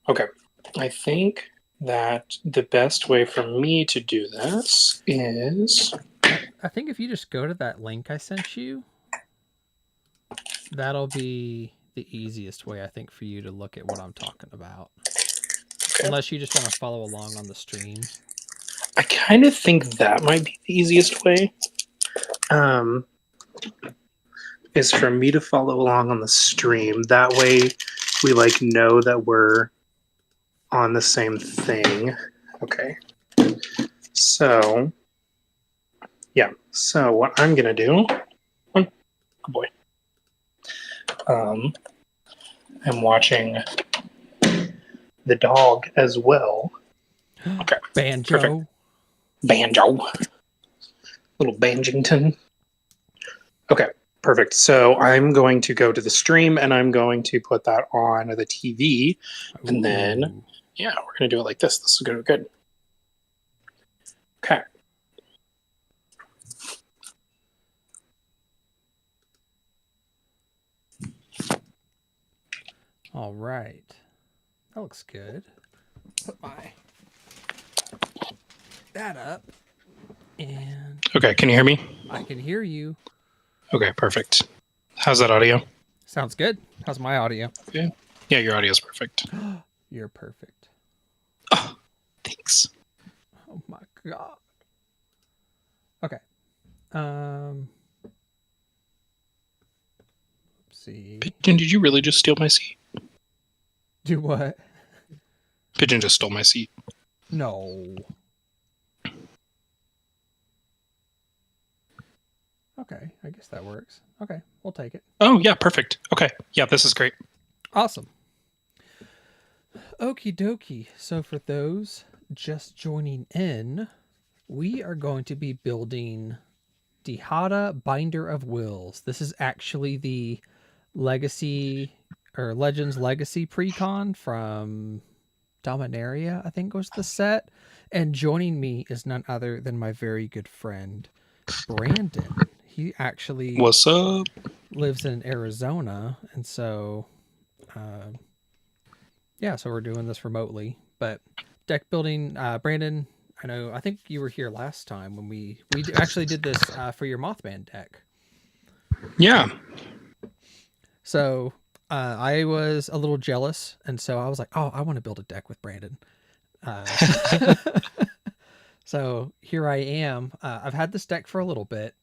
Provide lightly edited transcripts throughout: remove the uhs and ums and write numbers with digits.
Okay. I think that the best way for me to do this is I think if you just go to that link I sent you, that'll be the easiest way I think for you to look at what I'm talking about. okay. Unless you just want to follow along on the stream. I kind of think that might be the easiest way. Um, is for me to follow along on the stream. That way, we like know that we're on the same thing. Okay. So, yeah. So what I'm gonna do? Oh boy. Um, I'm watching the dog as well. Okay. Perfect. Banjo. Banjo. Little Banjington. Okay. Perfect. So I'm going to go to the stream and I'm going to put that on the TV. And then, Ooh. yeah, we're going to do it like this. This is going to be good. Okay. All right. That looks good. Put that up. And Okay. Can you hear me? I can hear you. Okay. Perfect. How's that audio? Sounds good. How's my audio? Okay. Yeah, your audio is perfect. You're perfect. Oh, thanks. Oh my god. Okay. Let's see. Pigeon, did you really just steal my seat? Do what? Pigeon just stole my seat. No. Okay, I guess that works. Okay, we'll take it. Oh, yeah, perfect. Okay. Yeah, this is great. Awesome. Okie dokie. So for those just joining in, we are going to be building Dihada Binder of Wills. This is actually the Legacy or Legends Legacy precon from Dominaria, I think was the set. And joining me is none other than my very good friend, Brandon. He actually What's up? lives in Arizona. And so, uh, yeah, so we're doing this remotely. But deck building, Brandon, I think you were here last time when we actually did this for your Mothman deck. Yeah. So I was a little jealous, and so I was like, "Oh, I want to build a deck with Brandon." Uh, so here I am. I've had this deck for a little bit,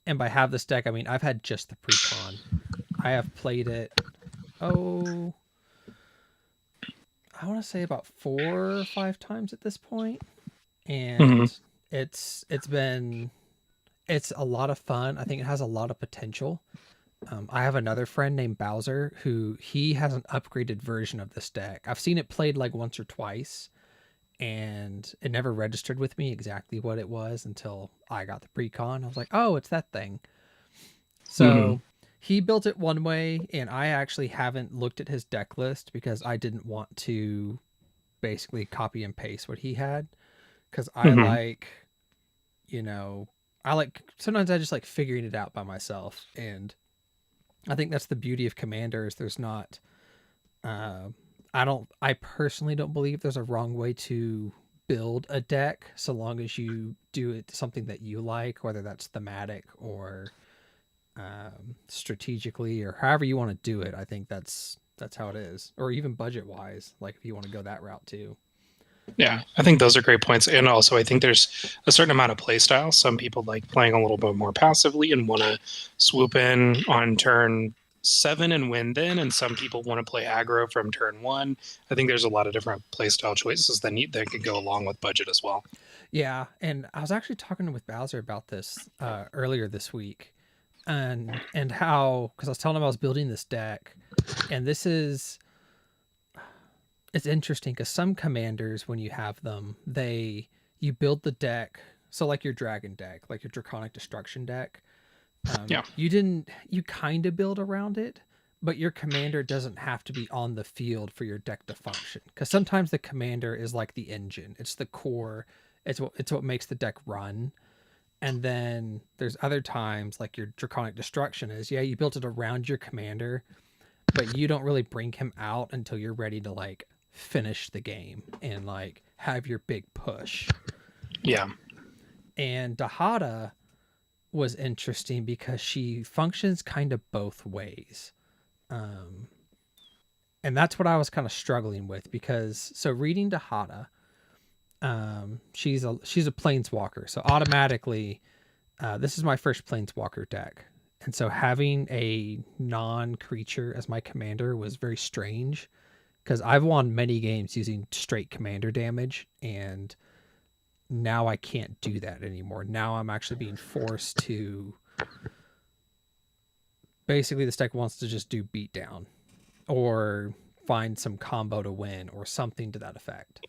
and by have this deck, I mean I've had just the precon. I have played it. Oh, I want to say about 4 or 5 times at this point, Mhm. and it's been it's a lot of fun. I think it has a lot of potential. I have another friend named Bowser who he has an upgraded version of this deck. I've seen it played like once or twice, and it never registered with me exactly what it was until I got the precon. I was like, oh, it's that thing. Mhm. So he built it one way, and I actually haven't looked at his deck list because I didn't want to basically copy and paste what he had. Because Mhm. you know, I like sometimes I just like figuring it out by myself. And I think that's the beauty of Commander is there's not uh, I personally don't believe there's a wrong way to build a deck so long as you do it something that you like, whether that's thematic or strategically or however you want to do it. I think that's how it is, or even budget wise, like if you want to go that route too. Yeah, I think those are great points. And also, I think there's a certain amount of play style. Some people like playing a little bit more passively and want to swoop in on turn 7 and win then. And some people want to play aggro from turn 1. I think there's a lot of different play style choices that could go along with budget as well. Yeah, and I was actually talking with Bowser about this earlier this week, and how because I was telling him I was building this deck, and this is it's interesting because some commanders when you have them you build the deck so like your dragon deck like your draconic destruction deck Yeah. you kind of build around it, but your commander doesn't have to be on the field for your deck to function because sometimes the commander is like the engine, it's the core, it's what makes the deck run. And then there's other times like your draconic destruction is, yeah, you built it around your commander, but you don't really bring him out until you're ready to like finish the game and like have your big push. Yeah. And Dihada was interesting because she functions kind of both ways. Um, and that's what I was kind of struggling with because so reading Dihada, she's a planeswalker, so automatically, this is my first planeswalker deck, and so having a non-creature as my commander was very strange because I've won many games using straight commander damage, and now I can't do that anymore. Now I'm actually being forced to. Basically, this deck wants to just do beatdown or find some combo to win or something to that effect.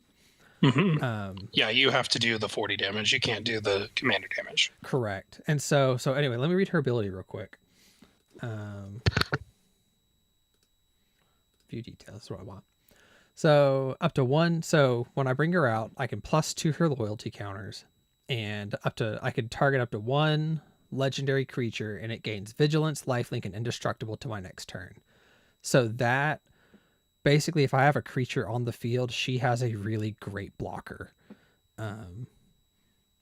Yeah, you have to do the 40 damage. You can't do the commander damage. Correct. And so anyway, let me read her ability real quick. View details is what I want. So up to 1. So when I bring her out, I can +2 her loyalty counters, and I can target up to 1 legendary creature, and it gains vigilance, lifelink, and indestructible to my next turn. So that basically, if I have a creature on the field, she has a really great blocker.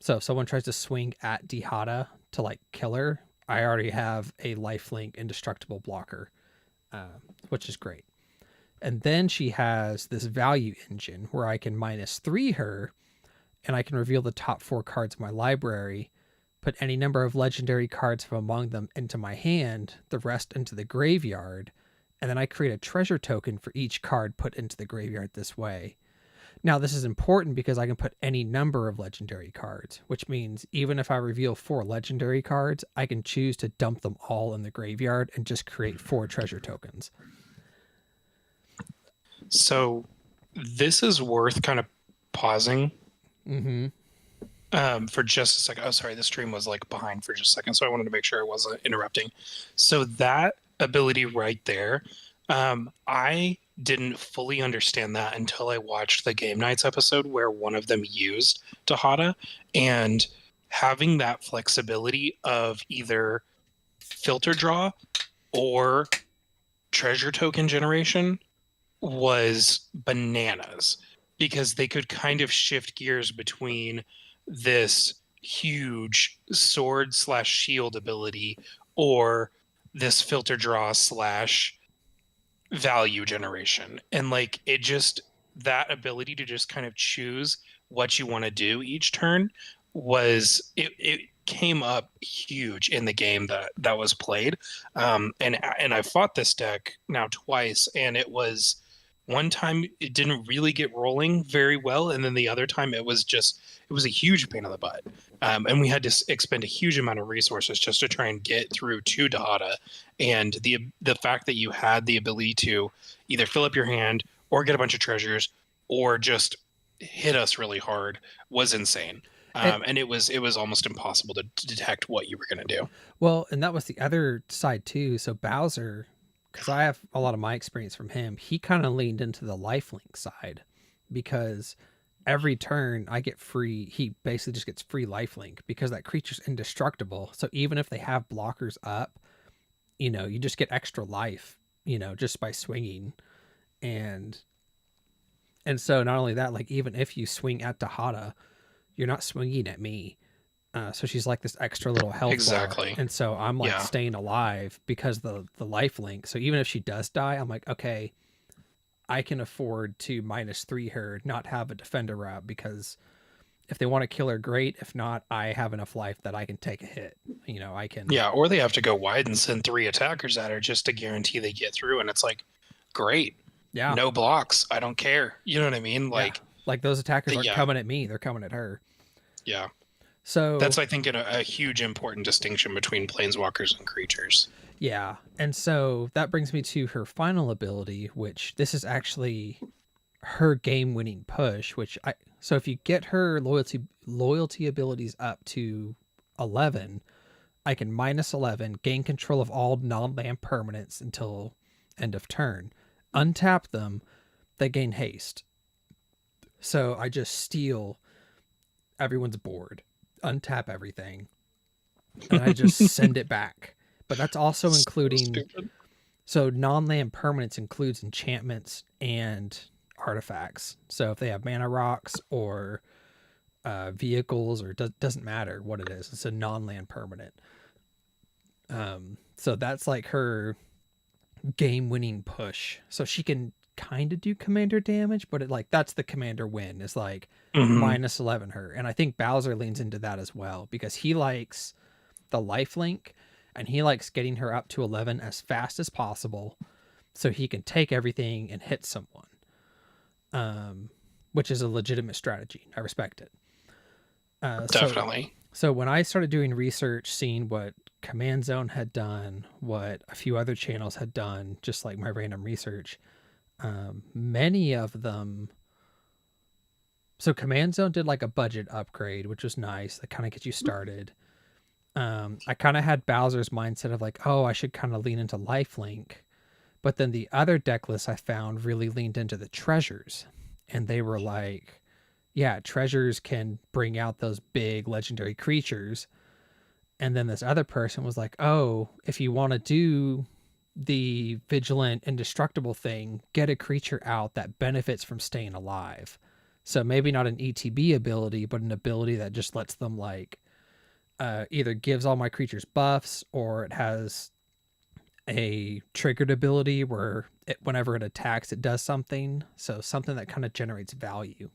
So if someone tries to swing at Dihada to like kill her, I already have a lifelink indestructible blocker, which is great. And then she has this value engine where I can -3 her, and I can reveal the top 4 cards of my library, put any number of legendary cards from among them into my hand, the rest into the graveyard, and then I create a treasure token for each card put into the graveyard this way. Now, this is important because I can put any number of legendary cards, which means even if I reveal 4 legendary cards, I can choose to dump them all in the graveyard and just create 4 treasure tokens. So this is worth kind of pausing for just a second. Oh, sorry, the stream was like behind for just a second, so I wanted to make sure I wasn't interrupting. So that ability right there, I didn't fully understand that until I watched the Game Nights episode where one of them used Dihada, and having that flexibility of either filter draw or treasure token generation was bananas, because they could kind of shift gears between this huge sword/shield ability or this filter draw / value generation. And like it just, that ability to just kind of choose what you want to do each turn was it came up huge in the game that was played. And I fought this deck now twice, and it was one time it didn't really get rolling very well, and then the other time it was a huge pain in the butt. And we had to expend a huge amount of resources just to try and get through to Dihada. And the fact that you had the ability to either fill up your hand or get a bunch of treasures or just hit us really hard was insane. And it was almost impossible to detect what you were going to do. Well, and that was the other side too. So Bowser, because I have a lot of my experience from him, he kind of leaned into the lifelink side, because every turn I get free, he basically just gets free lifelink because that creature's indestructible. So even if they have blockers up, you just get extra life, just by swinging. And so not only that, like even if you swing at Dihada, you're not swinging at me. So she's like this extra little health Exactly. bar. And so I'm like staying alive because the life link. So even if she does die, I'm like, okay, I can afford to -3 her, not have a defender route, because if they want to kill her, great. If not, I have enough life that I can take a hit. I can. Yeah, or they have to go wide and send 3 attackers at her just to guarantee they get through. And it's like, great. Yeah. No blocks. I don't care. You know what I mean? Like, like those attackers aren't coming at me. They're coming at her. Yeah. So that's, I think, a huge important distinction between planeswalkers and creatures. Yeah. And so that brings me to her final ability, which this is actually her game-winning push, so if you get her loyalty abilities up to 11, I can -11, gain control of all non-land permanents until end of turn. Untap them, they gain haste. So I just steal everyone's board, untap everything, and I just send it back. But that's also including, so non-land permanents includes enchantments and artifacts. So if they have mana rocks or vehicles, or doesn't matter what it is, it's a non-land permanent. So that's like her game-winning push. So she can kind of do commander damage, but that's the commander win, is like Hmm. minus 11 her. And I think Bowser leans into that as well, because he likes the life link, and he likes getting her up to 11 as fast as possible so he can take everything and hit someone, which is a legitimate strategy. I respect it. So Definitely. so when I started doing research, seeing what Command Zone had done, what a few other channels had done, just like my random research, many of them. So Command Zone did like a budget upgrade, which was nice. That kind of gets you started. I kind of had Bowser's mindset of like, oh, I should kind of lean into Lifelink. But then the other deck lists I found really leaned into the treasures. And they were like, yeah, treasures can bring out those big legendary creatures. And then this other person was like, oh, if you want to do the vigilant indestructible thing, get a creature out that benefits from staying alive. So maybe not an ETB ability, but an ability that just lets them like either gives all my creatures buffs, or it has a triggered ability where whenever it attacks, it does something. So something that kind of generates value.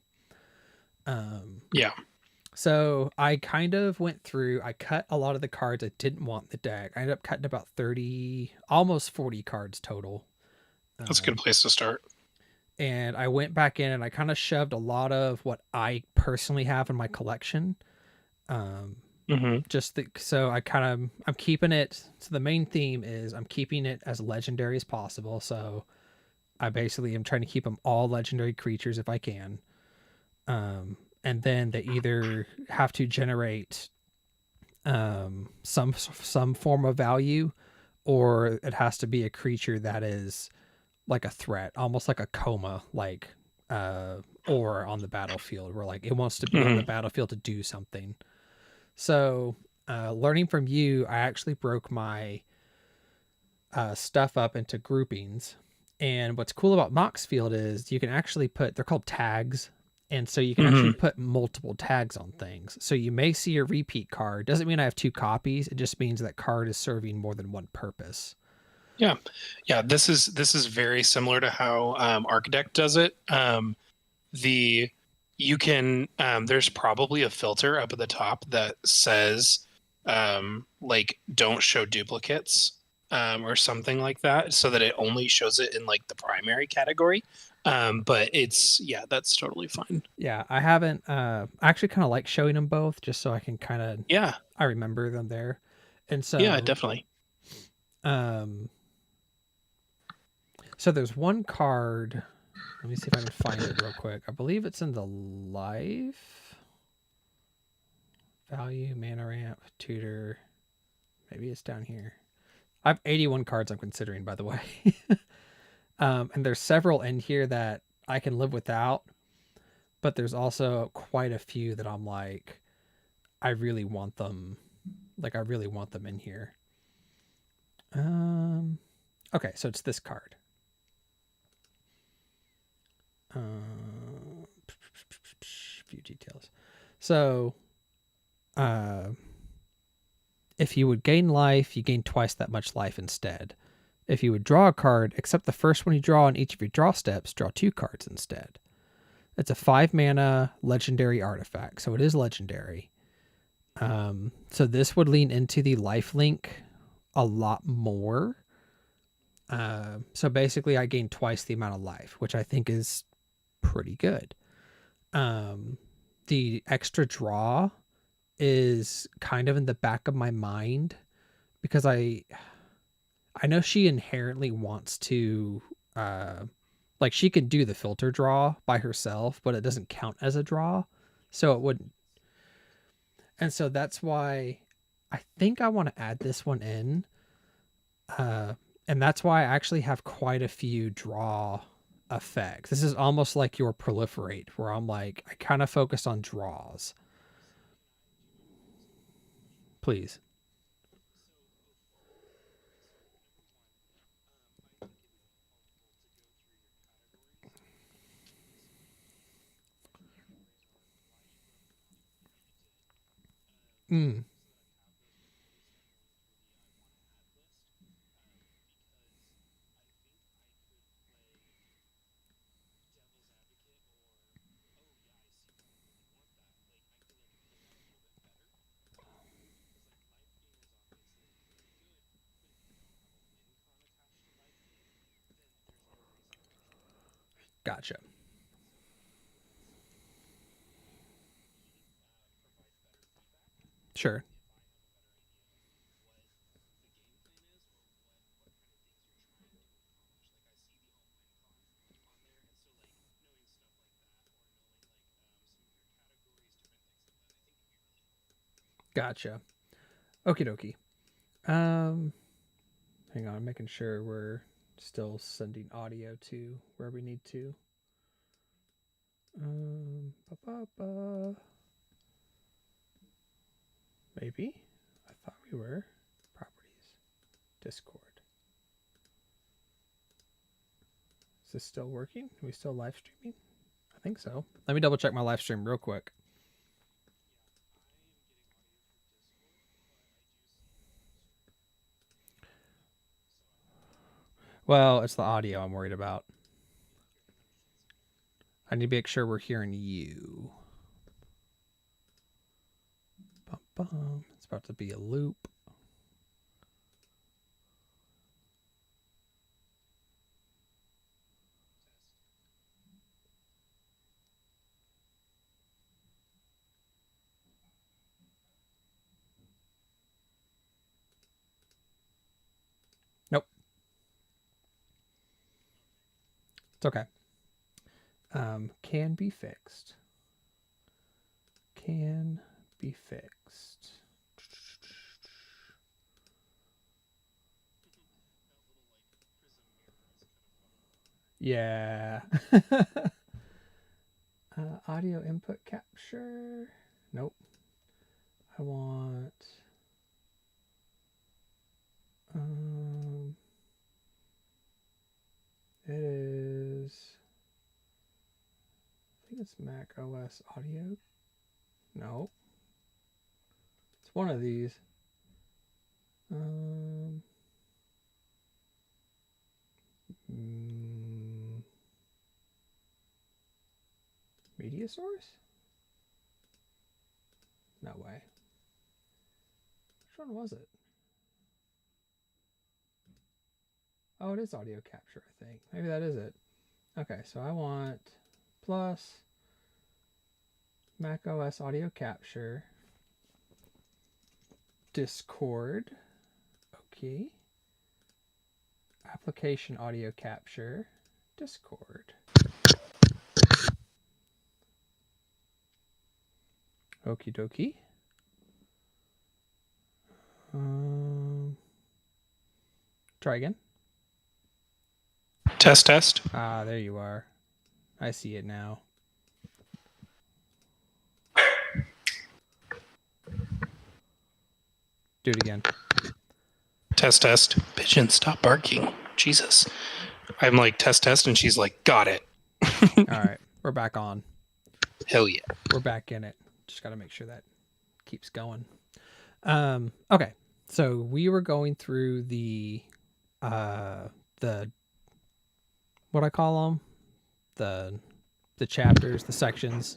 Yeah. So I kind of went through, I cut a lot of the cards I didn't want in the deck. I ended up cutting about 30, almost 40 cards total. That's a good place to start. And I went back in and I kind of shoved a lot of what I personally have in my collection. Hmm. So I'm keeping it. So the main theme is I'm keeping it as legendary as possible. So I basically am trying to keep them all legendary creatures if I can. And then they either have to generate some form of value, or it has to be a creature that is like a threat, almost like a coma, like or on the battlefield, where like it wants to be on Hmm. the battlefield to do something. So learning from you, I actually broke my stuff up into groupings. And what's cool about Moxfield is you can actually they're called tags. And so you can actually Hmm. put multiple tags on things. So you may see a repeat card. Doesn't mean I have two copies. It just means that card is serving more than one purpose. Yeah. Yeah. This is very similar to how Architect does it. The you can there's probably a filter up at the top that says like don't show duplicates or something like that, so that it only shows it in like the primary category. But that's totally fine. Yeah, I haven't. I actually kind of like showing them both, just so I can Yeah. I remember them there. And Yeah, so, definitely. um, so there's one card. Let me see if I can find it real quick. I believe it's in the life value, mana ramp, tutor. Maybe it's down here. I have 81 cards I'm considering, by the way. And there's several in here that I can live without, but there's also quite a few that I'm like, I really want them. Like, I really want them in here. Okay, so it's this card. Few details. So, if you would gain life, you gain twice that much life instead. If you would draw a card, except the first one you draw on each of your draw steps, draw 2 cards instead. It's a 5 mana legendary artifact, so it is legendary. So this would lean into the life link a lot more. So basically, I gain twice the amount of life, which I think is pretty good. The extra draw is kind of in the back of my mind, because I know she inherently wants to like, she can do the filter draw by herself, but it doesn't count as a draw, so it wouldn't. And so that's why I think I want to add this one in. And that's why I actually have quite a few draw effects. This is almost like your proliferate, where I'm like, I kind of focus on draws. Please. Mm, gotcha. Sure. Gotcha. Okie dokie. Um, hang on, I'm making sure we're still sending audio to where we need to. Ba-ba-ba. Maybe. I thought we were. Properties. Discord. Is this still working? Are we still live streaming? I think so. Let me double check my live stream real quick. Well, it's the audio I'm worried about. I need to make sure we're hearing you. Bum, bum. It's about to be a loop. Nope. It's okay. Can be fixed. Can be fixed. Yeah. Audio input capture. Nope. I want. It is. I think it's Mac OS audio. No. It's one of these. Media source? No way. Which one was it? Oh, it is audio capture, I think. Maybe that is it. Okay, so I want plus Mac OS audio capture. Discord. Okay. Application audio capture. Discord. Okie dokie. Try again. Test, test. Ah, there you are. I see it now. Do it again. Test, test. Pigeon, stop barking. Jesus. I'm like, test, test, and she's like, got it. All right, we're back on. Hell yeah. We're back in it. Just got to make sure that keeps going. Okay, so we were going through the what I call them, the chapters, the sections.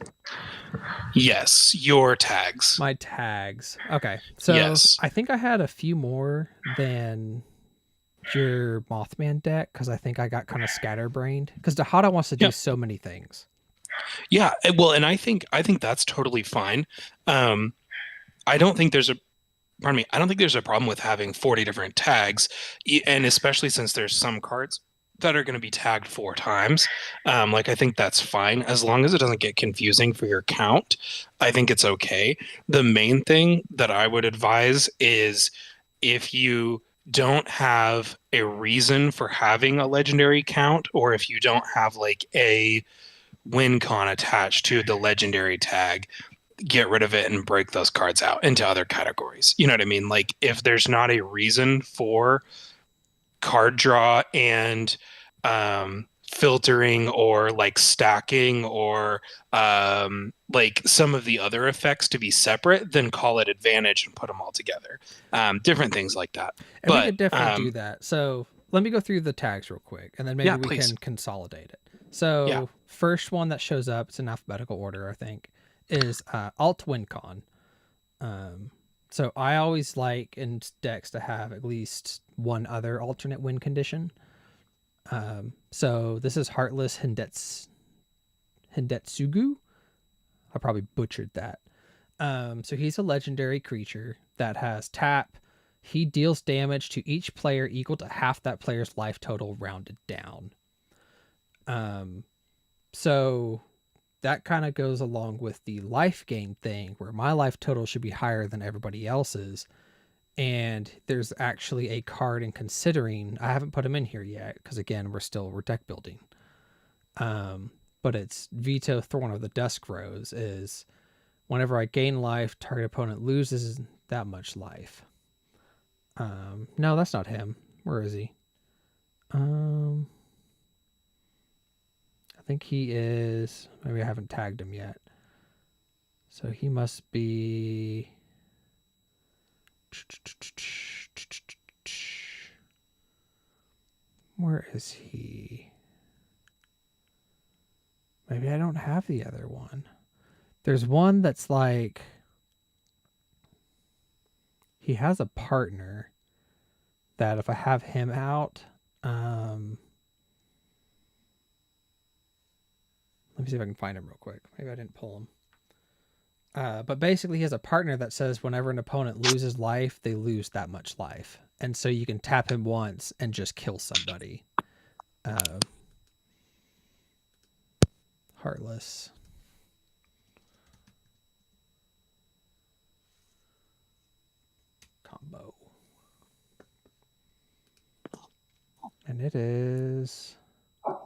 Yes, your tags. My tags. Okay, so Yes. I think I had a few more than your Mothman deck because I think I got kind of scatterbrained because Dihada wants to do so many things. Yeah, well, and I think that's totally fine. I don't think there's a problem with having 40 different tags, and especially since there's some cards that are going to be tagged 4 times. Like, I think that's fine as long as it doesn't get confusing for your count. I think it's okay. The main thing that I would advise is if you don't have a reason for having a legendary count, or if you don't have like a win con attached to the legendary tag, get rid of it and break those cards out into other categories. You know what I mean? Like, if there's not a reason for card draw and filtering or like stacking or like some of the other effects to be separate, then call it advantage and put them all together. Different things like that. And we But could definitely do that. So let me go through the tags real quick, and then maybe yeah, we please. can consolidate it. Yeah. So first one that shows up, it's in alphabetical order, I think, is Alt WinCon. So I always like in decks to have at least one other alternate win condition. So this is Heartless Hindetsugu. I probably butchered that. So he's a legendary creature that has tap. He deals damage to each player equal to half that player's life total rounded down. So that kind of goes along with the life gain thing, where my life total should be higher than everybody else's. And there's actually a card in considering. I haven't put him in here yet because again we're deck building. But it's Veto Thorn of the Dusk Rose. Is whenever I gain life, target opponent loses that much life. No, that's not him. Where is he? I think he is. Maybe I haven't tagged him yet. So he must be. Where is he? Maybe I don't have the other one. There's one that's like. He has a partner that if I have him out, let me see if I can find him real quick. Maybe I didn't pull him. But basically, he has a partner that says whenever an opponent loses life, they lose that much life. And so you can tap him once and just kill somebody. Heartless. Combo. And it is. That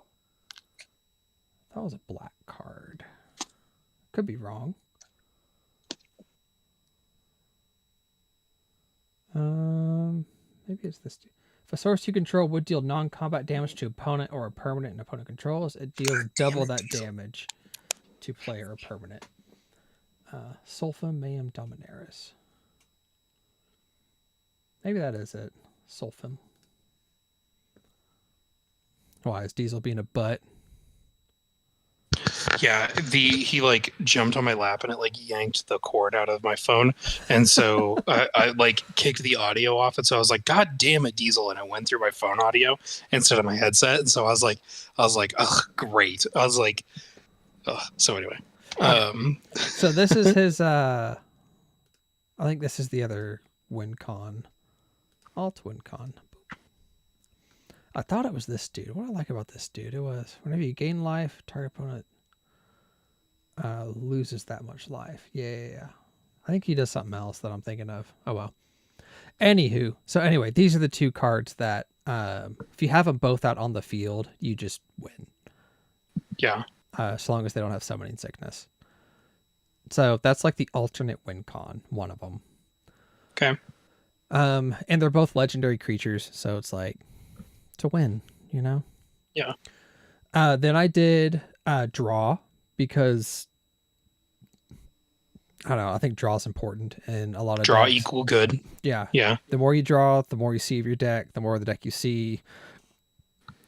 was a black card. Could be wrong. Maybe it's this. If a source you control would deal non-combat damage to opponent or a permanent an opponent controls, it deals double that damage to player or permanent. Sulfa Mayhem Dominaris. Maybe that is it. Sulfim. Why is Diesel being a butt? Yeah, he like jumped on my lap and it like yanked the cord out of my phone, and so I like kicked the audio off, and so I was like, "God damn it, Diesel!" And I went through my phone audio instead of my headset, and so I was like, "Ugh, great!" I was like, ugh. So anyway, so this is his. I think this is the other WinCon, Alt WinCon. I thought it was this dude. What I like about this dude, it was whenever you gain life, target opponent loses that much life. Yeah. I think he does something else that I'm thinking of. Oh well. Anywho, so anyway, these are the two cards that if you have them both out on the field, you just win. Yeah. As long as they don't have summoning sickness. So that's like the alternate win con, one of them. Okay. And they're both legendary creatures, so it's like to win, you know? Yeah. Then I did draw because I don't know, I think draw is important in a lot of draw decks. Equal good. Yeah. Yeah. The more you draw, the more you see of your deck, the more of the deck you see,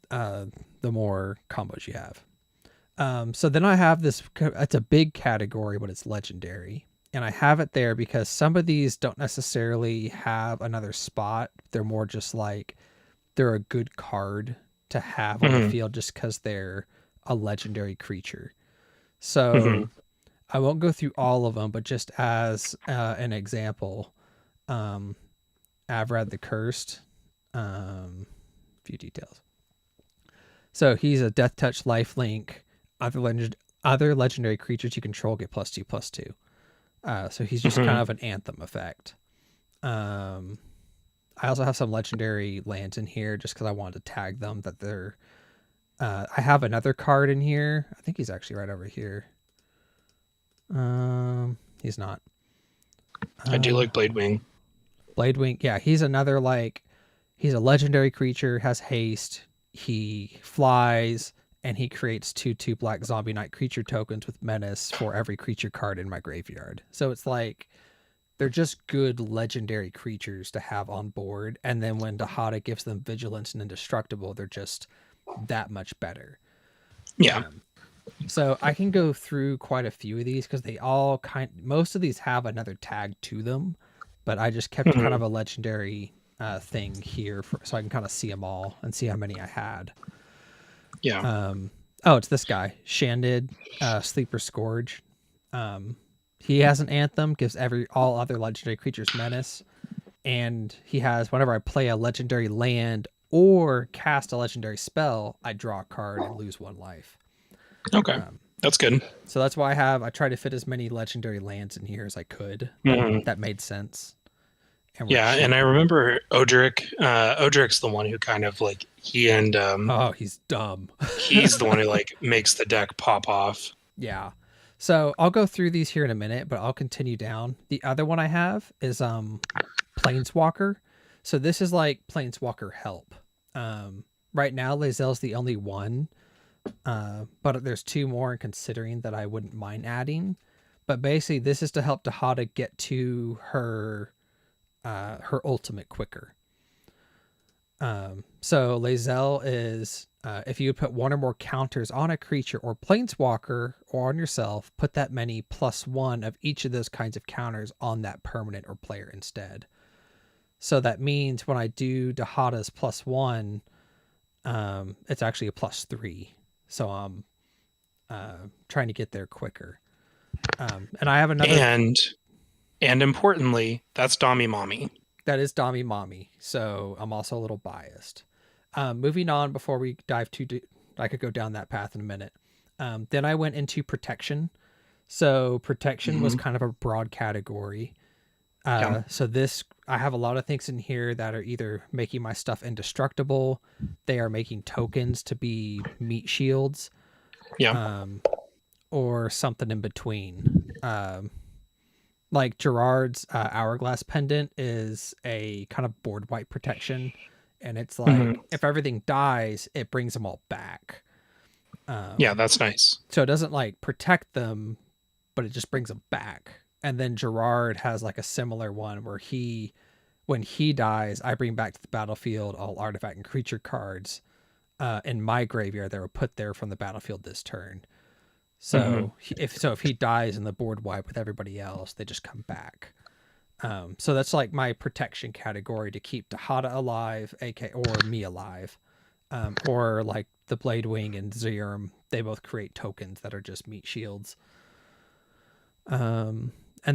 the more combos you have. So then I have this, it's a big category, but it's legendary. And I have it there because some of these don't necessarily have another spot. They're more just like, they're a good card to have on the field just because they're a legendary creature. So I won't go through all of them, but just as an example, Avrad the Cursed, few details. So he's a Death Touch lifelink. Other legendary creatures you control get +2/+2. So he's just kind of an anthem effect. I also have some legendary lands in here just because I wanted to tag them that they're. I have another card in here. I think he's actually right over here. He's not. I do like Bladewing. Bladewing, yeah, he's another he's a legendary creature, has haste. He flies, and he creates 2/2 black zombie knight creature tokens with menace for every creature card in my graveyard. So it's like they're just good legendary creatures to have on board, and then when Dihada gives them vigilance and indestructible, they're just that much better. Yeah. So I can go through quite a few of these because they all most of these have another tag to them, but I just kept kind of a legendary thing here so I can kind of see them all and see how many I had. Yeah. Oh, it's this guy, Shandid, Sleeper Scourge. He has an anthem, gives all other legendary creatures menace, and he has whenever I play a legendary land or cast a legendary spell, I draw a card and lose 1 life. Okay. That's good. So that's why I tried to fit as many legendary lands in here as I could. That made sense. Yeah, and I remember Odric. Odric's the one who kind of like oh, he's dumb. He's the one who like makes the deck pop off. Yeah. So I'll go through these here in a minute, but I'll continue down. The other one I have is Planeswalker. So this is like Planeswalker help. Right now, Lae'zel's the only one, but there's 2 more considering that I wouldn't mind adding. But basically, this is to help Dihada get to her ultimate quicker. So Lae'zel is if you put 1 or more counters on a creature or planeswalker or on yourself, put that many +1 of each of those kinds of counters on that permanent or player instead. So that means when I do Dihada's +1, it's actually a +3. So I'm trying to get there quicker. And I have another. And importantly, that's Dami Mommy. That is Dami Mommy. So I'm also a little biased. Moving on before we dive too deep, I could go down that path in a minute. Then I went into protection. So protection was kind of a broad category. So this, I have a lot of things in here that are either making my stuff indestructible. They are making tokens to be meat shields. Yeah. Or something in between. Like Gerard's Hourglass Pendant is a kind of board wipe protection. And it's like, if everything dies, it brings them all back. Yeah, that's nice. So it doesn't like protect them, but it just brings them back. And then Gerard has like a similar one where when he dies, I bring back to the battlefield all artifact and creature cards in my graveyard that were put there from the battlefield this turn. So if he dies in the board wipe with everybody else, they just come back. So that's like my protection category to keep Dihada alive, or me alive. Or like the Bladewing and Zerm, they both create tokens that are just meat shields. And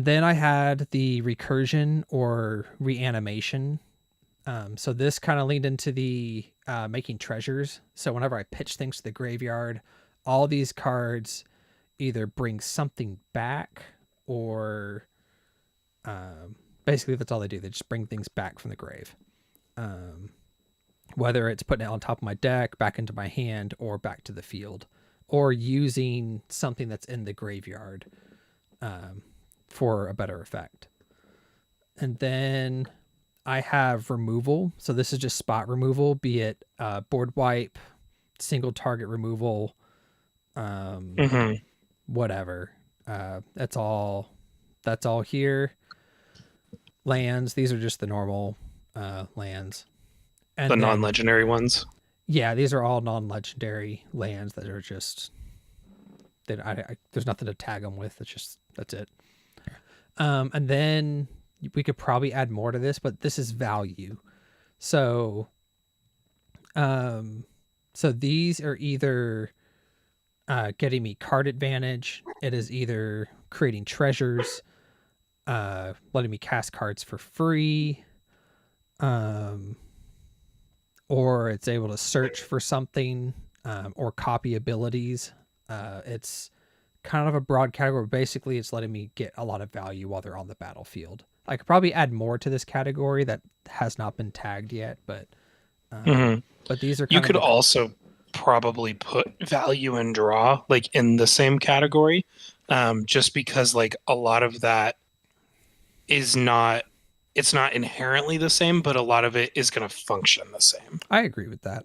then I had the recursion or reanimation. So this kind of leaned into the making treasures. So whenever I pitch things to the graveyard, all these cards either bring something back or basically that's all they do. They just bring things back from the grave. Whether it's putting it on top of my deck, back into my hand, or back to the field, or using something that's in the graveyard for a better effect. And then I have removal. So this is just spot removal, be it board wipe, single target removal, whatever. That's all here. Lands, these are just the normal lands. And the non-legendary ones. Yeah, these are all non-legendary lands that are just that there's nothing to tag them with. That's it. And then we could probably add more to this, but this is value. So these are either getting me card advantage. It is either creating treasures, letting me cast cards for free, or it's able to search for something, or copy abilities. It's kind of a broad category. Basically, it's letting me get a lot of value while they're on the battlefield. I could probably add more to this category that has not been tagged yet, but these are. You could also probably put value and draw like in the same category, just because like a lot of that is not. It's not inherently the same, but a lot of it is going to function the same. I agree with that.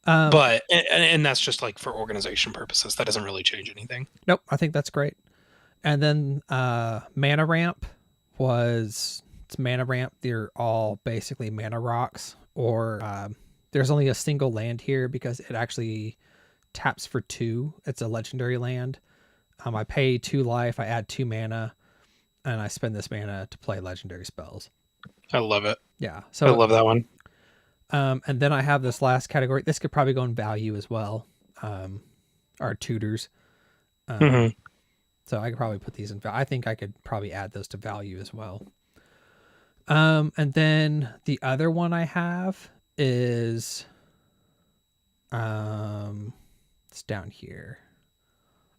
Um, and that's just like for organization purposes. That doesn't really change anything. nope, I think that's great. And then mana ramp was it's mana ramp. They're all basically mana rocks, or there's only a single land here because it actually taps for 2. It's a legendary land. I pay 2 life, I add 2 mana, and I spend this mana to play legendary spells. I love it. Yeah. I So love that one. and then I have this last category. This could probably go in value as well. Our tutors. Hmm. So I could probably put these in. I think I could probably add those to value as well. And then the other one I have is, it's down here.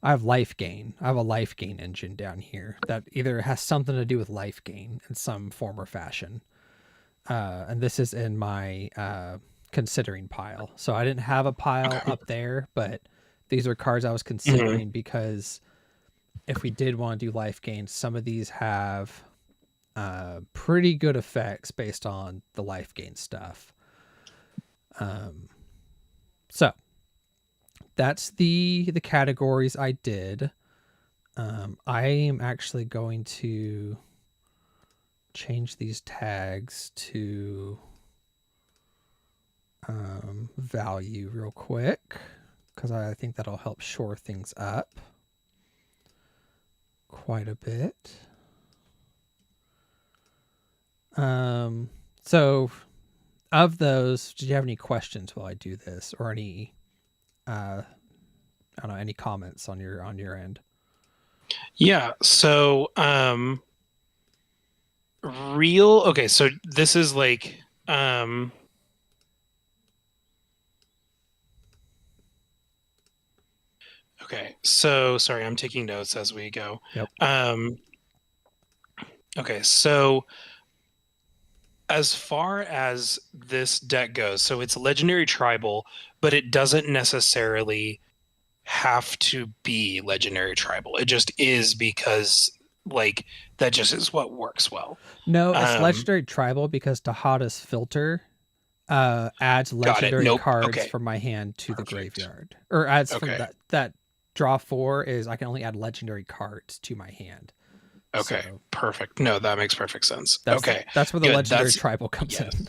I have life gain. I have a life gain engine down here that either has something to do with life gain in some form or fashion. And this is in my considering pile. So I didn't have a pile Okay. up there, but these are cards I was considering because if we did want to do life gain, some of these have pretty good effects based on the life gain stuff. So that's the categories I did. I am actually going to change these tags to value real quick because I think that'll help shore things up quite a bit. So of those, did you have any questions while I do this, or any I don't know, any comments on your end? Yeah. So okay, so this is like okay, so sorry, I'm taking notes as we go. Yep. Okay, so as far as this deck goes, so it's legendary tribal, but it doesn't necessarily have to be legendary tribal. It just is because like that just is what works well. No, it's Um, legendary tribal because Dihada's filter adds got it. legendary Nope. cards Okay. from my hand to the Perfect. graveyard, or adds from Okay. that draw 4 is I can only add legendary cards to my hand. Okay. So Perfect. No, that makes perfect sense. Okay. that's where the Good. legendary That's tribal comes yes. in.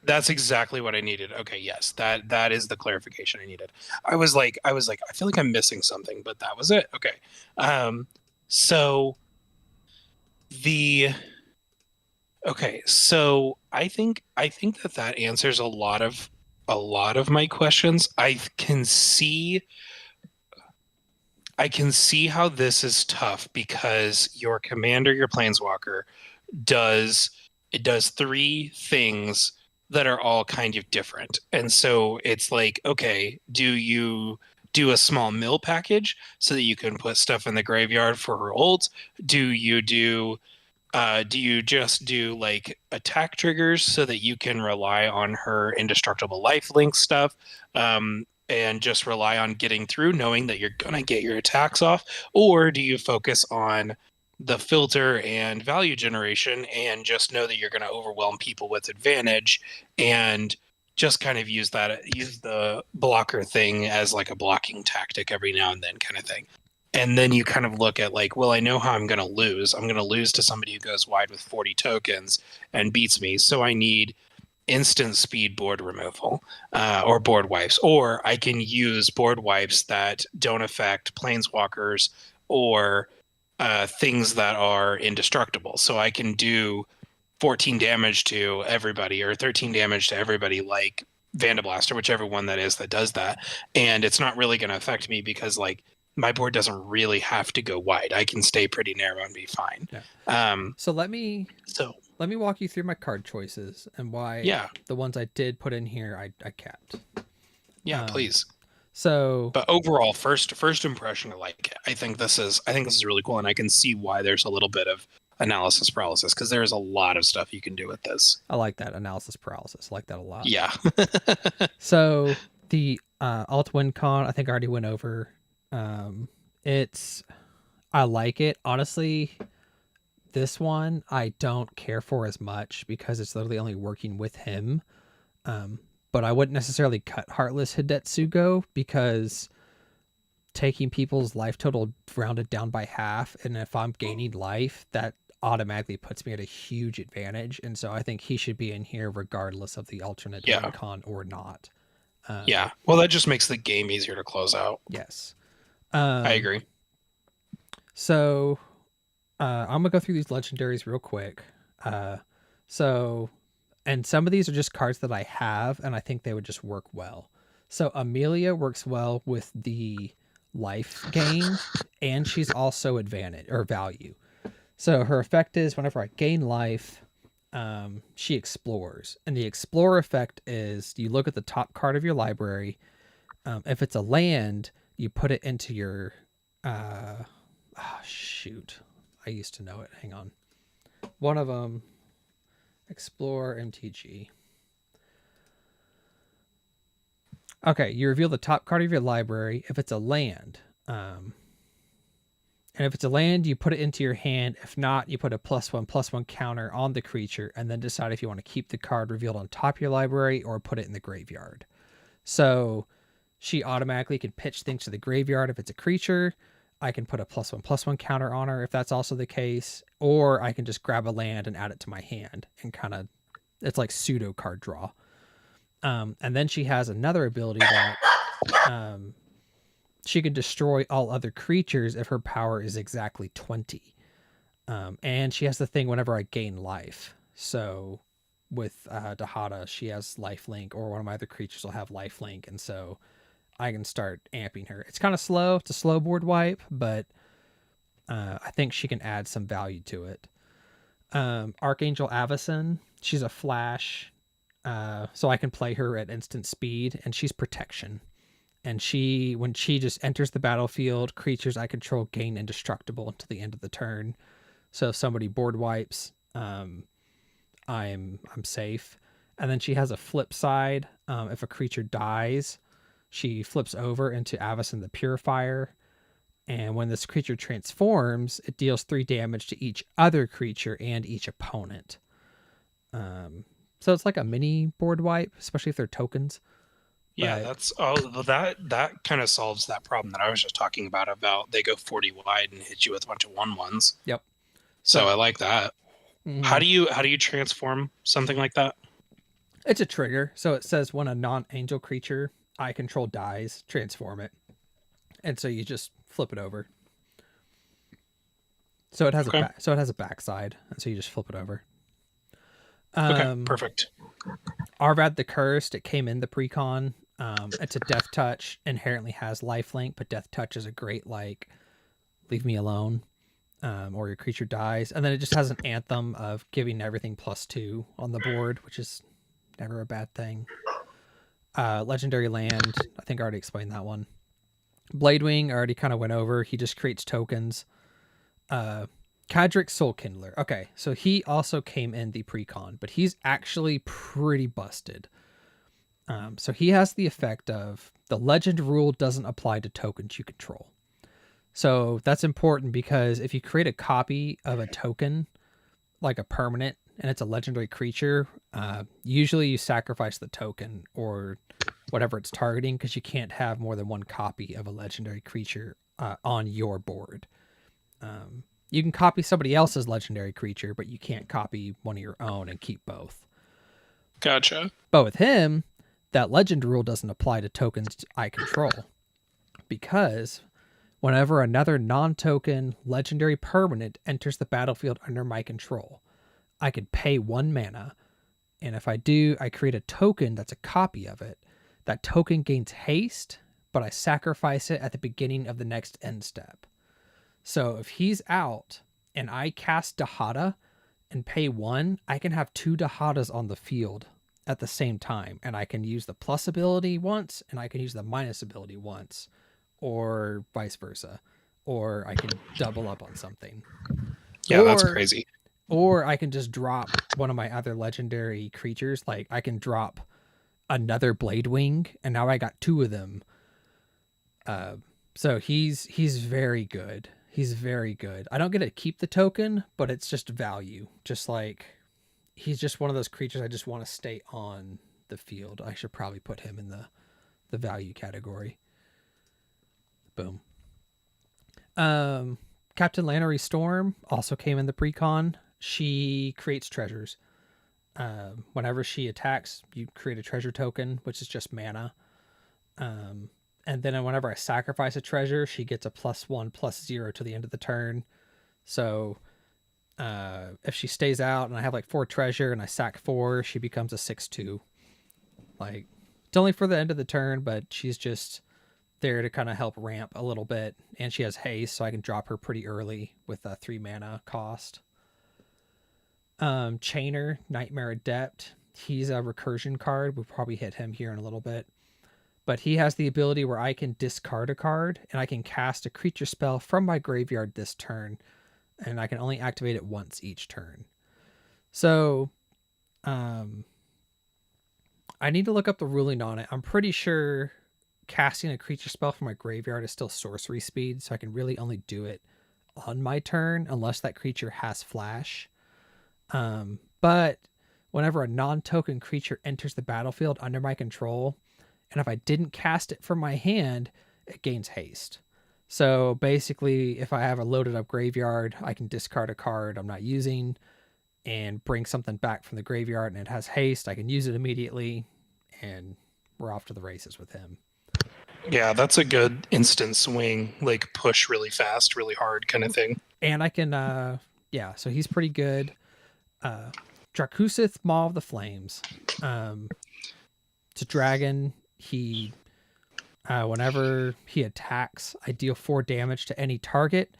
That's exactly what I needed. Okay, yes. That is the clarification I needed. I was like I feel like I'm missing something, but that was it. Okay. So the okay, so I think that answers a lot of my questions. I can see how this is tough because your commander, your planeswalker, does it does 3 things that are all kind of different. And so it's like, okay, do you do a small mill package so that you can put stuff in the graveyard for her ults? Do you just do like attack triggers so that you can rely on her indestructible lifelink stuff, and just rely on getting through, knowing that you're gonna get your attacks off? Or do you focus on the filter and value generation and just know that you're going to overwhelm people with advantage and just kind of use the blocker thing as like a blocking tactic every now and then kind of thing? And then you kind of look at like, well, I know how I'm going to lose. I'm going to lose to somebody who goes wide with 40 tokens and beats me. So I need instant speed board removal, or board wipes. Or I can use board wipes that don't affect planeswalkers or things that are indestructible. So I can do 14 damage to everybody or 13 damage to everybody, like Vandablast or whichever one that is that does that. And it's not really going to affect me because like my board doesn't really have to go wide. I can stay pretty narrow and be fine. Yeah. Um, So let me so walk you through my card choices and why yeah, the ones I did put in here I kept. yeah, Um, please. so But overall, first impression, I like it. I think this is really cool, and I can see why there's a little bit of analysis paralysis because there's a lot of stuff you can do with this. I like that analysis paralysis. I like that a lot. Yeah. So the alt win con, I think I already went over. It's I like it. Honestly, this one I don't care for as much because it's literally only working with him. but I wouldn't necessarily cut Heartless Hidetsugo because taking people's life total rounded down by half, and if I'm gaining life, that automatically puts me at a huge advantage. And so I think he should be in here regardless of the alternate Yeah. win con or not. Yeah. Well, that just makes the game easier to close out. Yes. I agree. So I'm gonna go through these legendaries real quick. So, and some of these are just cards that I have, and I think they would just work well. So Amelia works well with the life gain, and she's also advantage or value. So her effect is whenever I gain life, she explores, and the explore effect is you look at the top card of your library. If it's a land, you put it into your. Shoot, I used to know it. Hang on, one of them. Explore MTG. Okay, you reveal the top card of your library if it's a land. And if it's a land, you put it into your hand. If not, you put a +1/+1 counter on the creature and then decide if you want to keep the card revealed on top of your library or put it in the graveyard. So she automatically can pitch things to the graveyard if it's a creature. I can put a +1/+1 counter on her if that's also the case, or I can just grab a land and add it to my hand and kind of, it's like pseudo card draw. And then she has another ability that she can destroy all other creatures if her power is exactly 20. And she has the thing whenever I gain life. So with Dihada, she has lifelink, or one of my other creatures will have lifelink, and so I can start amping her. It's kind of slow. It's a slow board wipe, but I think she can add some value to it. Archangel Avacyn, she's a flash, so I can play her at instant speed, and she's protection. And when she just enters the battlefield, creatures I control gain indestructible until the end of the turn. So if somebody board wipes, I'm safe. And then she has a flip side. If a creature dies, she flips over into Avacyn the Purifier, and when this creature transforms, it deals 3 damage to each other creature and each opponent. So it's like a mini board wipe, especially if they're tokens. Yeah, that kind of solves that problem that I was just talking about they go 40 wide and hit you with a bunch of 1/1s. Yep. So I like that. Mm-hmm. How do you transform something like that? It's a trigger. So it says when a non-angel creature I control dies, transform it. And so you just flip it over. So it has a backside, and so you just flip it over. Okay, perfect. Arvad the Cursed, it came in the precon. It's a death touch, inherently has lifelink, but death touch is a great leave me alone, or your creature dies. And then it just has an anthem of giving everything +2 on the board, which is never a bad thing. Legendary land, I think I already explained that one. Bladewing, I already kind of went over. He just creates tokens. Kadric Soul Kindler. Okay, so he also came in the precon, but he's actually pretty busted. So he has the effect of the legend rule doesn't apply to tokens you control. So that's important because if you create a copy of a token, like a permanent, and it's a legendary creature, usually you sacrifice the token or whatever it's targeting, because you can't have more than one copy of a legendary creature on your board. You can copy somebody else's legendary creature, but you can't copy one of your own and keep both. Gotcha. But with him, that legend rule doesn't apply to tokens I control, because whenever another non-token legendary permanent enters the battlefield under my control, I could pay 1 mana, and if I do, I create a token that's a copy of it. That token gains haste, but I sacrifice it at the beginning of the next end step. So if he's out and I cast Dihada and pay 1, I can have 2 Dihadas on the field at the same time, and I can use the plus ability once and I can use the minus ability once, or vice versa, or I can double up on something. Yeah, that's crazy. Or I can just drop one of my other legendary creatures. Like I can drop another Bladewing, and now I got 2 of them. So he's very good. He's very good. I don't get to keep the token, but it's just value. Just like he's just one of those creatures I just want to stay on the field. I should probably put him in the value category. Boom. Captain Lannery Storm also came in the precon. She creates treasures. Whenever she attacks, you create a treasure token, which is just mana. And then whenever I sacrifice a treasure, she gets a +1/+0 to the end of the turn. So if she stays out and I have like 4 treasure and I sack 4, she becomes a 6/2. Like, it's only for the end of the turn, but she's just there to kind of help ramp a little bit. And she has haste, so I can drop her pretty early with a 3 mana cost. Chainer, Nightmare Adept. He's a recursion card. We'll probably hit him here in a little bit. But he has the ability where I can discard a card and I can cast a creature spell from my graveyard this turn. And I can only activate it once each turn. So, I need to look up the ruling on it. I'm pretty sure casting a creature spell from my graveyard is still sorcery speed, so I can really only do it on my turn unless that creature has flash. But whenever a non-token creature enters the battlefield under my control, and if I didn't cast it from my hand, it gains haste. So basically, if I have a loaded up graveyard, I can discard a card I'm not using and bring something back from the graveyard, and it has haste. I can use it immediately, and we're off to the races with him. Yeah, that's a good instant swing, like push really fast, really hard kind of thing. And I can, so he's pretty good. Drakusith, Maw of the Flames. It's a dragon. He, whenever he attacks, I deal 4 damage to any target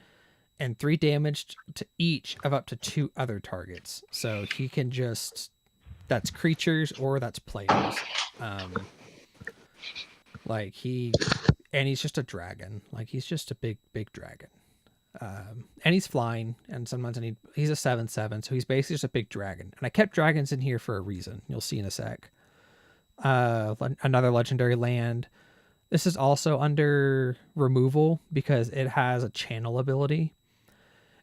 and 3 damage to each of up to 2 other targets. So he can that's creatures or that's players. He's just a dragon. Like, he's just a big dragon. And he's flying, and sometimes he's a 7/7, so he's basically just a big dragon. And I kept dragons in here for a reason. You'll see in a sec. Another legendary land. This is also under removal because it has a channel ability.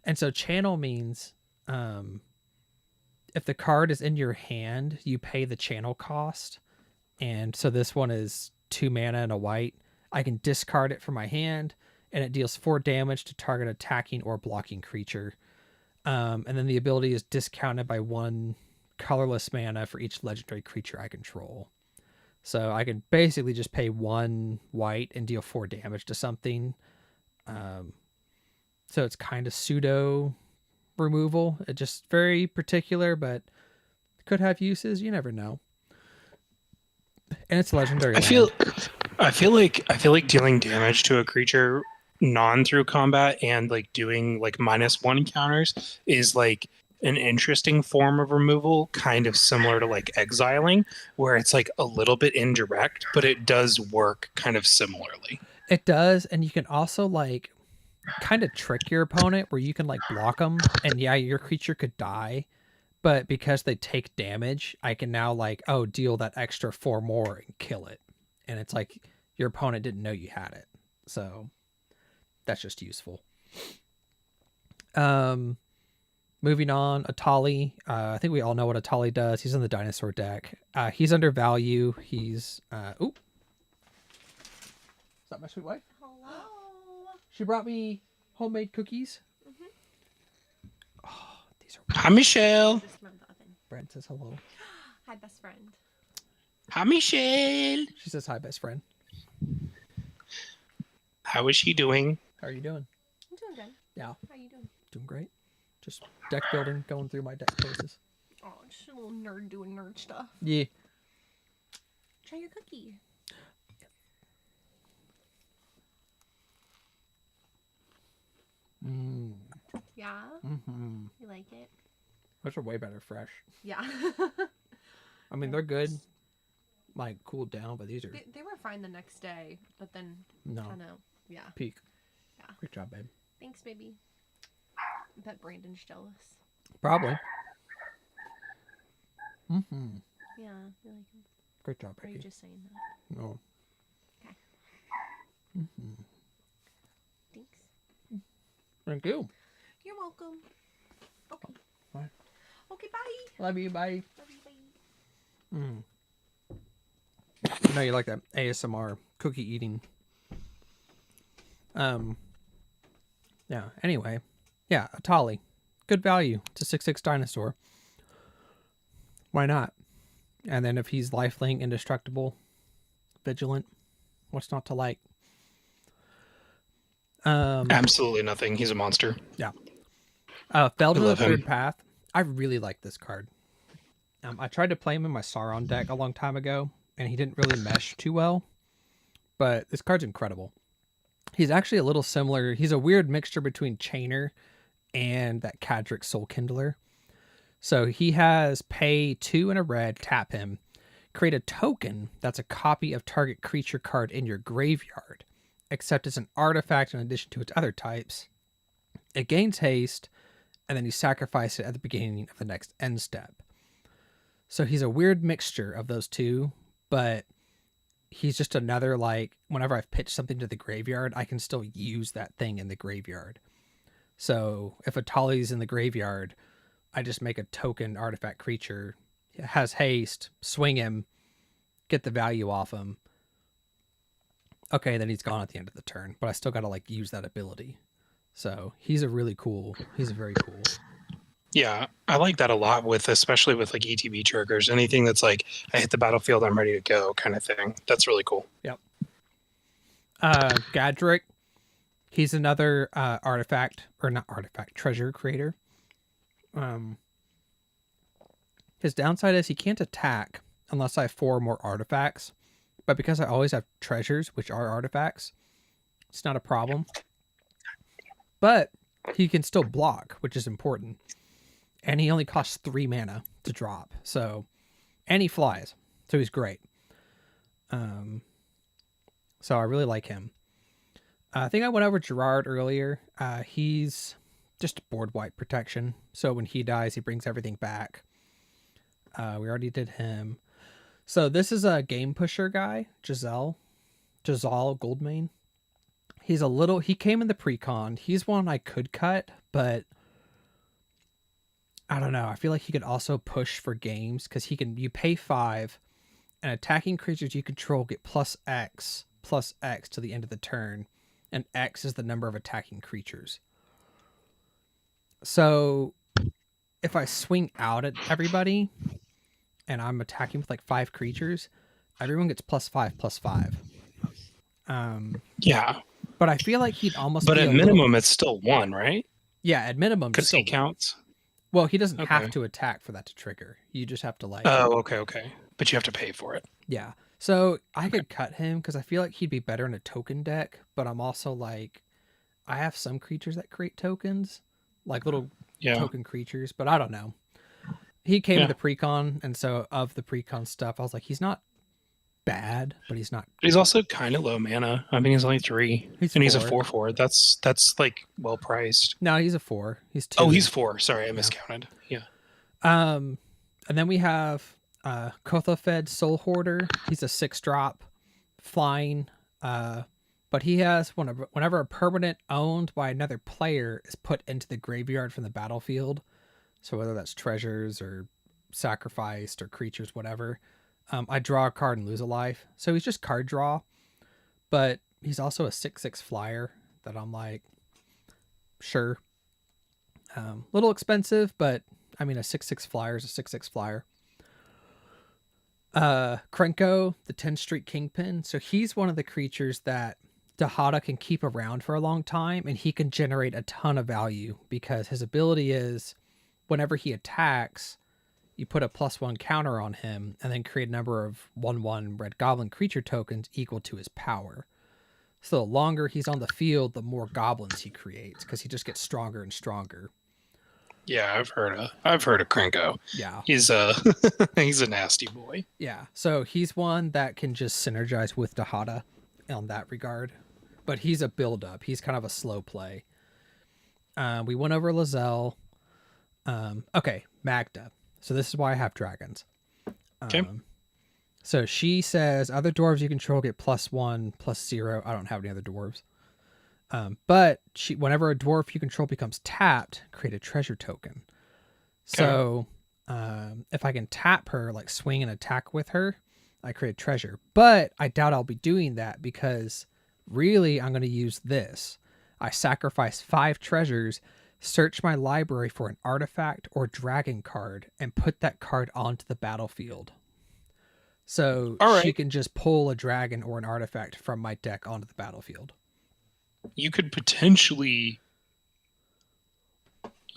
And so channel means if the card is in your hand, you pay the channel cost. And so this one is 2 mana and a white. I can discard it from my hand, and it deals 4 damage to target attacking or blocking creature. And then the ability is discounted by 1 colorless mana for each legendary creature I control. So I can basically just pay 1 white and deal 4 damage to something. So it's kind of pseudo removal. It's just very particular, but could have uses. You never know. And it's legendary. I feel like dealing damage to a creature through combat and like doing like -1 counters is like an interesting form of removal, kind of similar to like exiling, where it's like a little bit indirect, but it does work kind of similarly. It does, and you can also like kind of trick your opponent where you can like block them, and yeah, your creature could die, but because they take damage, I can now like, deal that extra 4 more and kill it. And it's like your opponent didn't know you had it. So that's just useful. Moving on, Atali. I think we all know what Atali does. He's in the dinosaur deck. He's under value. He's Is that my sweet wife? Hello. She brought me homemade cookies. Mm-hmm. Oh, these are. Hi, Michelle. Just from the oven. Brent says hello. Hi, best friend. Hi, Michelle. She says hi, best friend. How is she doing? How are you doing? I'm doing good. Yeah. How you doing? Doing great. Just deck building, going through my deck spaces. Oh, just a little nerd doing nerd stuff. Yeah. Try your cookie. Mm. Yeah? Mm-hmm. You like it? Those are way better fresh. Yeah. I mean, they're good, like cooled down, but these are They were fine the next day, but then kind of, yeah. peak. Yeah. Great job, babe. Thanks, baby. I bet Brandon's jealous. Probably. Mm-hmm. Yeah, you like him. Great job, Or are you baby. just saying that? No. Okay. Mm-hmm. Thanks. Thank you. You're welcome. Okay. Bye. Okay, bye. Love you. Bye. Love you, bye. Mm. know you like that ASMR cookie eating. Yeah. Anyway, yeah, Atali, good value. It's a 6/6 dinosaur. Why not? And then if he's lifelink, indestructible, vigilant, what's not to like? Absolutely nothing. He's a monster. Yeah. Feldon love of the him. Third Path. I really like this card. I tried to play him in my Sauron deck a long time ago, and he didn't really mesh too well. But this card's incredible. He's actually a little similar. He's a weird mixture between Chainer and that Cadric Soul Kindler. So he has pay 2 and a red, tap him, create a token that's a copy of target creature card in your graveyard, except it's an artifact in addition to its other types. It gains haste, and then you sacrifice it at the beginning of the next end step. So he's a weird mixture of those two, but he's just another, like, whenever I've pitched something to the graveyard, I can still use that thing in the graveyard. So if Atali's in the graveyard, I just make a token artifact creature. It has haste, swing him, get the value off him. Okay, then he's gone at the end of the turn, but I still got to, like, use that ability. So he's very cool. Yeah, I like that a lot with, especially with like ETB triggers, anything that's like, I hit the battlefield, I'm ready to go kind of thing. That's really cool. Yep. Gadrick, he's another treasure creator. His downside is he can't attack unless I have 4 or more artifacts, but because I always have treasures, which are artifacts, it's not a problem. But he can still block, which is important. And he only costs 3 mana to drop. So, and he flies. So he's great. So I really like him. I think I went over Gerard earlier. He's just board wipe protection. So when he dies, he brings everything back. We already did him. So this is a game pusher guy, Giselle Goldmane. He came in the pre-con. He's one I could cut, but I don't know. I feel like he could also push for games because you pay 5 and attacking creatures you control get plus X to the end of the turn. And X is the number of attacking creatures. So if I swing out at everybody and I'm attacking with like 5 creatures, everyone gets +5/+5. Yeah. But I feel like he'd almost But be at minimum, it's still 1, right? Yeah, at minimum. Because he counts? Well, he doesn't have Okay. to attack for that to trigger. You just have to like... Oh, okay. But you have to pay for it. Yeah. So I could cut him because I feel like he'd be better in a token deck, but I'm also like... I have some creatures that create tokens, like little token creatures, but I don't know. He came to the precon, and so of the precon stuff, I was like, he's not bad, but he's not... But he's also kind of low mana. I mean, he's only 3. He's a 4/4. That's like well priced. No, he's a 4. He's 2. Oh, he's 4. Sorry, I miscounted. Yeah. And then we have Kothafed Soul Hoarder. He's a 6-drop flying. But he has whenever a permanent owned by another player is put into the graveyard from the battlefield, so whether that's treasures or sacrificed or creatures, whatever, I draw a card and lose a life. So he's just card draw, but he's also a 6/6 flyer that I'm like, sure. Little expensive, but I mean, a 6/6 flyer is a 6/6 flyer. Krenko, the 10th Street Kingpin. So he's one of the creatures that Dihada can keep around for a long time, and he can generate a ton of value because his ability is whenever he attacks, you put a +1 counter on him and then create a number of 1/1 red goblin creature tokens equal to his power. So the longer he's on the field, the more goblins he creates because he just gets stronger and stronger. Yeah, I've heard of Krenko. Yeah. He's he's a nasty boy. Yeah. So he's one that can just synergize with Dihada on that regard. But he's a build-up. He's kind of a slow play. We went over Lizelle. Okay, Magda. So this is why I have dragons. Okay. So she says, other dwarves you control get +1/+0. I don't have any other dwarves. But whenever a dwarf you control becomes tapped, create a treasure token. So if I can tap her, like swing and attack with her, I create treasure. But I doubt I'll be doing that because really I'm going to use this. I sacrifice 5 treasures, search my library for an artifact or dragon card, and put that card onto the battlefield. So All she right. can just pull a dragon or an artifact from my deck onto the battlefield. You could potentially...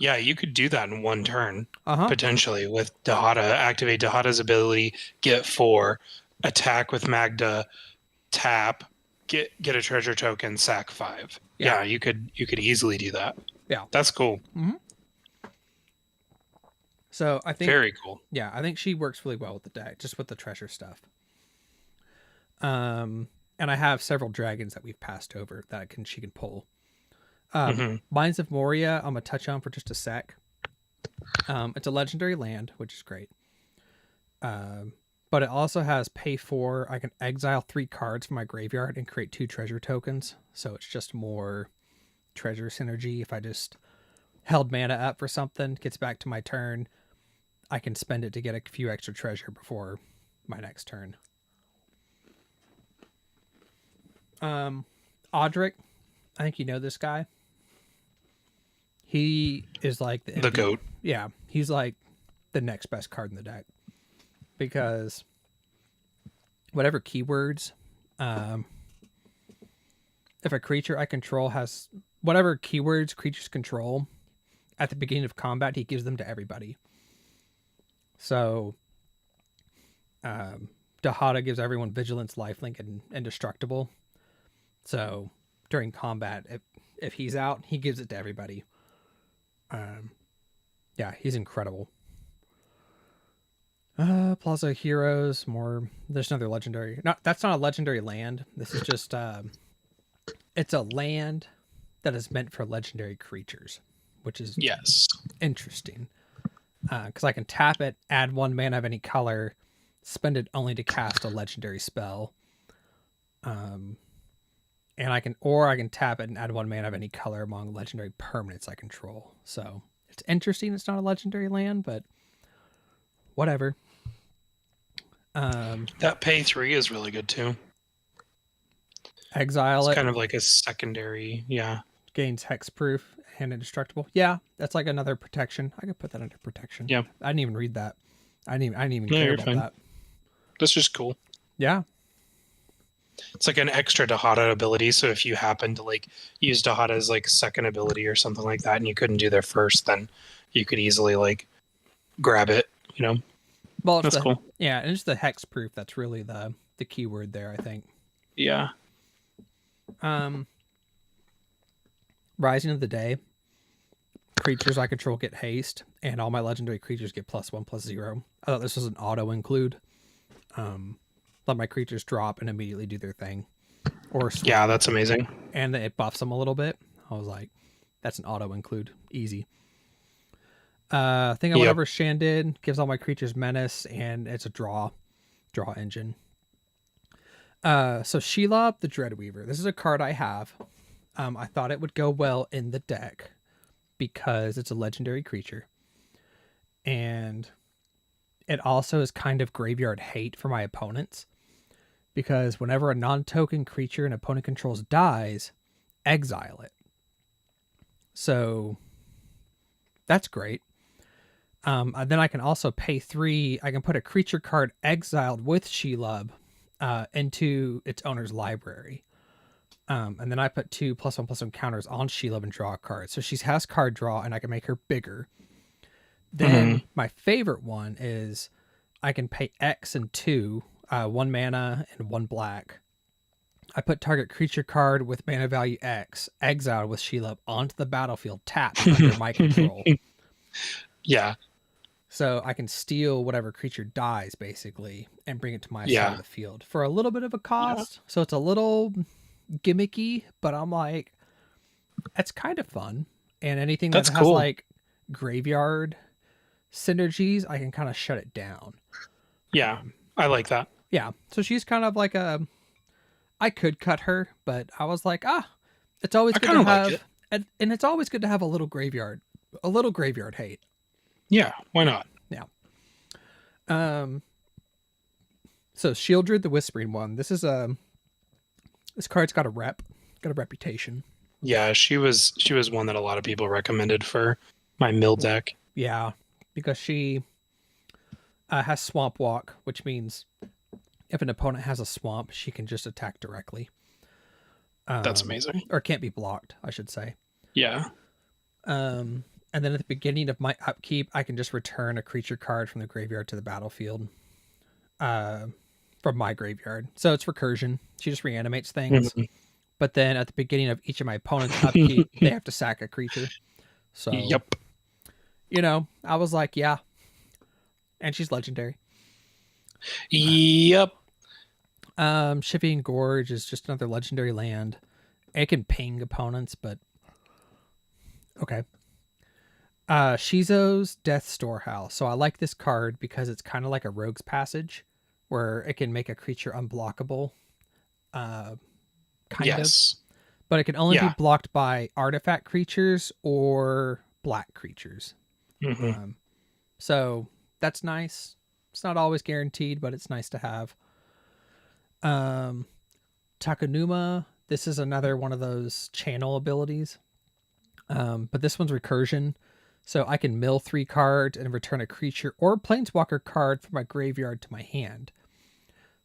Yeah, you could do that in one turn. Potentially with Dihada. Activate Dihada's ability, get 4, attack with Magda, tap, get a treasure token, sack 5. Yeah, you could easily do that. Yeah. That's cool. Mm-hmm. So I think very cool. Yeah, I think she works really well with the deck, just with the treasure stuff. And I have several dragons that we've passed over that she can pull. Mines of Moria, I'm gonna touch on for just a sec. It's a legendary land, which is great. But it also has pay 4. I can exile 3 cards from my graveyard and create 2 treasure tokens. So it's just more treasure synergy. If I just held mana up for something, gets back to my turn, I can spend it to get a few extra treasure before my next turn. Audric, I think you know this guy. He is like the goat. Yeah, he's like the next best card in the deck. Because whatever keywords, if a creature I control has whatever keywords creatures control at the beginning of combat, he gives them to everybody. So, Dihada gives everyone vigilance, lifelink, and indestructible. So during combat, if he's out, he gives it to everybody. Yeah, he's incredible. Plaza Heroes, more. There's another legendary. That's not a legendary land. This is just it's a land that is meant for legendary creatures, which is interesting. Because I can tap it, add 1 mana of any color, spend it only to cast a legendary spell. And I can tap it and add 1 mana of any color among legendary permanents I control. So it's interesting. It's not a legendary land, but whatever. That pay 3 is really good too. Exile it. It's kind of like a secondary, Gains hexproof and indestructible. Yeah, that's like another protection. I could put that under protection. Yeah. I didn't even read that. I didn't even care about that. That's just cool. Yeah. It's like an extra Dihada ability, so if you happen to like use Dihada as like second ability or something like that and you couldn't do their first, then you could easily like grab it, you know? Well, that's cool. Yeah, and it's the hexproof that's really the keyword there, I think. Yeah. Rising of the Day. Creatures I control get haste, and all my legendary creatures get +1/+0. I thought this was an auto include. Let my creatures drop and immediately do their thing. Or swing. Yeah, that's amazing. And it buffs them a little bit. I was like, that's an auto include. Easy. Thing I went over Shandid, gives all my creatures menace, and it's a draw engine. So Shelob the Dreadweaver. This is a card I have. I thought it would go well in the deck because it's a legendary creature. And it also is kind of graveyard hate for my opponents. Because whenever a non-token creature an opponent controls dies, exile it. So that's great. Then I can also pay 3. I can put a creature card exiled with Shelob into its owner's library. And then I put 2 +1/+1 counters on Shelob and draw a card. So she has card draw and I can make her bigger. Then my favorite one is I can pay X and 2, 1 mana and 1 black. I put target creature card with mana value X, exiled with Shelob onto the battlefield, tapped under my control. Yeah. So I can steal whatever creature dies, basically, and bring it to my side of the field for a little bit of a cost. Yeah. So it's a little gimmicky, but I'm like, that's kind of fun. And anything that has like graveyard synergies, I can kind of shut it down. Yeah, I like that. Yeah, so she's kind of like I could cut her, but I was like, it's always good to have, and it's always good to have a little graveyard hate. Yeah, why not? Yeah. So Shieldred, the Whispering One. This is this card's got a reputation. Yeah, she was one that a lot of people recommended for my mill deck. Yeah, because she has Swamp Walk, which means if an opponent has a swamp, she can just attack directly. That's amazing. Or can't be blocked, I should say. Yeah. And then at the beginning of my upkeep, I can just return a creature card from the graveyard to the battlefield. From my graveyard. So it's recursion. She just reanimates things. Mm-hmm. But then at the beginning of each of my opponent's upkeep, they have to sack a creature. So, yep. You know, I was like, yeah. And she's legendary. Yep. Shipping Gorge is just another legendary land. It can ping opponents, but okay. Shizo's Death Storehouse. So I like this card because it's kind of like a Rogue's Passage, where it can make a creature unblockable. Kind of. But it can only be blocked by artifact creatures or black creatures. Mm-hmm. So that's nice. It's not always guaranteed, but it's nice to have. Takanuma, this is another one of those channel abilities. But this one's recursion. So I can mill 3 cards and return a creature or planeswalker card from my graveyard to my hand.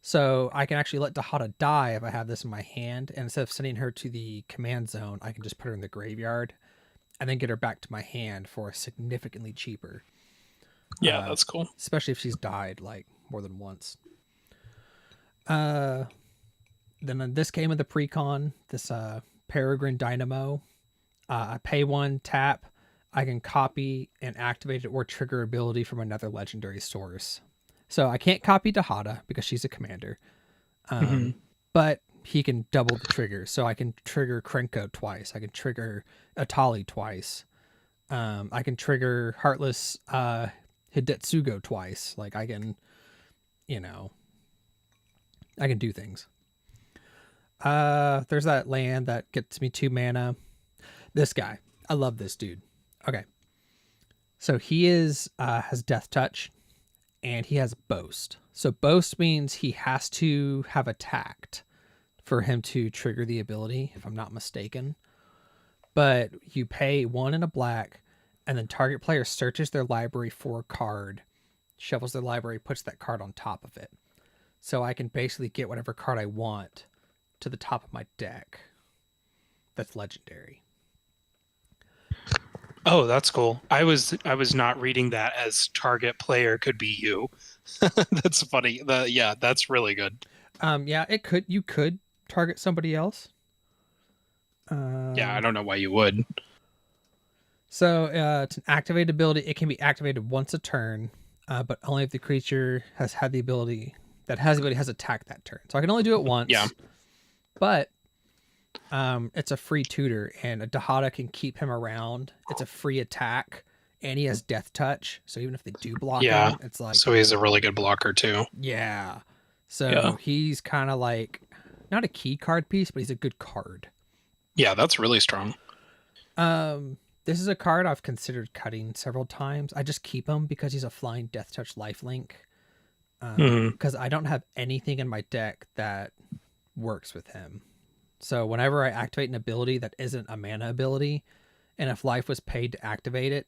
So I can actually let Dihada die if I have this in my hand. And instead of sending her to the command zone, I can just put her in the graveyard and then get her back to my hand for significantly cheaper. Yeah, that's cool. Especially if she's died like more than once. Then this came with the precon, this Peregrine Dynamo. I pay 1, tap. I can copy and activate it or trigger ability from another legendary source. So I can't copy Dihada because she's a commander. But he can double the trigger. So I can trigger Krenko twice. I can trigger Atali twice. I can trigger Heartless Hidetsugo twice. Like I can, I can do things. There's that land that gets me 2 mana. This guy. I love this dude. Okay. So he has Death Touch and he has Boast. So Boast means he has to have attacked for him to trigger the ability, if I'm not mistaken. But you pay 1 and a black, and then target player searches their library for a card, shuffles their library, puts that card on top of it. So I can basically get whatever card I want to the top of my deck. That's legendary. Oh, that's cool. I was not reading that as target player could be you. That's funny. That's really good. Yeah, you could target somebody else. Yeah, I don't know why you would. So it's an activated ability. It can be activated once a turn, but only if the creature has attacked that turn. So I can only do it once. Yeah. But it's a free tutor, and a Dihada can keep him around. It's a free attack, and he has Death Touch. So even if they do block him, it's like... So he's a really good blocker, too. Yeah. So he's kind of like, not a key card piece, but he's a good card. Yeah, that's really strong. This is a card I've considered cutting several times. I just keep him because he's a flying Death Touch lifelink. Because I don't have anything in my deck that works with him. So whenever I activate an ability that isn't a mana ability, and if life was paid to activate it,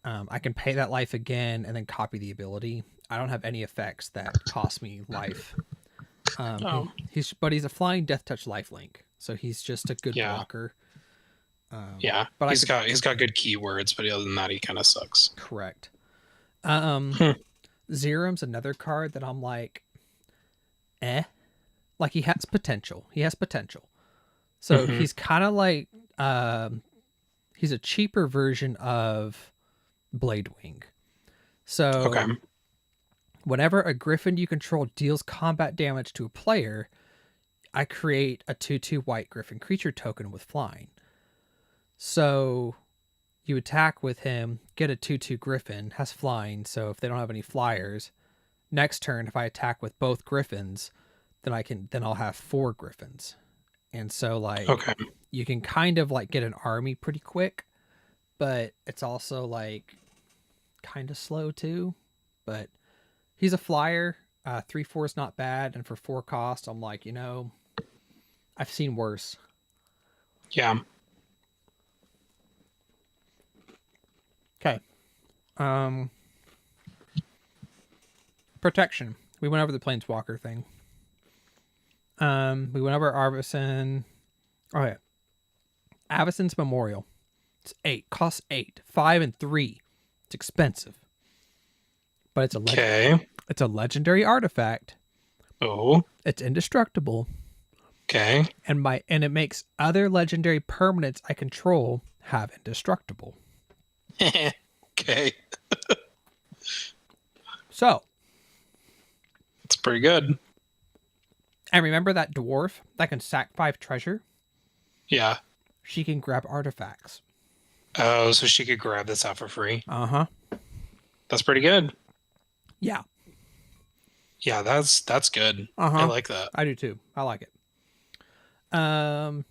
I can pay that life again and then copy the ability. I don't have any effects that cost me life. He's a flying Death Touch lifelink, so he's just a good blocker. But he's got good keywords, but other than that, he kind of sucks. Correct. Zerum's another card that I'm like, like he has potential. So he's kind of like, he's a cheaper version of Bladewing. So whenever a Griffin you control deals combat damage to a player, I create a 2/2 white Griffin creature token with flying. So you attack with him, get a 2/2 Griffin, has flying. So if they don't have any flyers, next turn if I attack with both Griffins, then I'll have 4 Griffins. And so you can kind of like get an army pretty quick, but it's also like kind of slow too. But he's a flyer. 3/4 is not bad, and for 4 cost, I'm like, I've seen worse. Yeah. Okay. Protection. We went over the Planeswalker thing. We went over Arvison. Oh yeah. Avison's Memorial. It's 8. Costs 8. 5 and 3. It's expensive. But it's it's a legendary artifact. Oh. It's indestructible. Okay. And it makes other legendary permanents I control have indestructible. Okay. So. It's pretty good. And remember that dwarf that can sack 5 treasure? Yeah. She can grab artifacts. Oh, so she could grab this out for free. Uh-huh. That's pretty good. Yeah. Yeah, that's good. I like that. I do too. I like it. Boromir,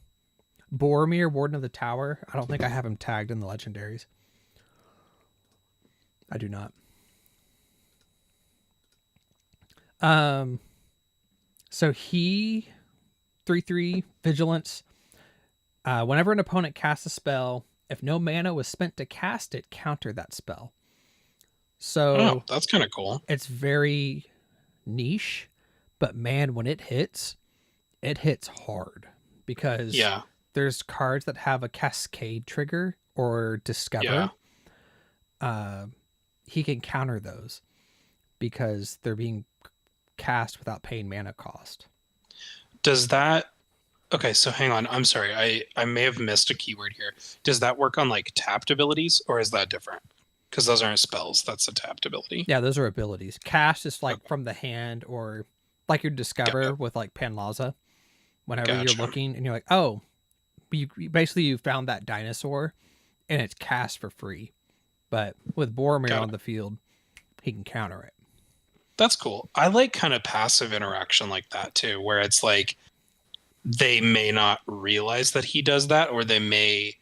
Warden of the Tower. I don't think I have him tagged in the legendaries. I do not. So he 3/3 vigilance. Whenever an opponent casts a spell, if no mana was spent to cast it, counter that spell. So that's kind of cool. It's very niche, but man, when it hits hard because there's cards that have a cascade trigger or discover. He can counter those because they're being cast without paying mana cost. Does that... Okay, so hang on. I'm sorry. I may have missed a keyword here. Does that work on like tapped abilities or is that different? Because those aren't spells. That's a tapped ability. Yeah, those are abilities. Cast is like from the hand or like your discover with like Panlaza. Whenever you're looking and you're like, oh, you found that dinosaur and it's cast for free. But with Boromir on the field, he can counter it. That's cool. I like kind of passive interaction like that too, where it's like they may not realize that he does that, or they may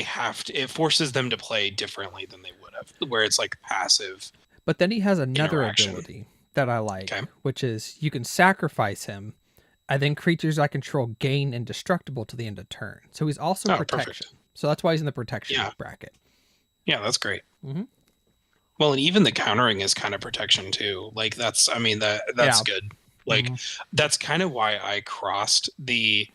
have to, it forces them to play differently than they would have, where it's like passive. But then he has another ability that I like, which is you can sacrifice him, and then creatures I control gain indestructible to the end of turn. So he's also protection. Perfect. So that's why he's in the protection bracket. Yeah, that's great. Mm-hmm. Well, and even the countering is kind of protection too. Like that's good. Like that's kind of why I crossed the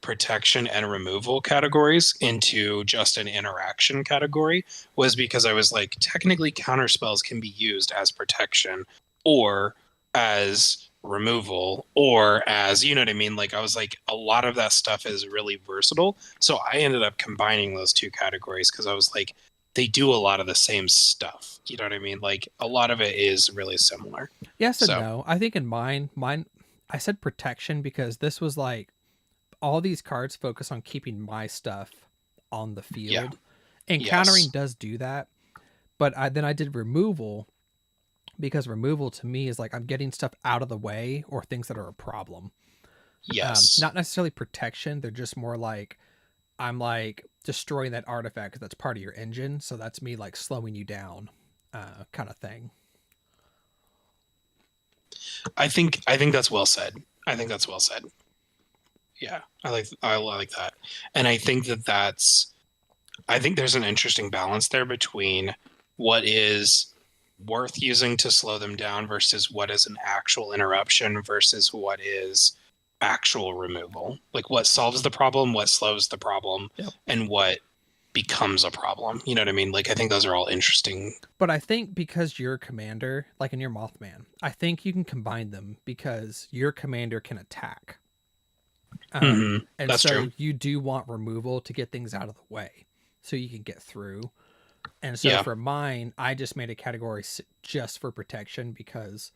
protection and removal categories into just an interaction category, was because I was like, technically counter spells can be used as protection or as removal or as, you know what I mean? Like I was like, a lot of that stuff is really versatile. So I ended up combining those two categories because I was like, they do a lot of the same stuff. You know what I mean? Like a lot of it is really similar. Yes and no. I think in mine, I said protection because this was like all these cards focus on keeping my stuff on the field. Yeah. And countering does do that. But then I did removal because removal to me is like I'm getting stuff out of the way or things that are a problem. Yes. Not necessarily protection. They're just more like I'm like destroying that artifact because that's part of your engine. So that's me like slowing you down kind of thing. I think that's well said. Yeah, I like that. And I think I think there's an interesting balance there between what is worth using to slow them down versus what is an actual interruption versus what is actual removal. Like what solves the problem, what slows the problem, and what becomes a problem. You know what I mean? Like I think those are all interesting. But I think because you're a commander, like in your Mothman, I think you can combine them because your commander can attack. And that's so true. You do want removal to get things out of the way so you can get through. And so for mine, I just made a category just for protection because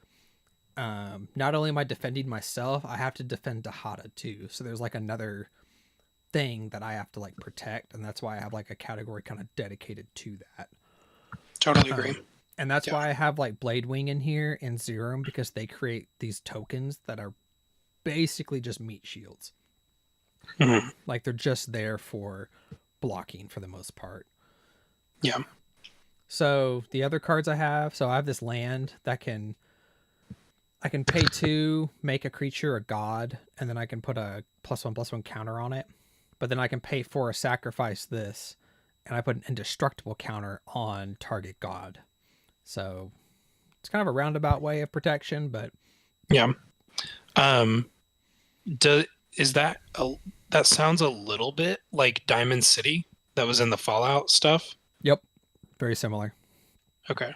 not only am I defending myself, I have to defend Dihada too. So there's like another thing that I have to like protect, and that's why I have like a category kind of dedicated to that. Totally agree. And that's why I have like Blade Wing in here and Zerum, because they create these tokens that are basically just meat shields. Like they're just there for blocking for the most part. Yeah. So the other cards I have, so I have this land that can I can pay 2, make a creature a god, and then I can put a +1/+1 counter on it. But then I can pay 4, sacrifice this, and I put an indestructible counter on target god. So it's kind of a roundabout way of protection, but Yeah. Um, is that that sounds a little bit like Diamond City that was in the Fallout stuff? yep, very similar. Okay.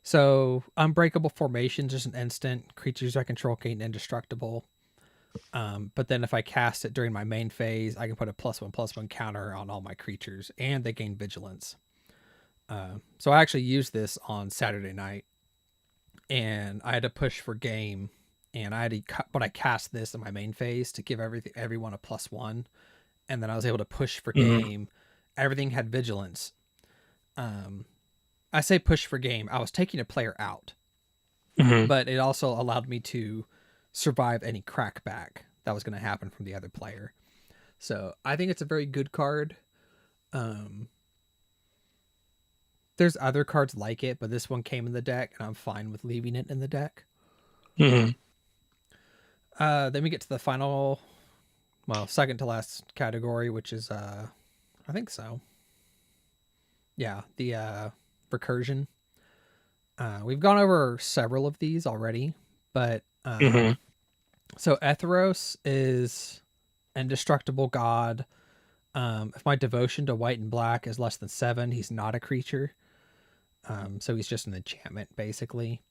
So Unbreakable Formation's just an instant. Creatures I control gain indestructible. But then if I cast it during my main phase, I can put a +1/+1 counter on all my creatures, and they gain vigilance. So I actually used this on Saturday night, and I had to push for game, and I cast this in my main phase to give everyone a +1, and then I was able to push for game. Everything had vigilance. I say push for game. I was taking a player out, but it also allowed me to survive any crackback that was going to happen from the other player. So I think it's a very good card. There's other cards like it, but this one came in the deck, and I'm fine with leaving it in the deck. Then we get to the final, second to last category, which is, I think so. Yeah, the recursion. We've gone over several of these already, but so Etheros is indestructible god. If my devotion to white and black is less than 7, he's not a creature. So he's just an enchantment, basically.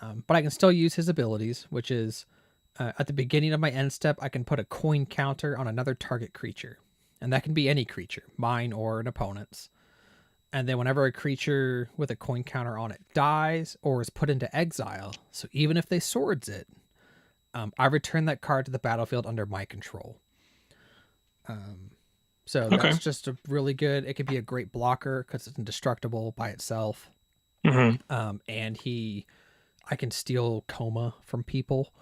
But I can still use his abilities, which is at the beginning of my end step, I can put a coin counter on another target creature. And that can be any creature, mine or an opponent's. And then whenever a creature with a coin counter on it dies or is put into exile, so even if they swords it, I return that card to the battlefield under my control. So that's just a really good. It could be a great blocker because it's indestructible by itself. And I can steal coma from people.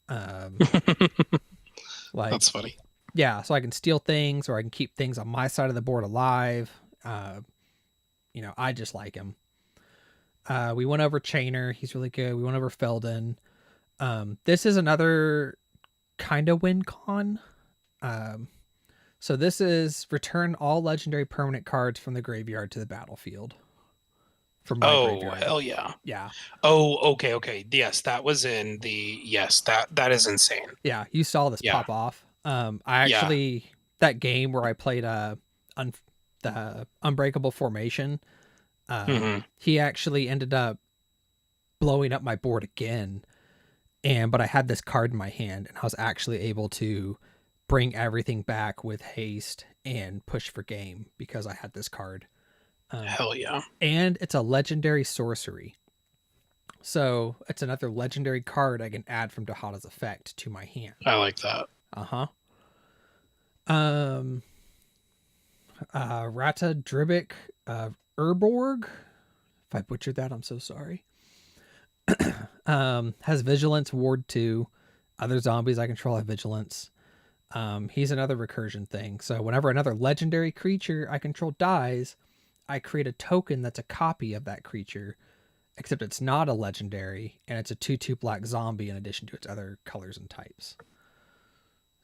That's funny. Yeah, so I can steal things, or I can keep things on my side of the board alive. I just like him. We went over Chainer. He's really good. We went over Felden. This is another kind of win con. So this is return all legendary permanent cards from the graveyard to the battlefield. From my graveyard. Hell yeah. Yeah. Oh, okay. Yes, that was in the... Yes, that is insane. Yeah, you saw this pop off. I actually... That game where I played the Unbreakable Formation, he actually ended up blowing up my board again. But I had this card in my hand, and I was actually able to bring everything back with haste and push for game because I had this card. Hell yeah. And it's a legendary sorcery. So it's another legendary card I can add from Dihada's effect to my hand. I like that. Rata Dribic Urborg. If I butchered that, I'm so sorry. Has Vigilance, Ward 2. Other zombies I control have Vigilance. He's another recursion thing. So whenever another legendary creature I control dies, I create a token that's a copy of that creature, except it's not a legendary, and it's a 2/2 black zombie in addition to its other colors and types.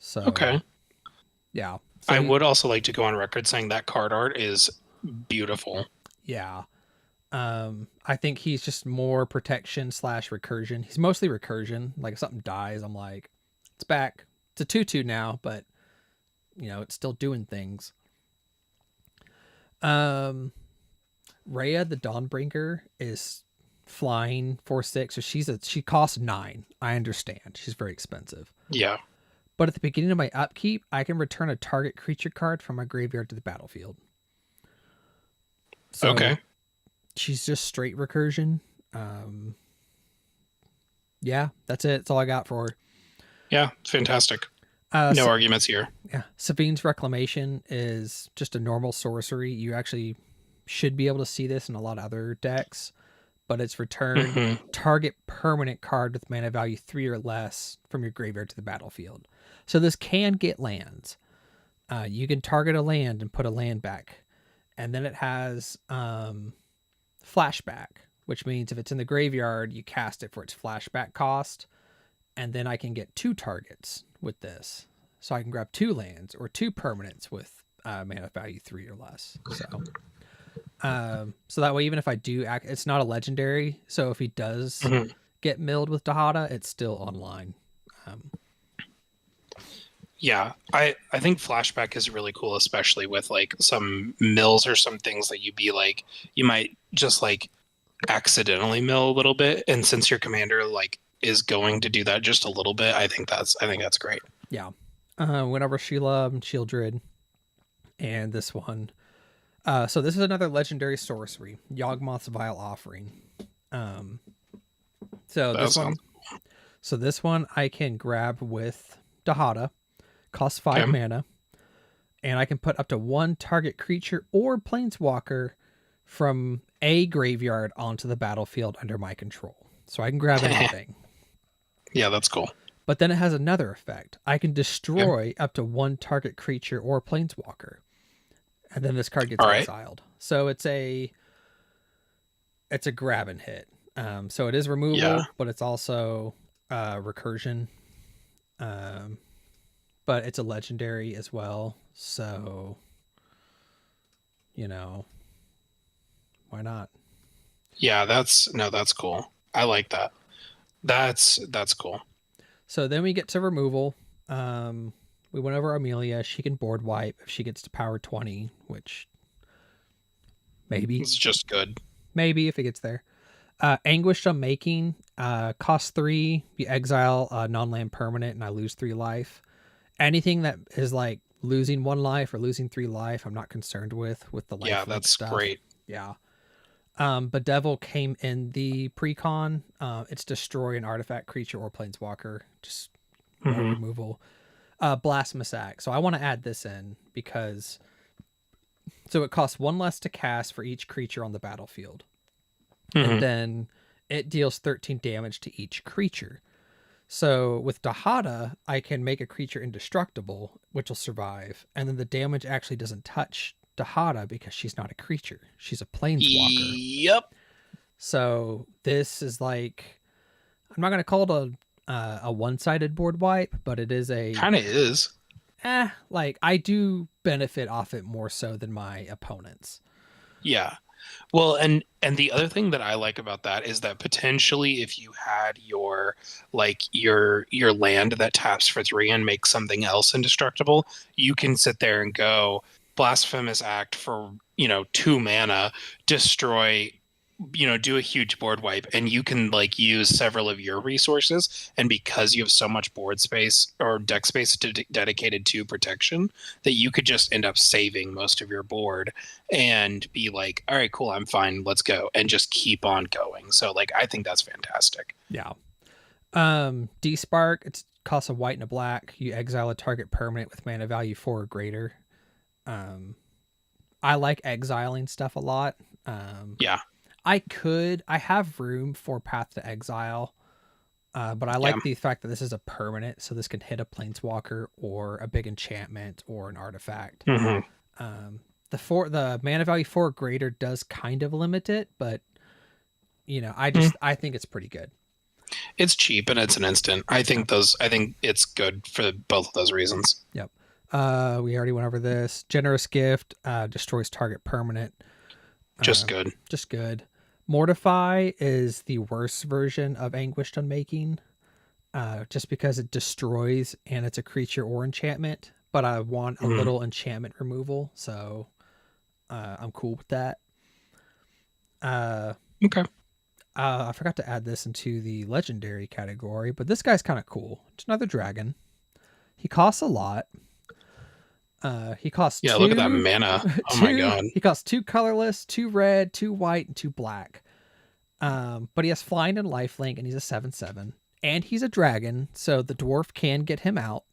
So okay. Yeah. So I would also like to go on record saying that card art is beautiful. Yeah. I think he's just more protection / recursion. He's mostly recursion. Like if something dies, I'm like, it's back. It's a 2/2 now, but it's still doing things. Rhea the Dawnbringer is flying 4/6, so she costs 9. I understand. She's very expensive. Yeah. But at the beginning of my upkeep, I can return a target creature card from my graveyard to the battlefield. So okay. She's just straight recursion. Yeah, that's it. That's all I got for her. Yeah, fantastic. No arguments here. Yeah. Sabine's Reclamation is just a normal sorcery. You actually should be able to see this in a lot of other decks, but it's return target permanent card with mana value 3 or less from your graveyard to the battlefield. So this can get lands. You can target a land and put a land back. And then it has flashback. which means if it's in the graveyard, you cast it for its flashback cost, and then I can get 2 targets with this. So I can grab 2 lands or 2 permanents with mana value 3 or less. So that way, even if I do act, it's not a legendary. So if he does get milled with Dihada, it's still online. Yeah, I think flashback is really cool, especially with like some mills or some things that you might just like accidentally mill a little bit, and since your commander like is going to do that just a little bit, I think that's great. Yeah. Went over Sheila and Shieldred, and this one. So this is another legendary sorcery, Yawgmoth's Vile Offering. So this one I can grab with Dihada, costs 5 mana, and I can put up to 1 target creature or planeswalker from a graveyard onto the battlefield under my control. So I can grab anything. Yeah, that's cool. But then it has another effect. I can destroy up to 1 target creature or planeswalker. And then this card gets exiled. So it's a grab and hit. So it is removal, but it's also recursion. But it's a legendary as well. So, why not? Yeah, that's cool. I like that. That's cool. So then we get to removal. We went over Amelia. She can board wipe if she gets to power 20, which maybe. It's just good. Maybe if it gets there. Anguished Unmaking, cost 3. You exile a non-land permanent and I lose 3 life. Anything that is like losing 1 life or losing 3 life, I'm not concerned with the life. Yeah, that's stuff. Great. Yeah. Bedevil came in the pre-con. It's destroy an artifact, creature, or planeswalker. Just removal. Blasphemous Act. So I want to add this in because it costs 1 less to cast for each creature on the battlefield. And then it deals 13 damage to each creature. So with Dihada, I can make a creature indestructible, which will survive. And then the damage actually doesn't touch Dihada because she's not a creature. She's a planeswalker. Yep. So this is like, I'm not going to call it a one-sided board wipe, but it is a... Kind of is. Like I do benefit off it more so than my opponents. Yeah. Well, and the other thing that I like about that is that potentially if you had your land that taps for 3 and makes something else indestructible, you can sit there and go Blasphemous Act for 2 mana, destroy, do a huge board wipe, and you can like use several of your resources, and because you have so much board space or deck space dedicated to protection, that you could just end up saving most of your board and be like, all right, cool, I'm fine, let's go, and just keep on going. So like I think that's fantastic. Yeah. D-Spark, it costs a white and a black. You exile a target permanent with mana value 4 or greater. I like exiling stuff a lot. Yeah. I have room for Path to Exile, but I like the fact that this is a permanent, so this can hit a planeswalker or a big enchantment or an artifact. The mana value 4 or greater does kind of limit it, but I think it's pretty good. It's cheap and it's an instant. I think it's good for both of those reasons. Yep. We already went over this. Generous Gift destroys target permanent. Just good. Just good. Mortify is the worst version of Anguished Unmaking, just because it destroys and it's a creature or enchantment, but I want a little enchantment removal, so I'm cool with that. Okay. I forgot to add this into the legendary category, but this guy's kind of cool. It's another dragon. He costs a lot. He costs two, look at that mana. Oh my god. He costs 2 colorless, 2 red, 2 white, and 2 black. But he has flying and lifelink, and he's a 7/7. And he's a dragon, so the dwarf can get him out.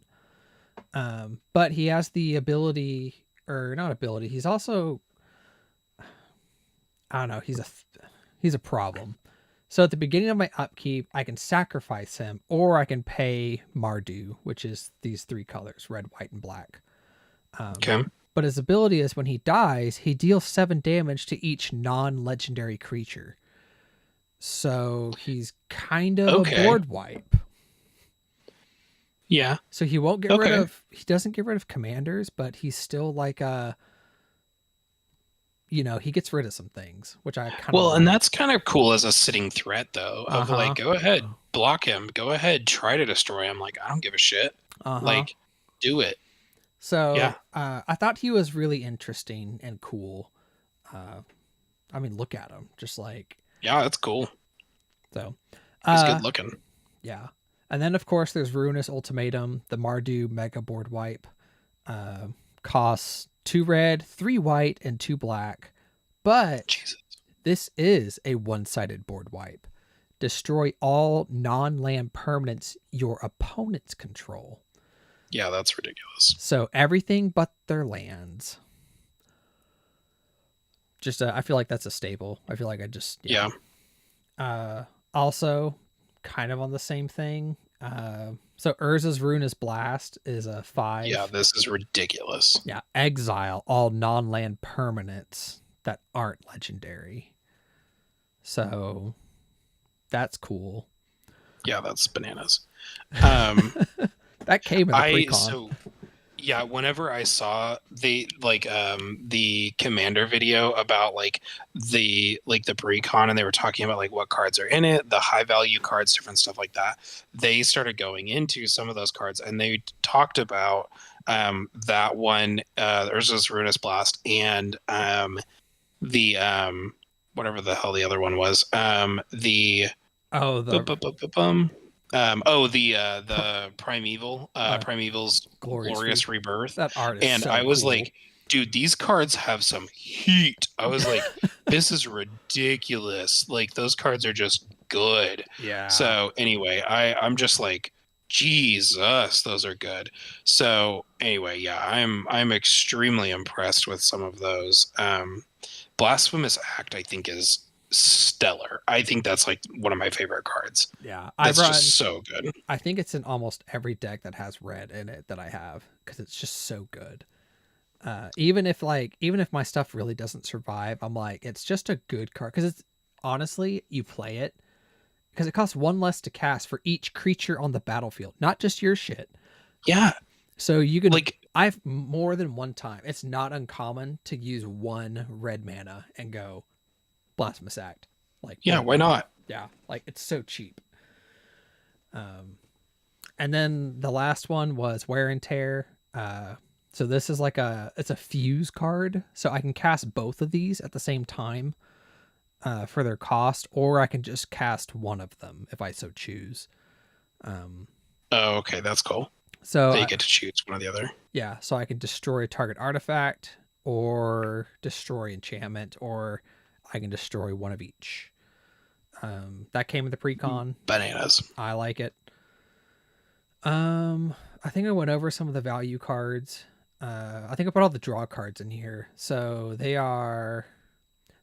But he has the ability, or not ability, he's also, I don't know, he's a problem. So at the beginning of my upkeep, I can sacrifice him, or I can pay Mardu, which is these 3 colors, red, white, and black. Okay. But his ability is when he dies, he deals 7 damage to each non-legendary creature. So he's kind of a Okay. board wipe. Yeah. So he won't get Okay. rid of, he doesn't get rid of commanders, but he's still like a, he gets rid of some things, which I kind of Well, like. and that's kind of cool as a sitting threat, though, of Uh-huh. like, go ahead, block him, go ahead, try to destroy him. Like, I don't give a shit. Uh-huh. Like, do it. So Yeah. I thought he was really interesting and cool. I mean, look at him, just like, Yeah, that's cool. so. He's good looking. Yeah. And then, of course, there's Ruinous Ultimatum, the Mardu Mega Board Wipe. Costs 2 red, 3 white, and 2 black. But Jesus. this is a one-sided board wipe. Destroy all non-land permanents your opponents control. Yeah, that's ridiculous. So everything but their lands. Just, I feel like that's a staple. I feel like I just... Yeah. Also, kind of on the same thing. So Urza's Ruinous Blast is a 5. Yeah, this is ridiculous. Yeah, exile all non-land permanents that aren't legendary. So that's cool. Yeah, that's bananas. That came in the pre-con. So yeah, whenever I saw the commander video about the pre-con, and they were talking about like what cards are in it, the high value cards, different stuff like that, they started going into some of those cards, and they talked about that one, there's this Ruinous Blast, and the whatever the hell the other one was, the Primeval, Primeval's Glorious Rebirth. That art is and so I was cool. like, dude, these cards have some heat. I was like, this is ridiculous. Like, those cards are just good. Yeah. So anyway, I'm just like, Jesus, those are good. So anyway, yeah, I'm extremely impressed with some of those. Blasphemous Act, I think, is stellar. I think that's like one of my favorite cards. Yeah, That's just so good. I think it's in almost every deck that has red in it that I have, because it's just so good. Even if my stuff really doesn't survive, I'm like, it's just a good card, because it's honestly, you play it because it costs 1 less to cast for each creature on the battlefield, not just your shit. Yeah. So you can I've more than one time. It's not uncommon to use 1 red mana and go Blasphemous Act. Like, yeah, why not? Yeah, like, it's so cheap. And then the last one was Wear and Tear. So this is like it's a fuse card, so I can cast both of these at the same time for their cost, or I can just cast one of them if I so choose. Oh, okay, that's cool. So you get to choose one or the other. Yeah, so I can destroy a target artifact, or destroy enchantment, or I can destroy one of each. That came with the pre-con. Bananas. I like it. I think I went over some of the value cards. I think I put all the draw cards in here. So they are...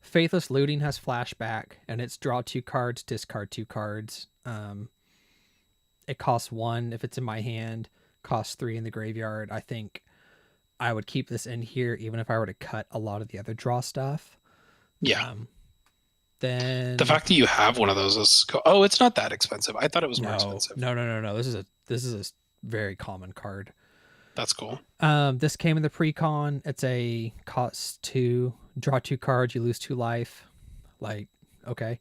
Faithless Looting has flashback, and it's draw 2 cards, discard 2 cards. It costs 1 if it's in my hand, costs 3 in the graveyard. I think I would keep this in here even if I were to cut a lot of the other draw stuff. Yeah. Then the fact that you have one of those is oh, it's not that expensive. I thought it was more expensive. No. This is a very common card. That's cool. This came in the pre-con. It's a cost 2, draw 2 cards, you lose 2 life. Like, okay.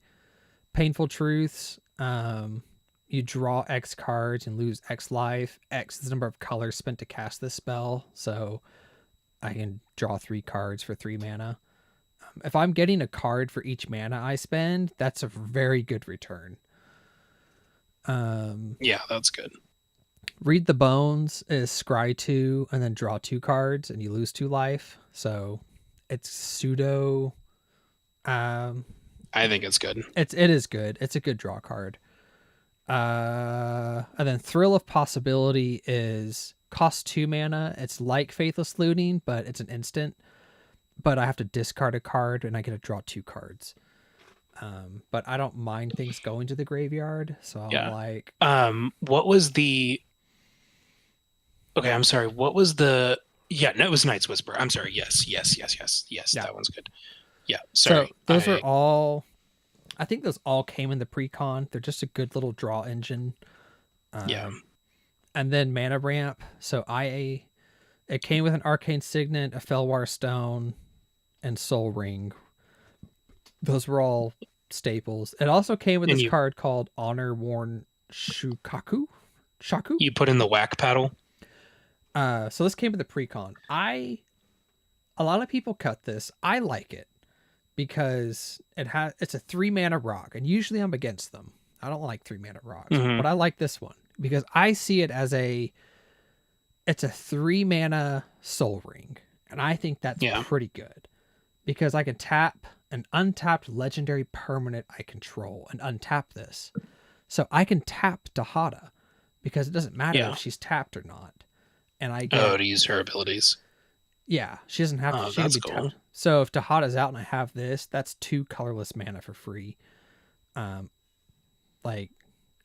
Painful Truths. You draw X cards and lose X life. X is the number of colors spent to cast this spell. So I can draw 3 cards for 3 mana. If I'm getting a card for each mana I spend, that's a very good return. Yeah, that's good. Read the Bones is scry 2 and then draw 2 cards and you lose 2 life. So it's pseudo. I think it's good. It is good. It's a good draw card. And then Thrill of Possibility is cost 2 mana. It's like Faithless Looting, but it's an instant. But I have to discard a card and I get to draw 2 cards. But I don't mind things going to the graveyard. So I'm like, what was the? Okay, I'm sorry. What was the? Yeah, no, it was Night's Whisper. I'm sorry. Yes. Yeah. That one's good. Yeah, sorry. So those are all I think those all came in the pre-con. They're just a good little draw engine. Yeah. And then mana ramp. So it came with an arcane signet, a Felwar stone, and Soul Ring. Those were all staples. It also came with And this you card called Honor Worn Shaku. you put in the whack paddle. So this came with the pre-con. A lot of people cut this. I like it because it's a 3 mana rock, and usually I'm against them. I don't like 3 mana rocks, but I like this one because I see it as it's a 3 mana Soul Ring, and I think that's pretty good because I can tap an untapped legendary permanent I control and untap this. So I can tap Dihada because it doesn't matter if she's tapped or not. And I get to use her abilities. Yeah, she doesn't have to. She can be cool. tapped. So if Dihada's out and I have this, that's 2 colorless mana for free. Like,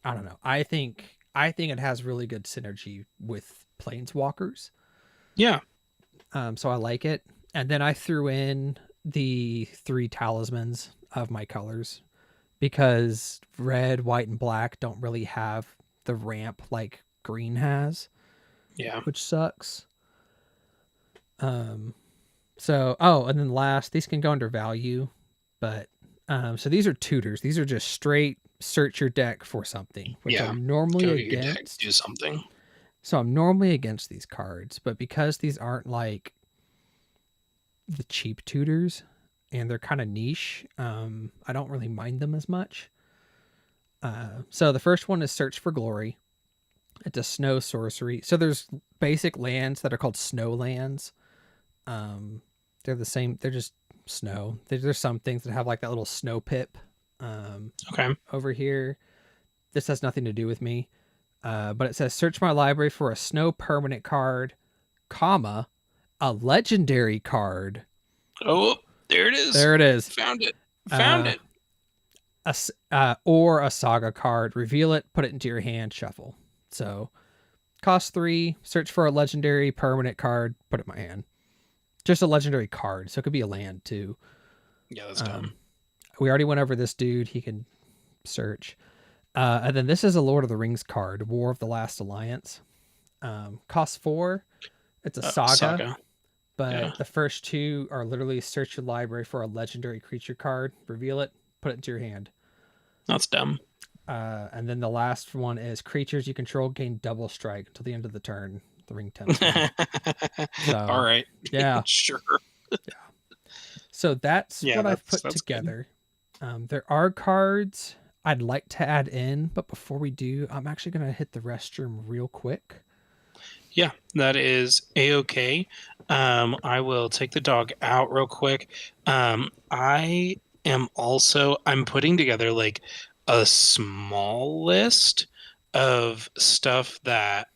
I don't know. I think it has really good synergy with Planeswalkers. Yeah. So I like it. And then I threw in the 3 talismans of my colors because red, white, and black don't really have the ramp like green has. Yeah. Which sucks. And then last, these can go under value, but so these are tutors. These are just straight search your deck for something, which I'm normally against. Do something. So I'm normally against these cards, but because these aren't like the cheap tutors and they're kind of niche, I don't really mind them as much. So the first one is Search for Glory. It's a snow sorcery. So there's basic lands that are called snow lands. They're the same. They're just snow. There's some things that have like that little snow pip. Over here, this has nothing to do with me. But it says search my library for a snow permanent card, comma, a legendary card. Oh, there it is. There it is. Found it. Or a saga card. Reveal it, put it into your hand, shuffle. So, cost 3. Search for a legendary permanent card, put it in my hand. Just a legendary card, so it could be a land too. Yeah, that's dumb. We already went over this dude. He can search. And then this is a Lord of the Rings card, War of the Last Alliance. Cost 4. It's a saga. But the first 2 are literally search your library for a legendary creature card, reveal it, put it into your hand. That's dumb. And then the last one is creatures you control gain double strike until the end of the turn. The ring tempts. So, all right. Yeah. Sure. Yeah. So that's what I've put together. There are cards I'd like to add in, but before we do, I'm actually going to hit the restroom real quick. Yeah, that is A-okay. I will take the dog out real quick. I'm putting together like a small list of stuff that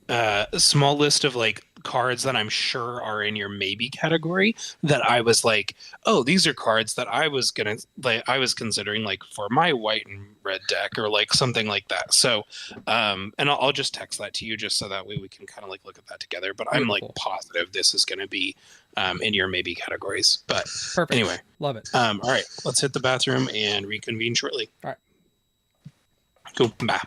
a small list of like cards that I'm sure are in your maybe category that I was like, oh, these are cards that I was considering like for my white and red deck or like something like that. So and I'll just text that to you just so that way we can kind of like look at that together. But I'm like positive this is going to be in your maybe categories. But perfect. Anyway, love it. All right, let's hit the bathroom and reconvene shortly. All right, cool. Bye.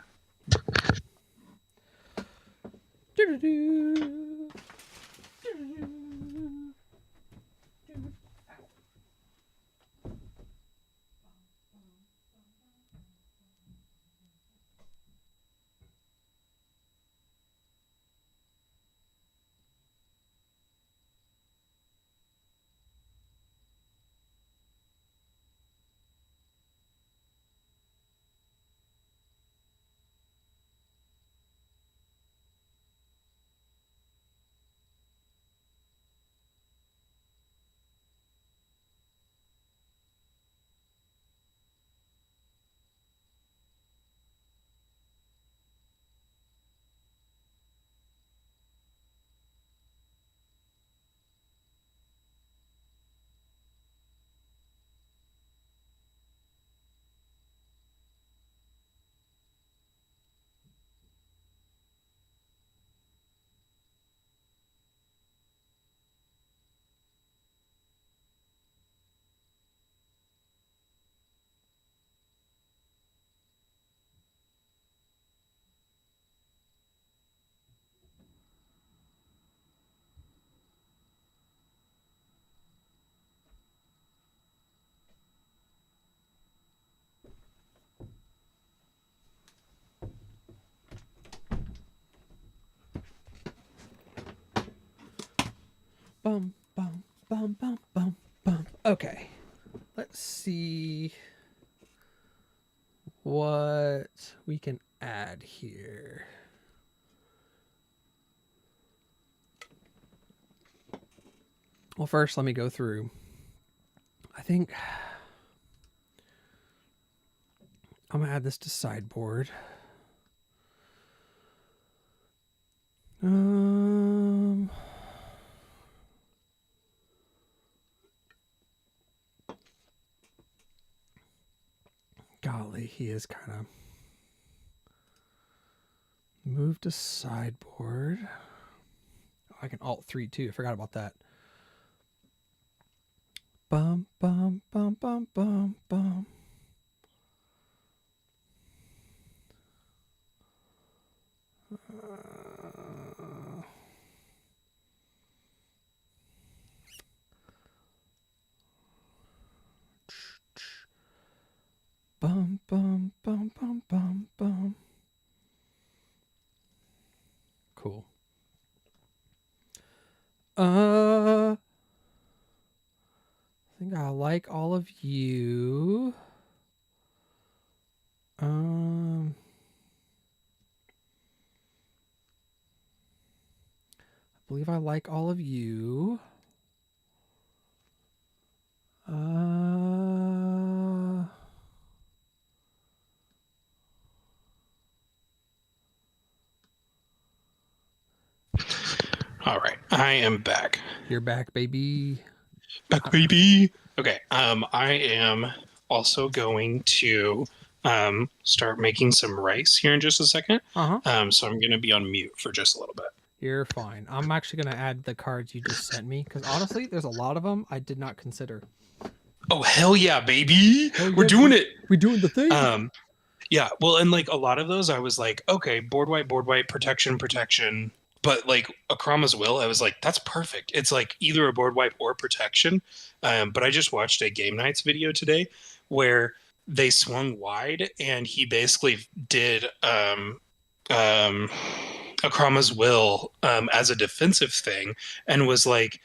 bum, bum, bum, bum, bum, bum. Okay. Let's see what we can add here. Well, first, let me go through. I think I'm going to add this to sideboard. Golly, he is kind of moved to sideboard. Oh, I can alt 3 too. I forgot about that. Bum, bum, bum, bum, bum, bum. Bum, bum, bum, bum, bum, bum. Cool. I think I like all of you. I believe I like all of you. All right, I am back. You're back, baby. Back, baby. Okay. I am also going to start making some rice here in just a second. So I'm going to be on mute for just a little bit. You're fine. I'm actually going to add the cards you just sent me because honestly, there's a lot of them I did not consider. Oh, hell yeah, baby. Hell We're yeah, doing it. We're doing the thing. Yeah. Well, and like a lot of those, I was like, okay, board wipe, protection. But like Akrama's Will, I was like, that's perfect. It's like either a board wipe or protection. But I just watched a Game Nights video today where they swung wide and he basically did Akrama's Will as a defensive thing and was like,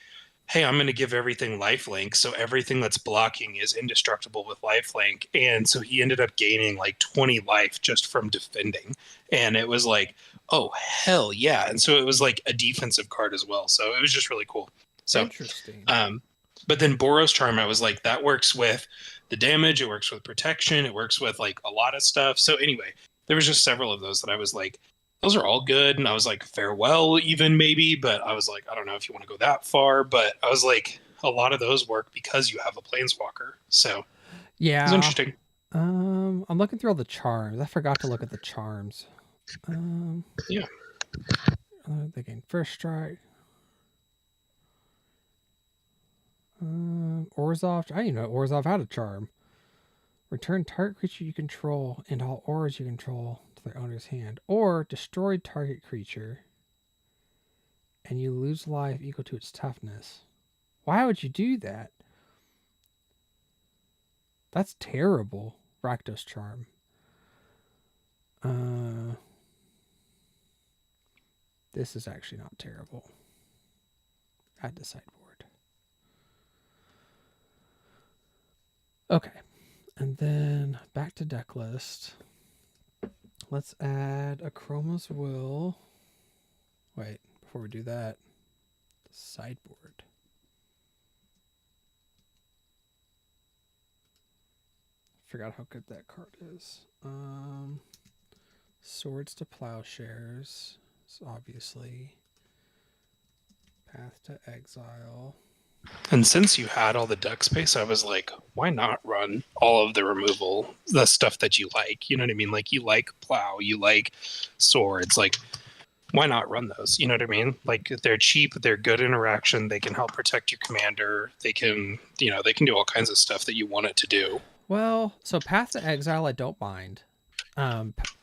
hey, I'm going to give everything lifelink, so everything that's blocking is indestructible with lifelink. And so he ended up gaining like 20 life just from defending. And it was like, oh, hell yeah. And so it was like a defensive card as well. So it was just really cool. So Interesting. But then Boros Charm, I was like, that works with the damage, it works with protection, it works with like a lot of stuff. So anyway, there was just several of those that I was like, those are all good. And I was like, farewell, even maybe. But I was like, I don't know if you want to go that far. But I was like, a lot of those work because you have a planeswalker. So yeah, it's interesting. I'm looking through all the charms. I forgot to look at the charms. Yeah. I'm thinking first strike. Orzhov. I didn't even know Orzhov had a charm. Return target creature you control and all auras you control to their owner's hand. Or destroy target creature and you lose life equal to its toughness. Why would you do that? That's terrible. Rakdos Charm. This is actually not terrible. Add to sideboard. Okay. And then back to deck list. Let's add Akrama's Will. Wait, before we do that, sideboard. Forgot how good that card is. Swords to Plowshares. So obviously. Path to Exile. And since you had all the deck space, I was like, why not run all of the removal, the stuff that you like? You know what I mean? Like, you like Plow, you like Swords. Like, why not run those? You know what I mean? Like, they're cheap, they're good interaction, they can help protect your commander, they can, they can do all kinds of stuff that you want it to do. Well, so Path to Exile, I don't mind.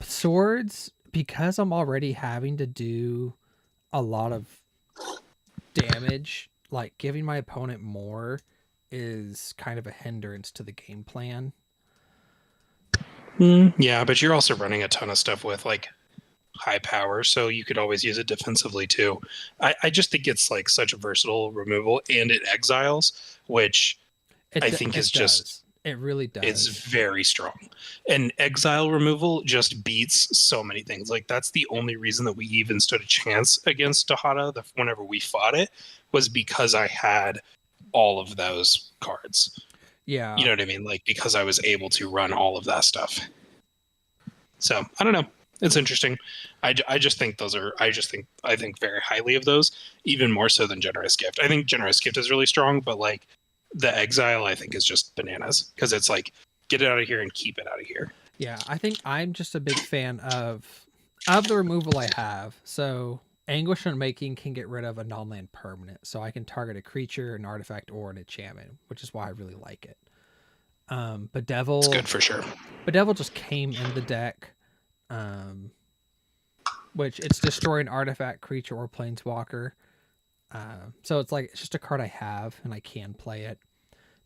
Swords, because I'm already having to do a lot of damage, like giving my opponent more is kind of a hindrance to the game plan. Yeah, but you're also running a ton of stuff with like high power, so you could always use it defensively too. I just think it's like such a versatile removal, and it exiles, which I think is just It really it's does. very strong. And exile removal just beats so many things. Like that's the only reason that we even stood a chance against Dihada whenever we fought it was because I had all of those cards. Yeah. You know what I mean? Like because I was able to run all of that stuff. So I don't know. It's interesting. I just think I think very highly of those, even more so than Generous Gift. I think Generous Gift is really strong, but like the Exile I think is just bananas because it's like get it out of here and keep it out of here. Yeah, I think I'm just a big fan of the removal I have. So Anguish Unmaking can get rid of a non-land permanent, so I can target a creature, an artifact, or an enchantment, which is why I really like it. Bedevil, It's good for sure. Bedevil just came in the deck, which it's destroy an artifact, creature, or planeswalker. So it's like it's just a card I have and I can play it.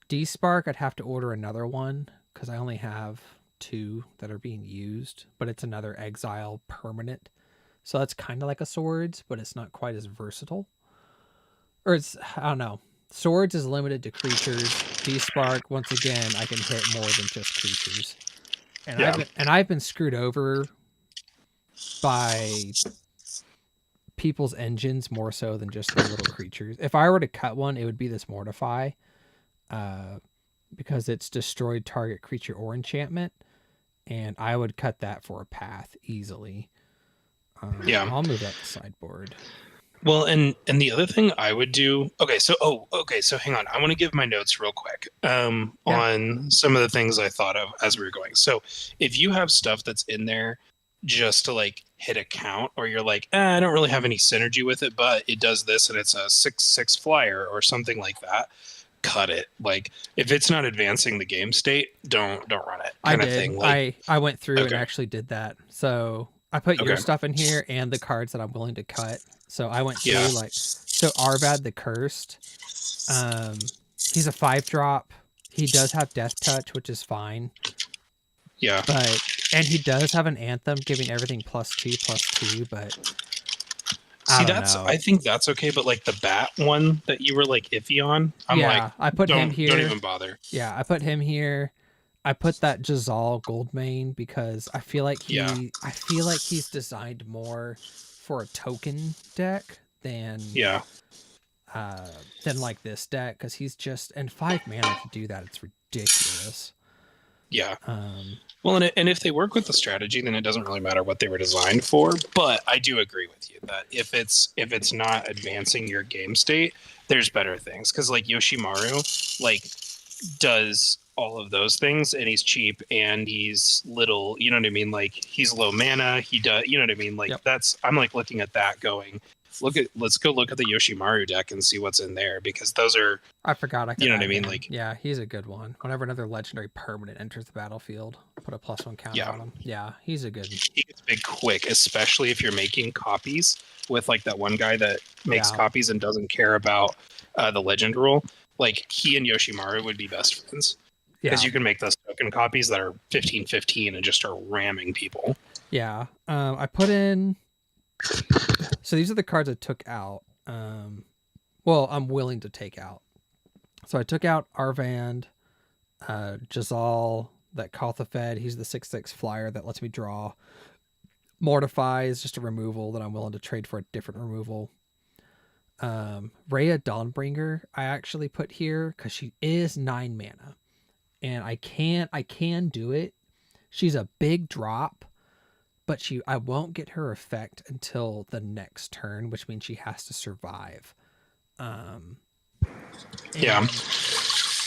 D-Spark, I'd have to order another one because I only have 2 that are being used, but it's another exile permanent. So that's kind of like a Swords, but it's not quite as versatile. Or it's, I don't know. Swords is limited to creatures. D-Spark, once again, I can hit more than just creatures. And Yeah. I've been screwed over by people's engines more so than just the little creatures. If I were to cut one, it would be this Mortify, because it's destroyed target creature or enchantment, and I would cut that for a path easily. Yeah. I'll move that to sideboard. Well, and the other thing I would do. Okay, so hang on. I want to give my notes real quick on some of the things I thought of as we were going. So if you have stuff that's in there just to like hit a count, or you're like, I don't really have any synergy with it, but it does this and it's a 6/6 flyer or something like that, cut it. Like if it's not advancing the game state, don't run it. I Kind of did. thing. Like, I went through and Okay. actually did that. So I put your Okay. stuff in here and the cards that I'm willing to cut. So I went through Yeah. so Arvad the Cursed. He's a 5-drop. He does have Death Touch, which is fine. Yeah. And he does have an Anthem giving everything +2/+2, but See, know. I think that's okay, but like the bat one that you were like iffy on, I'm like, I put him here. Don't even bother. Yeah, I put him here. I put that Jazal Goldmane because I feel like he's designed more for a token deck than like this deck, because he's just, and 5 mana to do that, it's ridiculous. Yeah. Well, and if they work with the strategy, then it doesn't really matter what they were designed for. But I do agree with you that if it's not advancing your game state, there's better things. Because like Yoshimaru, like does all of those things, and he's cheap and he's little. You know what I mean? Like he's low mana. He does. You know what I mean? Like that's. I'm like looking at that, going, let's go look at the Yoshimaru deck and see what's in there, because those are. I forgot. I could you know what I add mean? him. Like, yeah, he's a good one. Whenever another legendary permanent enters the battlefield, put a +1 counter on him. Yeah, he's a good. He gets big quick, especially if you're making copies with like that one guy that makes copies and doesn't care about the legend rule. Like he and Yoshimaru would be best friends, because you can make those token copies that are 15/15 and just start ramming people. Yeah, I put in. So these are the cards I took out. Well, I'm willing to take out. So I took out Arvand, Jazal, that Kothafed. He's the 6/6 flyer that lets me draw. Mortify is just a removal that I'm willing to trade for a different removal. Rhea Dawnbringer I actually put here because she is 9 mana, and I can do it. She's a big drop, but I won't get her effect until the next turn, which means she has to survive. Yeah.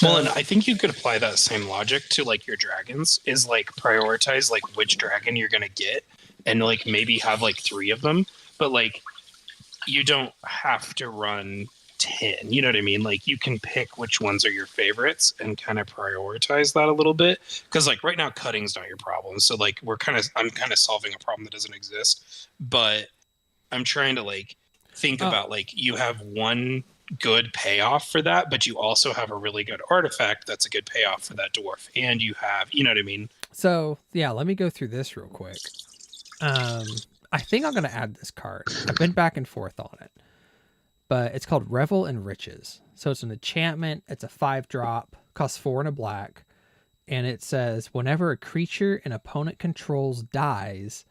Well, and I think you could apply that same logic to like your dragons, is like prioritize like which dragon you're gonna get, and like maybe have like 3 of them, but like you don't have to run 10. You know what I mean? Like you can pick which ones are your favorites and kind of prioritize that a little bit. Because like right now, cutting's not your problem. So like I'm kind of solving a problem that doesn't exist. But I'm trying to like think about like you have one good payoff for that, but you also have a really good artifact that's a good payoff for that dwarf, and you have, you know what I mean? So yeah, let me go through this real quick. I think I'm going to add this card. I've been back and forth on it. But it's called Revel in Riches. So it's an enchantment. It's a 5-drop. Costs 4 and a black. And it says, whenever a creature an opponent controls dies,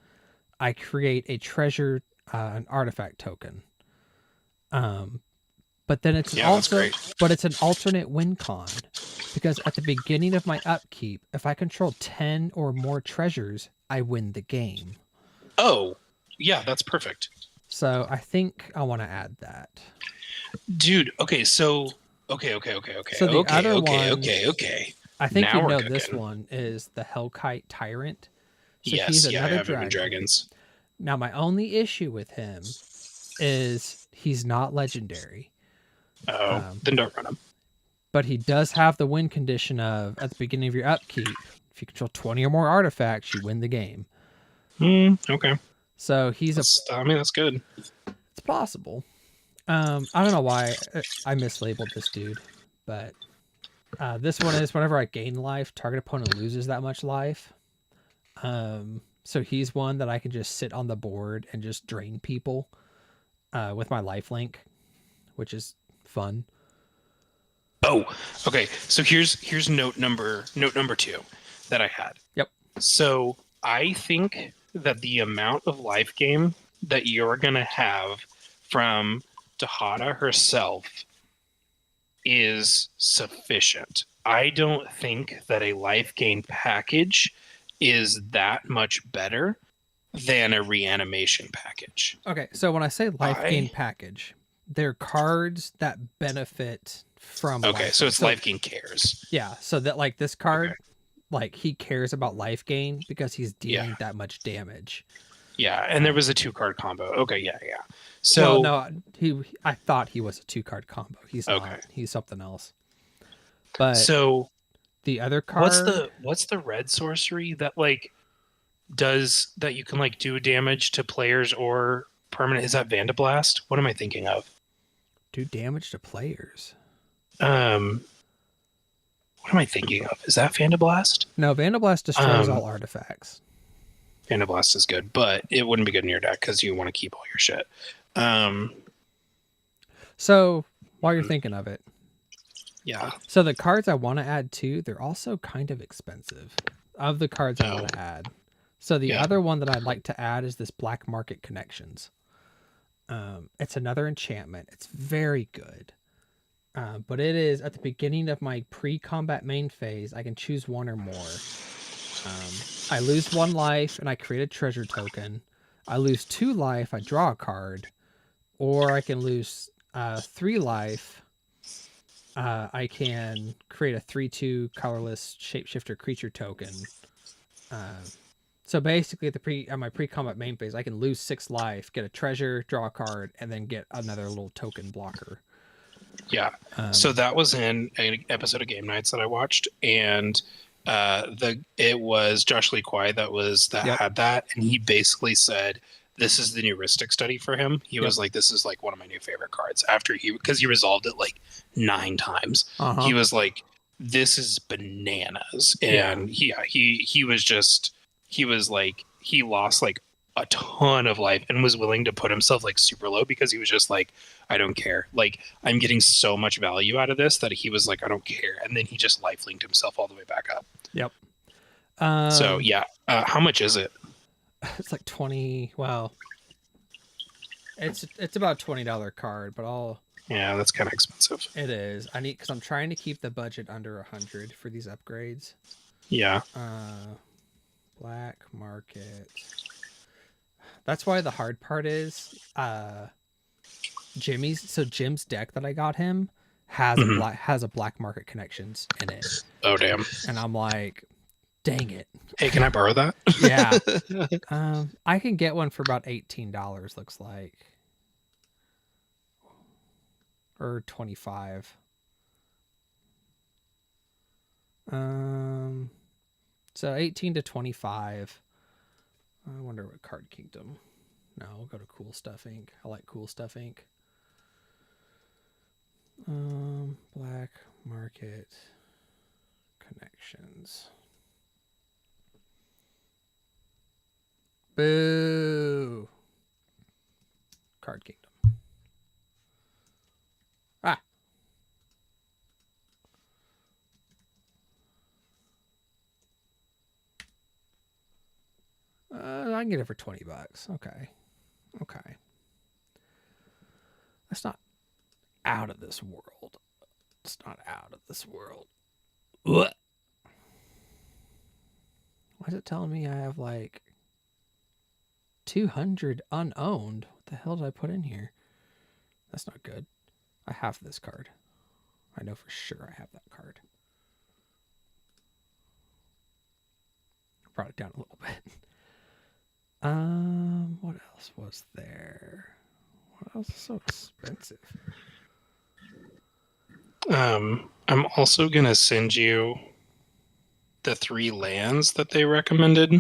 I create a treasure, an artifact token. But then it's also, but it's an alternate win con. Because at the beginning of my upkeep, if I control 10 or more treasures, I win the game. Oh, yeah, that's perfect. So I think I want to add that. Dude, okay, so okay. So the other one, okay. I think Now you we're know cooking. this one is the Hellkite Tyrant. So Yes, he's I another have him in dragon. dragons. Now my only issue with him is he's not legendary. Oh, then don't run him. But he does have the win condition of, at the beginning of your upkeep, if you control 20 or more artifacts, you win the game. Okay. So he's that's good. It's possible. I don't know why I mislabeled this dude, but this one is whenever I gain life, target opponent loses that much life. So he's one that I can just sit on the board and just drain people with my lifelink, which is fun. Oh, okay. So here's note number 2 that I had. Yep. So I think that the amount of life gain that you're gonna have from Dihada herself is sufficient. I don't think that a life gain package is that much better than a reanimation package. Okay, so when I say life gain package, they're cards that benefit from okay, so it's life gain cares. Yeah, so that like this card, like he cares about life gain because he's dealing that much damage. Yeah, and there was a 2-card combo. Okay, yeah. So well, no, I thought he was a 2-card combo. He's not. He's something else. But so the other card, what's the red sorcery that like does that you can like do damage to players or permanent? Is that Vandablast? What am I thinking of? Do damage to players. What am I thinking of? Is that Vandablast? No, Vandablast destroys all artifacts. Vandablast is good, but it wouldn't be good in your deck because you want to keep all your shit. So while you're thinking of it, yeah. So the cards I want to add too, they're also kind of expensive. Of the cards I want to add, so the other one that I'd like to add is this Black Market Connections. It's another enchantment. It's very good. But it is at the beginning of my pre-combat main phase. I can choose one or more. I lose 1 life and I create a treasure token. I lose 2 life, I draw a card. Or I can lose 3 life. I can create a 3/2 colorless shapeshifter creature token. So basically, at my pre-combat main phase, I can lose 6 life, get a treasure, draw a card, and then get another little token blocker. Yeah. So that was in an episode of Game Nights that I watched, and it was Josh Lee Kwai that had that, and he basically said this is the heuristic study for him. He was like, this is like one of my new favorite cards because he resolved it like 9 times. He was like, this is bananas, and he was like, he lost like a ton of life and was willing to put himself like super low because he was just like, I don't care. Like, I'm getting so much value out of this that he was like, I don't care. And then he just life linked himself all the way back up. Yep. So yeah. How much is it? It's like 20. Well, it's about $20 card, but yeah, that's kind of expensive. It is. Because I'm trying to keep the budget under 100 for these upgrades. Yeah. Black market. That's why the hard part is Jim's deck that I got him has a black market connections in it. Oh damn. And I'm like, dang it. Hey, can I borrow that? Yeah. I can get one for about $18, looks like. Or 25. So 18 to 25. I wonder what Card Kingdom. No, we'll go to Cool Stuff Inc. I like Cool Stuff Inc. Black market connections. Boo. Card Kingdom. Ah. I can get it for $20. Okay. Okay. That's not out of this world. It's not out of this world. What? Why is it telling me I have like 200 unowned? What the hell did I put in here? That's not good. I have this card. I know for sure I have that card. Brought it down a little bit. What else was there? What else is so expensive? I'm also gonna send you the 3 lands that they recommended,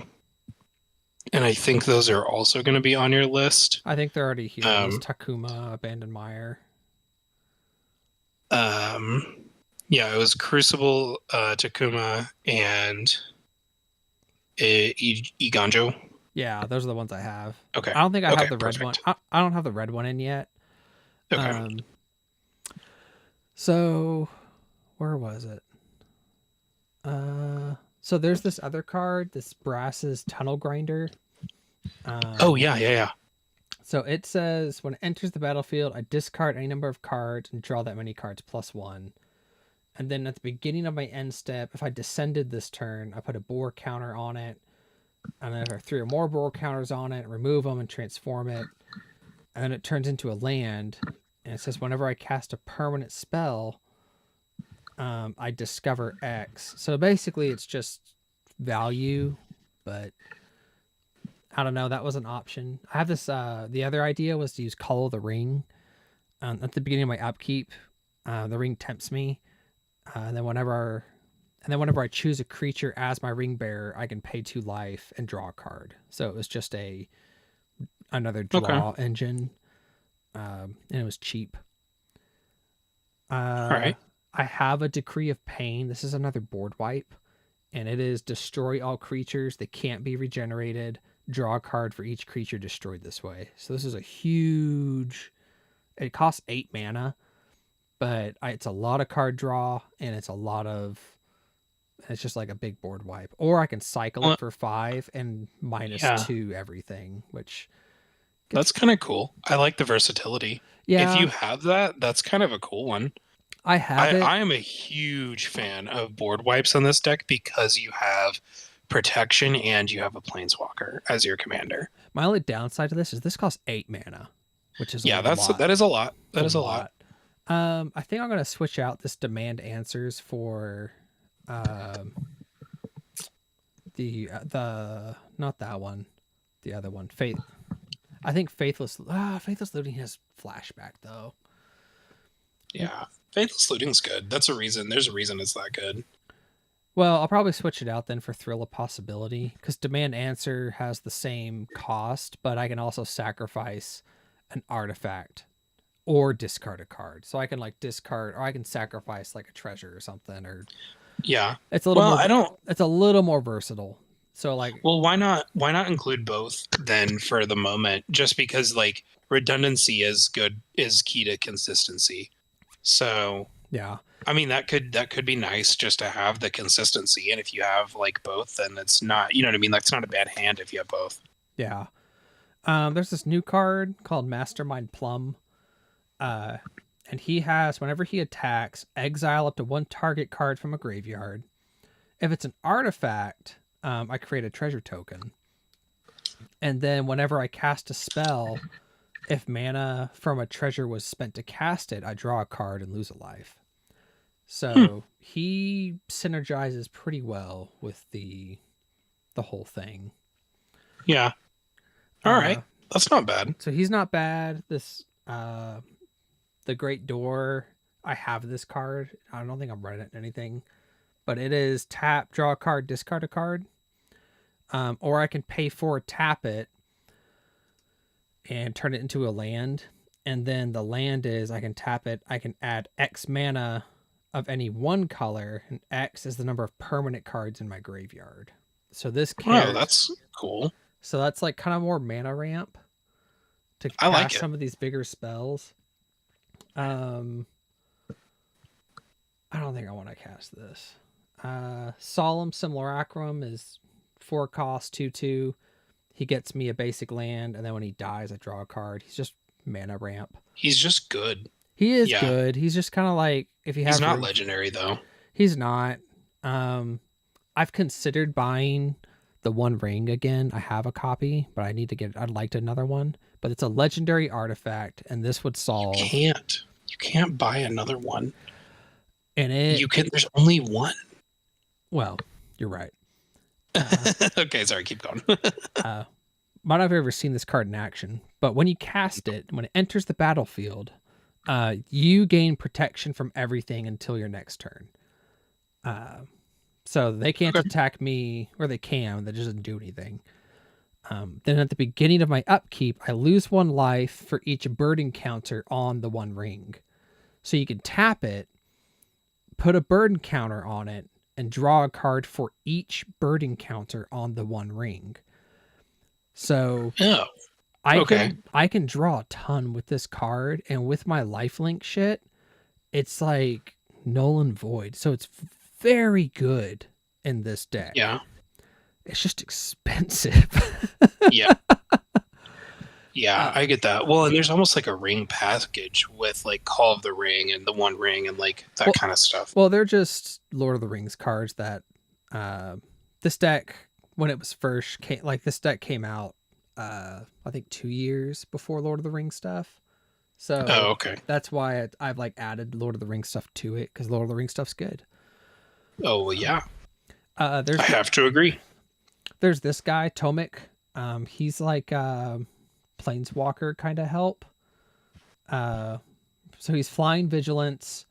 and I think those are also going to be on your list. I think they're already here. There's Takuma, Abandoned Mire. Yeah, it was Crucible, Takuma, and Iganjo. Yeah, those are the ones I have. Okay. I don't think I have the perfect. red one. I don't have the red one in yet. Okay. So where was it? So there's this other card, this Brass's Tunnel Grinder. Oh yeah. So it says when it enters the battlefield, I discard any number of cards and draw that many cards +1. And then at the beginning of my end step, if I descended this turn, I put a boar counter on it. And then if I have 3 or more boar counters on it, remove them and transform it. And then it turns into a land. And it says whenever I cast a permanent spell, I discover X. So basically it's just value, but I don't know. That was an option. I have this, the other idea was to use Call of the Ring. At the beginning of my upkeep, the ring tempts me. And then whenever I choose a creature as my ring bearer, I can pay 2 life and draw a card. So it was just another draw engine. And it was cheap. All right. I have a Decree of Pain. This is another board wipe. And it is destroy all creatures that can't be regenerated. Draw a card for each creature destroyed this way. So this is a huge... It costs 8 mana. But it's a lot of card draw, and it's just like a big board wipe. Or I can cycle it for 5 and -2 everything, which... That's kind of cool. I like the versatility. Yeah. If you have that, that's kind of a cool one. I have it. I am a huge fan of board wipes on this deck because you have protection and you have a planeswalker as your commander. My only downside to this is this costs 8 mana, which is that is a lot. That is a lot. I think I'm gonna switch out this Demand Answers for the not that one, the other one. I think Faithless Looting has flashback though. Yeah, Faithless Looting's good. There's a reason it's that good. Well, I'll probably switch it out then for Thrill of Possibility, because Demand Answer has the same cost, but I can also sacrifice an artifact or discard a card. So I can discard, or I can sacrifice like a treasure or something, or it's a little it's a little more versatile. So why not include both then for the moment? Just because redundancy is key to consistency. So yeah, I mean that could be nice just to have the consistency, and if you have both, then it's not, you know what I mean? That's not a bad hand if you have both. Yeah. There's this new card called Mastermind Plum. And he has, whenever he attacks, exile up to 1 target card from a graveyard. If it's an artifact, I create a treasure token. And then whenever I cast a spell, if mana from a treasure was spent to cast it, I draw a card and lose a life. So he synergizes pretty well with the whole thing. Yeah. All right. That's not bad. So he's not bad. This the Great Door, I have this card. I don't think I'm running it anything, but it is tap, draw a card, discard a card. Or I can pay 4, tap it, and turn it into a land. And then the land is, I can tap it, I can add X mana of any one color, and X is the number of permanent cards in my graveyard. So this Wow, that's cool. So that's kind of more mana ramp to I like cast it. some of these bigger spells. I don't think I want to cast this. Solemn Simulacrum is 4 cost, 2/2. He gets me a basic land, and then when he dies, I draw a card. He's just mana ramp. He's just good. He is Yeah. good. He's just kind of like, if you have He's not room- legendary though. He's not. I've considered buying the One Ring again. I have a copy, but I'd like another one. But it's a legendary artifact, and this would solve. You can't buy another one. And it. There's only one. Well, you're right. Okay, sorry, keep going. Might not have ever seen this card in action, but when you cast it, when it enters the battlefield, you gain protection from everything until your next turn. So they can't attack me, or they can, that doesn't do anything. Then at the beginning of my upkeep, I lose 1 life for each bird encounter on the One Ring. So you can tap it, put a bird encounter on it, and draw a card for each bird encounter on the One Ring. So I can draw a ton with this card, and with my lifelink shit, it's like null and void. So it's very good in this deck. Yeah. It's just expensive. Yeah. Yeah, I get that. Well, and there's almost like a ring package with like Call of the Ring and the One Ring and like that kind of stuff. Well, they're just Lord of the Rings cards that this deck, when it was first this deck came out I think 2 years before Lord of the Rings stuff. So okay. That's why I've like added Lord of the Rings stuff to it, because Lord of the Rings stuff's good. Oh, well, yeah. I have to agree. There's this guy, Tomic. He's like Planeswalker kind of help. So he's flying vigilance.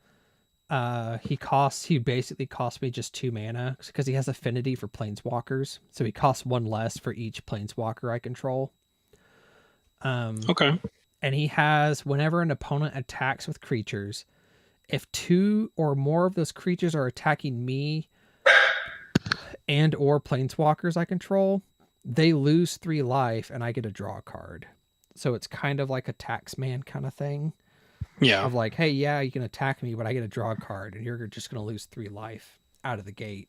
He basically costs me just 2 mana because he has affinity for planeswalkers. So he costs 1 less for each planeswalker I control. Okay. And he has, whenever an opponent attacks with creatures, if 2 or more of those creatures are attacking me and or planeswalkers I control, they lose 3 life and I get to draw a card. So it's kind of like a taxman kind of thing. Yeah. Of like, hey, yeah, you can attack me, but I get to draw a card, and you're just going to lose 3 life out of the gate.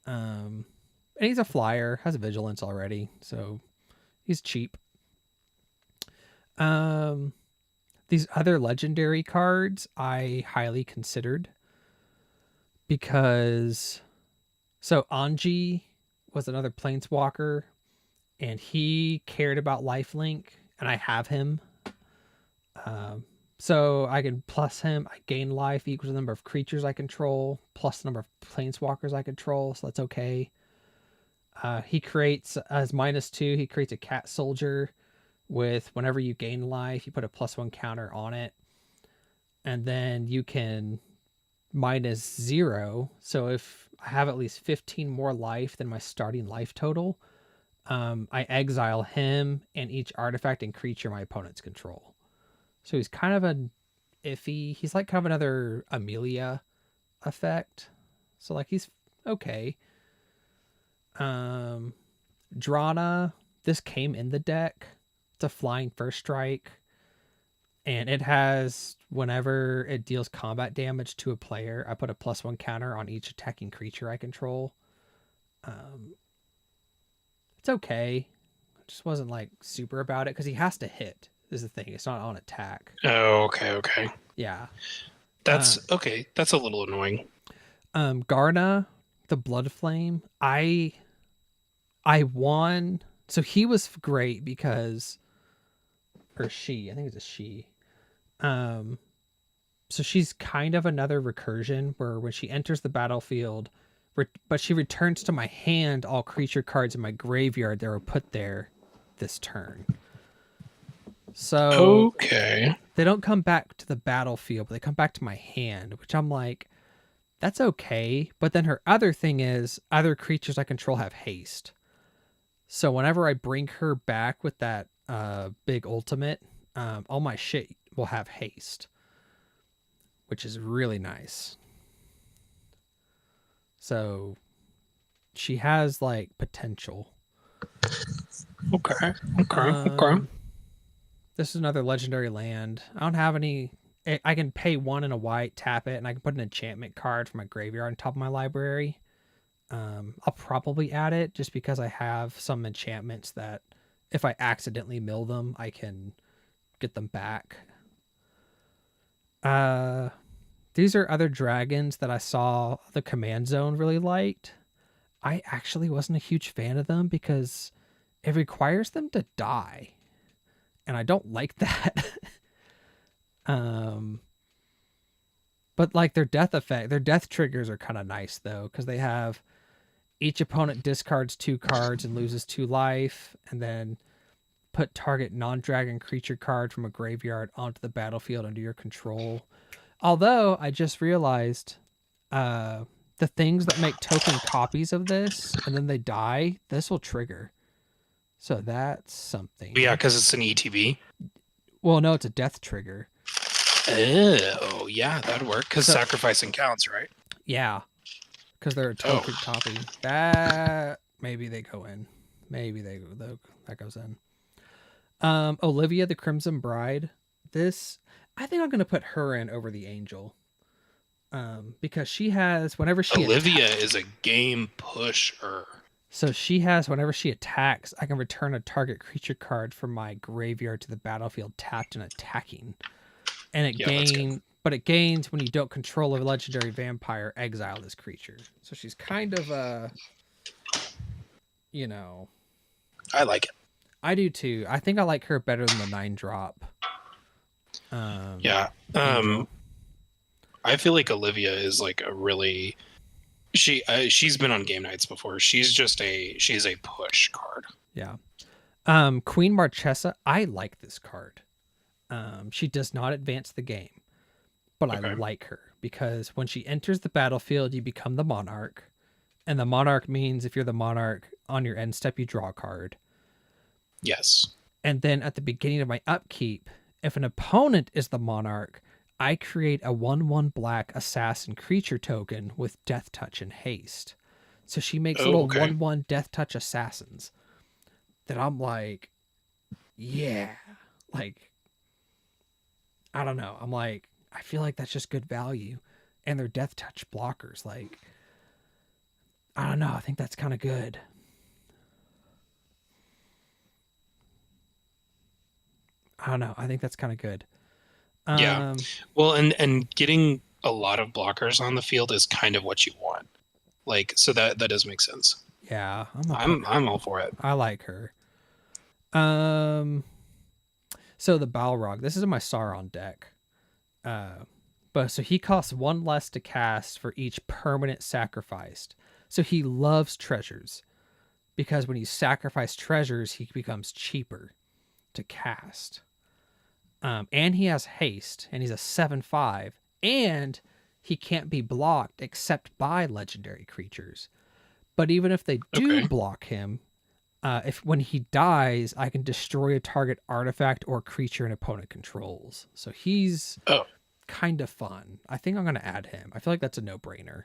And he's a flyer, has a vigilance already, so he's cheap. These other legendary cards I highly considered, because so Anji was another planeswalker, and he cared about lifelink, and I have him. So I can plus him. I gain life equals the number of creatures I control plus the number of planeswalkers I control. So that's okay. He creates, as -2, he creates a cat soldier with, whenever you gain life, you put a +1 counter on it. And then you can -0. So if I have at least 15 more life than my starting life total, I exile him and each artifact and creature my opponents control. So he's kind of an iffy. He's like kind of another Amelia effect. So like he's okay. Drana, this came in the deck. It's a flying first strike. And it has, whenever it deals combat damage to a player, I put a +1 counter on each attacking creature I control. It's okay. I just wasn't like super about it because he has to hit. Is the thing. It's not on attack. Oh, okay. Yeah. That's okay. That's a little annoying. Garna, the Blood Flame. I won. So he was great because, or she, I think it's a she. So she's kind of another recursion where when she enters the battlefield, but she returns to my hand all creature cards in my graveyard that were put there this turn. So okay, they don't come back to the battlefield, but they come back to my hand, which I'm like, that's okay. But then her other thing is other creatures I control have haste. So whenever I bring her back with that big ultimate, all my shit will have haste, which is really nice. So she has like potential. Okay. This is another legendary land. I don't have any. I can pay 1 and a white, tap it, and I can put an enchantment card from my graveyard on top of my library. I'll probably add it just because I have some enchantments that if I accidentally mill them, I can get them back. These are other dragons that I saw the command zone really liked. I actually wasn't a huge fan of them because it requires them to die. And I don't like that. But like their death effect, their death triggers are kind of nice though, because they have each opponent discards 2 cards and loses 2 life, and then put target non-dragon creature card from a graveyard onto the battlefield under your control. Although I just realized the things that make token copies of this and then they die, this will trigger. So that's something. Yeah, because it's an ETB. Well, no, it's a death trigger. Oh, yeah, that'd work. Because sacrificing counts, right? Yeah, because they're a token copy. That maybe they go in. Maybe that goes in. Olivia the Crimson Bride. This, I think I'm gonna put her in over the Angel. Because she has whenever she Olivia is a game pusher. So she has whenever she attacks, I can return a target creature card from my graveyard to the battlefield tapped and attacking. And it gains when you don't control a legendary vampire, exile this creature. So she's kind of I like it. I do too. I think I like her better than the 9-drop. Yeah. I feel like Olivia is like a really she's been on game nights before. She's a push card. Yeah. Queen Marchesa, I like this card. She does not advance the game, but I like her because when she enters the battlefield, you become the monarch, and the monarch means if you're the monarch on your end step, you draw a card. Yes. And then at the beginning of my upkeep, if an opponent is the monarch, I create a 1/1 black assassin creature token with death touch and haste. So she makes little 1/1 death touch assassins that I'm like, yeah, like, I don't know. I'm like, I feel like that's just good value. And they're death touch blockers. Like, I don't know. I think that's kind of good. I don't know. I think that's kind of good. Yeah. Well, and getting a lot of blockers on the field is kind of what you want. Like, so that does make sense. Yeah, I'm all for it. I like her. So the Balrog. This is in my Sauron deck. But so he costs 1 less to cast for each permanent sacrificed. So he loves treasures, because when you sacrifice treasures, he becomes cheaper to cast. And he has haste, and he's a 7/5, and he can't be blocked except by legendary creatures. But even if they do block him, when he dies, I can destroy a target artifact or creature an opponent controls. So he's kind of fun. I think I'm going to add him. I feel like that's a no-brainer.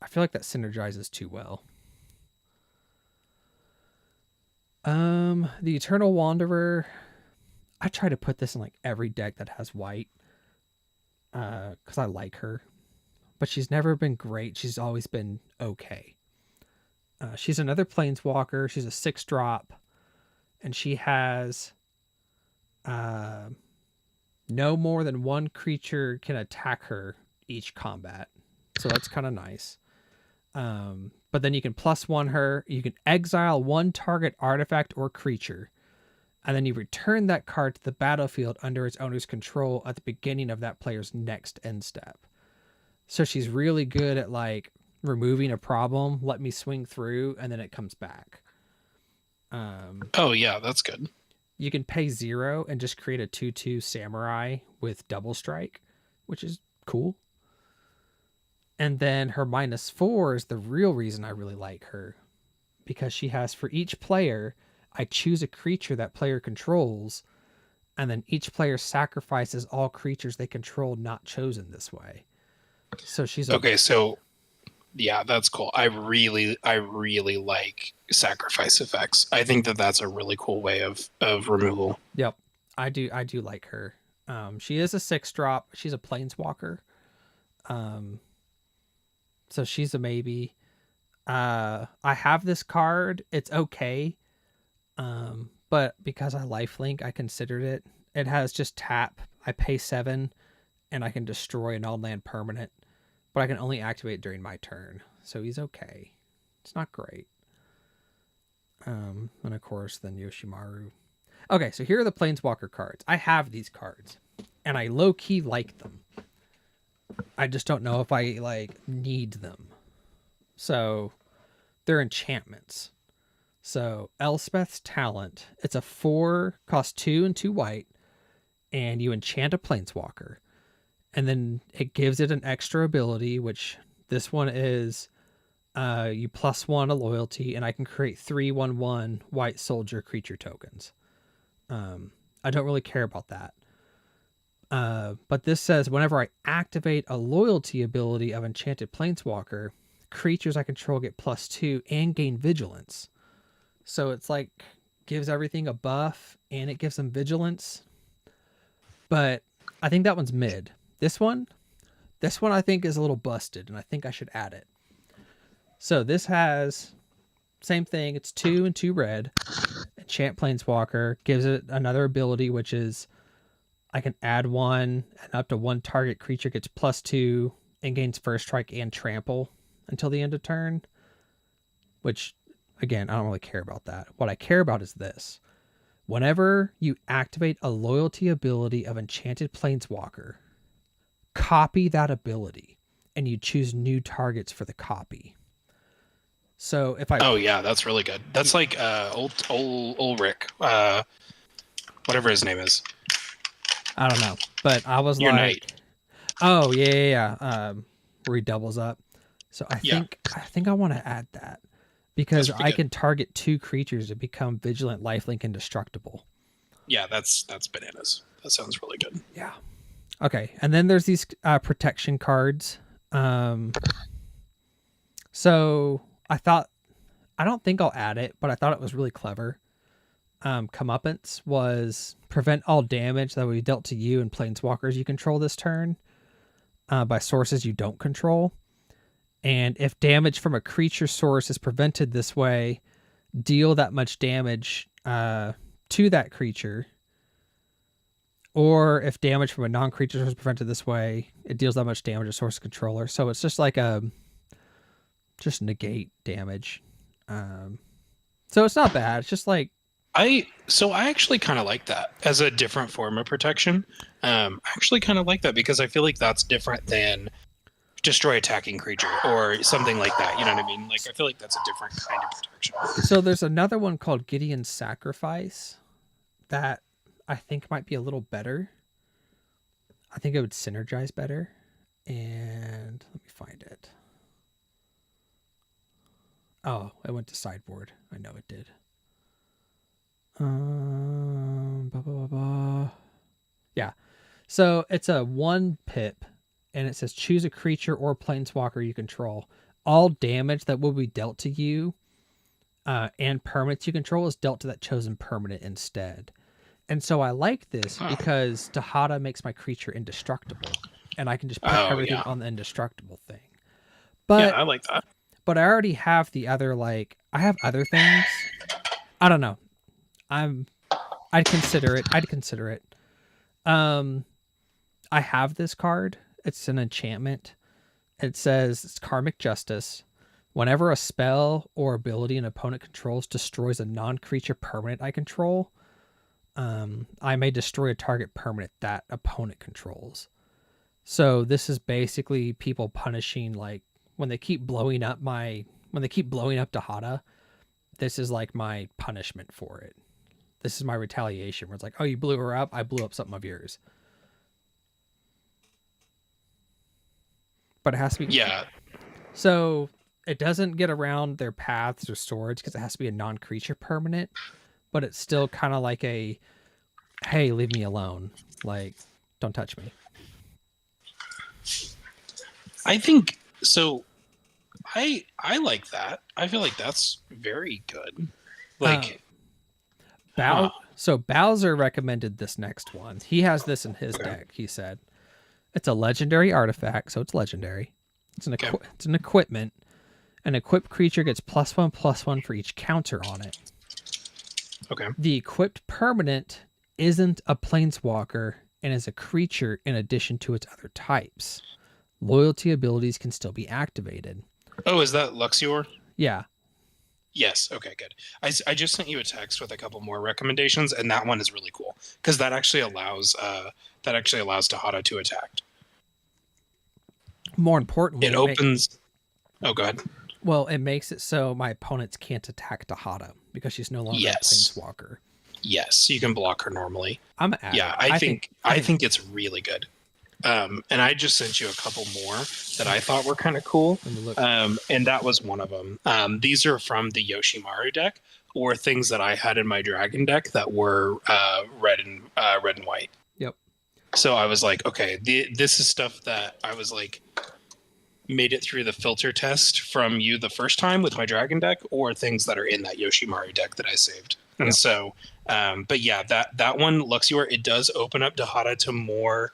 I feel like that synergizes too well. The Eternal Wanderer. I try to put this in like every deck that has white, because I like her, but she's never been great. She's always been okay. She's another planeswalker. She's a 6-drop, and she has no more than 1 creature can attack her each combat. So that's kind of nice. But then you can +1 her. You can exile 1 target artifact or creature, and then you return that card to the battlefield under its owner's control at the beginning of that player's next end step. So she's really good at like removing a problem, let me swing through, and then it comes back. Oh yeah, that's good. You can pay 0 and just create a 2/2 samurai with double strike, which is cool. And then her -4 is the real reason I really like her, because she has, for each player, I choose a creature that player controls, and then each player sacrifices all creatures they control not chosen this way. So she's okay. So Yeah, that's cool. I really like sacrifice effects. I think that that's a really cool way of removal. Yep, I do like her. She is a 6-drop. She's a planeswalker. Um, so she's a maybe. I have this card. It's okay. But because I lifelink, I considered it. It has just tap. I pay 7, and I can destroy an all-land permanent, but I can only activate during my turn. So he's okay. It's not great. And of course, then Yoshimaru. Okay, so here are the Planeswalker cards. I have these cards, and I low-key like them. I just don't know if I need them. So they're enchantments. So Elspeth's Talent. It's a 4, cost 2 and 2 white, and you enchant a Planeswalker. And then it gives it an extra ability, which this one is you +1 a loyalty, and I can create 3/1/1 white soldier creature tokens. I don't really care about that. But this says whenever I activate a loyalty ability of Enchanted Planeswalker, creatures I control get +2 and gain vigilance. So it's like gives everything a buff and it gives them vigilance. But I think that one's mid. This one I think is a little busted, and I think I should add it. So this has same thing. It's 2 and 2 red. Enchant Planeswalker gives it another ability, which is I can add 1, and up to 1 target creature gets +2 and gains first strike and trample until the end of turn. Which, again, I don't really care about that. What I care about is this. Whenever you activate a loyalty ability of Enchanted Planeswalker, copy that ability, and you choose new targets for the copy. So if I... Oh, yeah, that's really good. That's like Ulrich, whatever his name is. I don't know, but I was Your like... knight. Oh, yeah. Where he doubles up. So I think I want to add that. Because I can target 2 creatures to become Vigilant, Lifelink, Indestructible. Yeah, that's bananas. That sounds really good. Yeah. Okay, and then there's these protection cards. So I don't think I'll add it, but I thought it was really clever. Comeuppance was prevent all damage that will be dealt to you and planeswalkers you control this turn by sources you don't control. And if damage from a creature source is prevented this way, deal that much damage to that creature. Or if damage from a non-creature source is prevented this way, it deals that much damage to source controller. So it's just like just negate damage. So it's not bad. It's just like I actually kind of like that as a different form of protection. I actually kind of like that because I feel like that's different than destroy attacking creature or something like that. You know what I mean? Like I feel like that's a different kind of protection. So there's another one called Gideon's Sacrifice that I think might be a little better. I think it would synergize better. And let me find it. Oh, it went to sideboard. I know it did. Yeah. So it's a 1 pip, and it says choose a creature or planeswalker you control. All damage that will be dealt to you and permanents you control is dealt to that chosen permanent instead. And so I like this because Dihada makes my creature indestructible, and I can just put everything on the indestructible thing. But yeah, I like that. But I already have the other, I have other things. I don't know. I'd consider it. I have this card. It's an enchantment. It says it's Karmic Justice. Whenever a spell or ability an opponent controls destroys a non-creature permanent I control, I may destroy a target permanent that opponent controls. So this is basically people punishing, when they keep blowing up Dihada, this is like my punishment for it. This is my retaliation where it's like, oh, you blew her up, I blew up something of yours. But it has to be... Yeah. So it doesn't get around their paths or storage because it has to be a non-creature permanent, but it's still kind of like a, hey, leave me alone. Don't touch me. I think so. I like that. I feel like that's very good. Um, Like, huh? So Bowser recommended this next one. He has this in his Okay. deck. He said it's a legendary artifact, so it's legendary. Okay. It's an equipment. An equipped creature gets +1/+1 for each counter on it. Okay. The equipped permanent isn't a planeswalker and is a creature in addition to its other types. Loyalty abilities can still be activated. Oh, is that Luxior? Yeah. Yes. Okay, good. I just sent you a text with a couple more recommendations, and that one is really cool because that actually allows Dihada to attack. More importantly, It opens. Oh, go ahead. well, it makes it so my opponents can't attack Dihada because she's no longer Yes. a planeswalker. Yes, you can block her normally. I'm an adder. Yeah, I think it's really good. And I just sent you a couple more that I thought were kind of cool. Let me look. And that was one of them. These are from the Yoshimaru deck, or things that I had in my Dragon deck that were red and white. Yep. So I was like, okay, this is stuff that I was like, made it through the filter test from you the first time with my Dragon deck, or things that are in that Yoshimaru deck that I saved. And so, but yeah, that one, Luxior, it does open up Dihada to more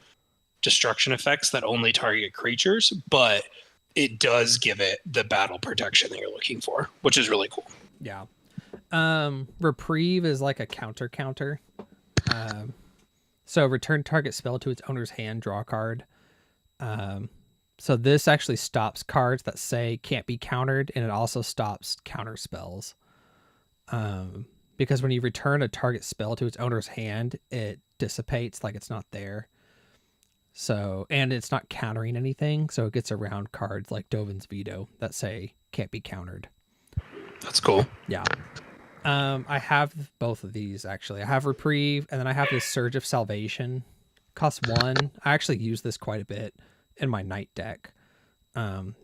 destruction effects that only target creatures, but it does give it the battle protection that you're looking for, which is really cool. Yeah. Reprieve is like a counter. So return target spell to its owner's hand, draw a card. So this actually stops cards that say can't be countered, and it also stops counter spells. Because when you return a target spell to its owner's hand, it dissipates like it's not there. So, and it's not countering anything, so it gets around cards like Dovin's Veto that say can't be countered. That's cool. Yeah. I have both of these actually. I have Reprieve, and then I have this Surge of Salvation. Costs 1. I actually use this quite a bit in my Knight deck.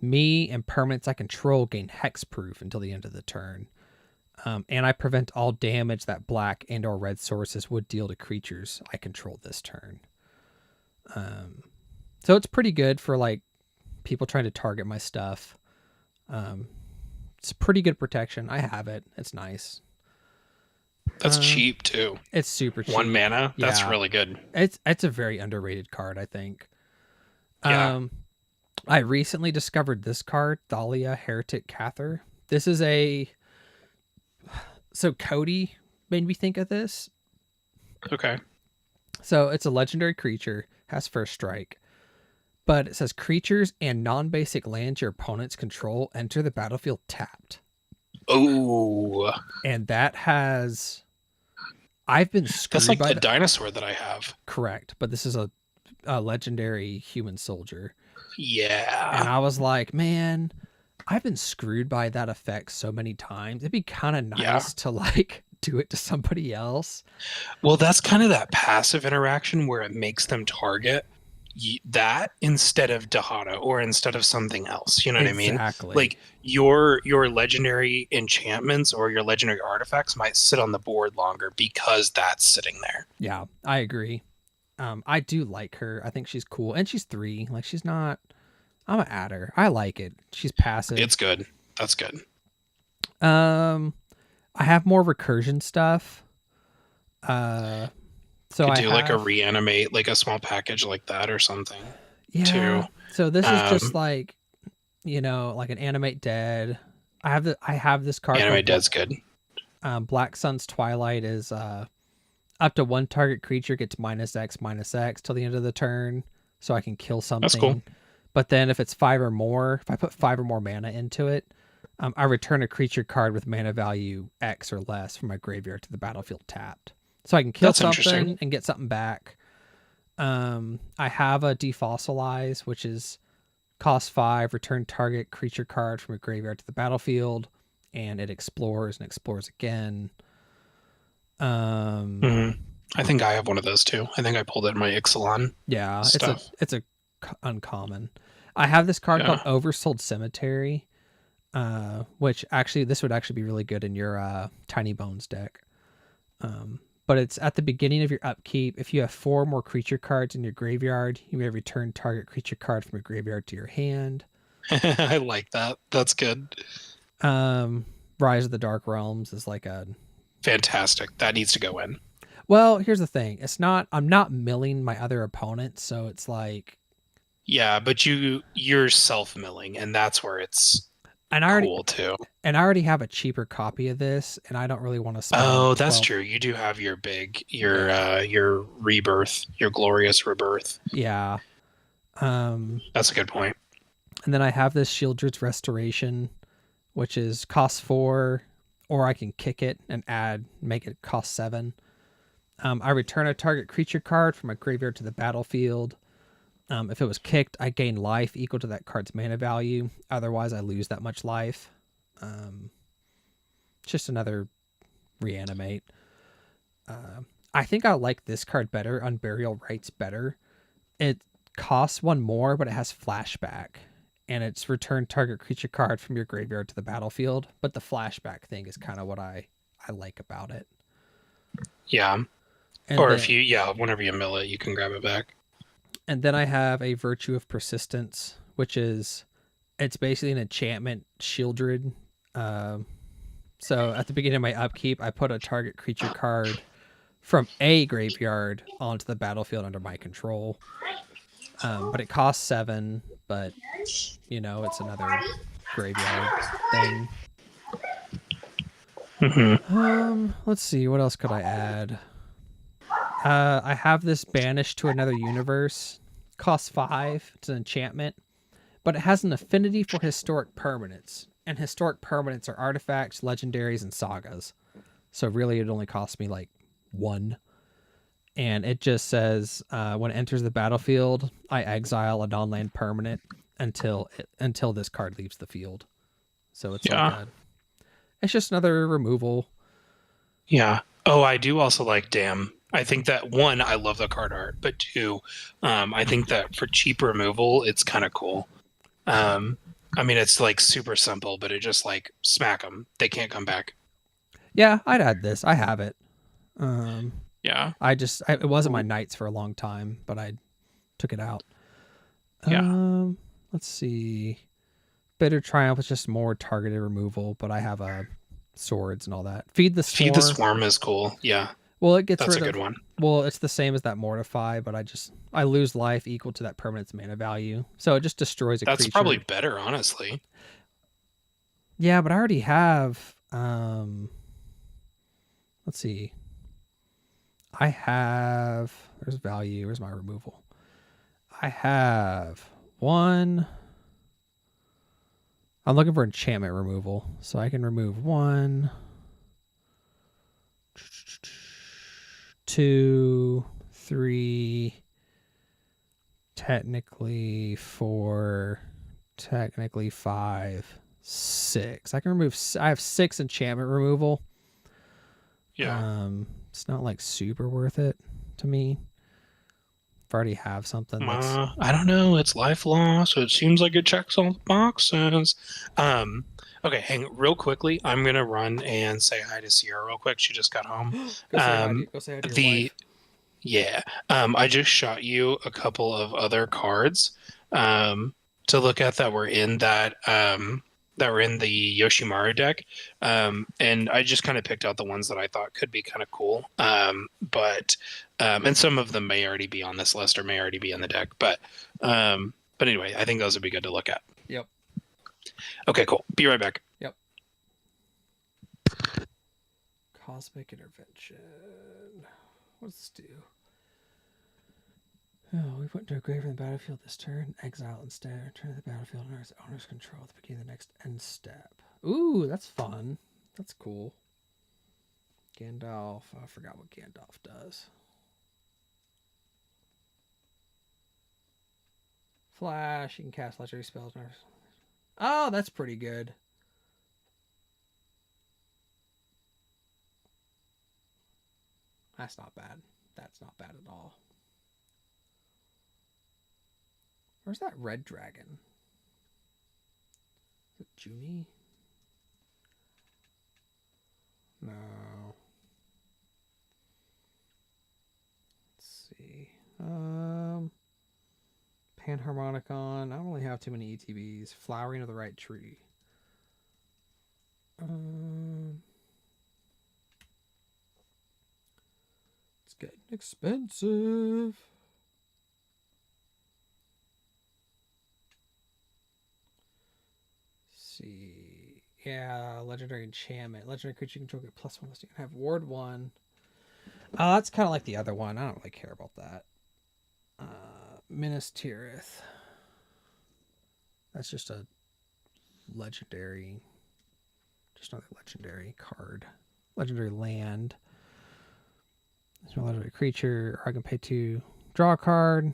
Me and permanents I control gain hexproof until the end of the turn. And I prevent all damage that black and or red sources would deal to creatures I control this turn. So it's pretty good for like people trying to target my stuff. It's pretty good protection. I have it. It's nice. That's cheap too. It's super cheap. 1 mana. That's Yeah. really good. It's a very underrated card, I think. Yeah. I recently discovered this card, Thalia Heretic Cather. This is so Cody made me think of this. Okay. So it's a legendary creature, has first strike, but it says creatures and non-basic lands your opponents control enter the battlefield tapped. Oh. And that has, I've been screwed That's like by the dinosaur that I have. Correct, but this is a legendary human soldier. Yeah. And I was like, man, I've been screwed by that effect so many times. It'd be kind of nice to like do it to somebody else. Well, that's kind of that passive interaction where it makes them target that instead of Dihada or instead of something else. You know what I mean? Exactly. Like your legendary enchantments or your legendary artifacts might sit on the board longer because that's sitting there. Yeah, I agree. I do like her. I think she's cool. And she's 3. Like she's not, I'm an adder. I like it. She's passive. It's good. That's good. I have more recursion stuff. So you I do like a reanimate, like a small package like that or something. Yeah. Too. So this is just like, like an animate dead. I have this card. Animate dead's good. Black Sun's Twilight is up to 1 target creature gets -X/-X till the end of the turn, so I can kill something. That's cool. But then if it's 5 or more, if I put 5 or more mana into it, I return a creature card with mana value X or less from my graveyard to the battlefield tapped. So I can kill something and get something back. I have a Defossilize, which is cost 5, return target creature card from a graveyard to the battlefield, and it explores and explores again. I think I have one of those too. I think I pulled it in my Ixalan. Yeah, stuff. it's a uncommon. I have this card called Oversold Cemetery, which actually this would actually be really good in your Tiny Bones deck. But it's at the beginning of your upkeep. If you have 4 more creature cards in your graveyard, you may return target creature card from your graveyard to your hand. I like that. That's good. Rise of the Dark Realms is like a Fantastic. That needs to go in. well, here's the thing. I'm not milling my other opponents, so it's like Yeah, but you're self-milling, and that's where it's and I already cool too. and I already have a cheaper copy of this, and I don't really want to spend Oh, that's 12. true. You do have your Yeah. your rebirth, your glorious rebirth. Yeah. Um That's a good point. and then I have this Shieldred's Restoration, which is cost 4, or I can kick it and make it cost 7. I return a target creature card from a graveyard to the battlefield. If it was kicked, I gain life equal to that card's mana value. Otherwise, I lose that much life. Just another reanimate. I think I like this card better. Unburial Rites better. It costs 1 more, but it has flashback. And it's return target creature card from your graveyard to the battlefield. But the flashback thing is kind of what I like about it. Yeah. And Or then, if whenever you mill it, you can grab it back. and then I have a Virtue of Persistence, which is it's basically an enchantment Shieldred. So at the beginning of my upkeep, I put a target creature card from a graveyard onto the battlefield under my control. But it costs 7, but it's another graveyard thing. Let's see, what else could I add? I have this Banished to Another Universe. Costs 5. It's an enchantment, but it has an affinity for historic permanents. And historic permanents are artifacts, legendaries, and sagas. So really, it only costs me like 1. And it just says when it enters the battlefield, I exile a non-land permanent until this card leaves the field. So it's it's just another removal. Yeah. Oh, I do also like Damn. I think that one, I love the card art, but two, I think that for cheap removal, it's kind of cool. I mean, it's like super simple, but it just like smack them. They can't come back. Yeah, I'd add this. I have it. Yeah. It wasn't my Knights for a long time, but I took it out. Yeah. Let's see. Bitter Triumph is just more targeted removal, but I have swords and all that. Feed the Swarm. Feed the Swarm is cool. Yeah. Well, it gets That's rid a of. good one. Well, it's the same as that Mortify, but I lose life equal to that permanent's mana value, so it just destroys a creature. That's probably better, honestly. Yeah, but I already have. Let's see. I have. There's value. Where's my removal? I have 1. I'm looking for enchantment removal, so I can remove 1, 2, 3, technically 4, technically 5, 6. I can remove. I have 6 enchantment removal. Yeah. It's not like super worth it to me. If I already have something that's I don't know. It's life loss, so it seems like it checks all the boxes. Okay, hang real quickly. I'm gonna run and say hi to Sierra real quick. She just got home. Go say hi to your wife. Yeah. I just shot you a couple of other cards to look at that were in that were in the Yoshimaru deck. And I just kind of picked out the ones that I thought could be kind of cool. And some of them may already be on this list or may already be in the deck. But anyway, I think those would be good to look at. Yep. Okay, cool. Be right back. Yep. Cosmic Intervention. What's this do? Oh, we put into a grave in the battlefield this turn. Exile instead. Return to the battlefield under its owner's control at the beginning of the next end step. Ooh, that's fun. That's cool. Gandalf. I forgot what Gandalf does. Flash. You can cast legendary spells. Oh, that's pretty good. That's not bad. That's not bad at all. Where's that red dragon? Is it Junie? No. Let's see. Panharmonicon. I don't really have too many ETBs. Flowering of the Right Tree. It's getting expensive. See. Yeah, legendary enchantment. Legendary creature control get +1. You can have ward 1. That's kind of like the other one. I don't really care about that. Minas Tirith. That's just a legendary. Just another legendary card. Legendary land. It's a legendary creature. Or I can pay 2. Draw a card.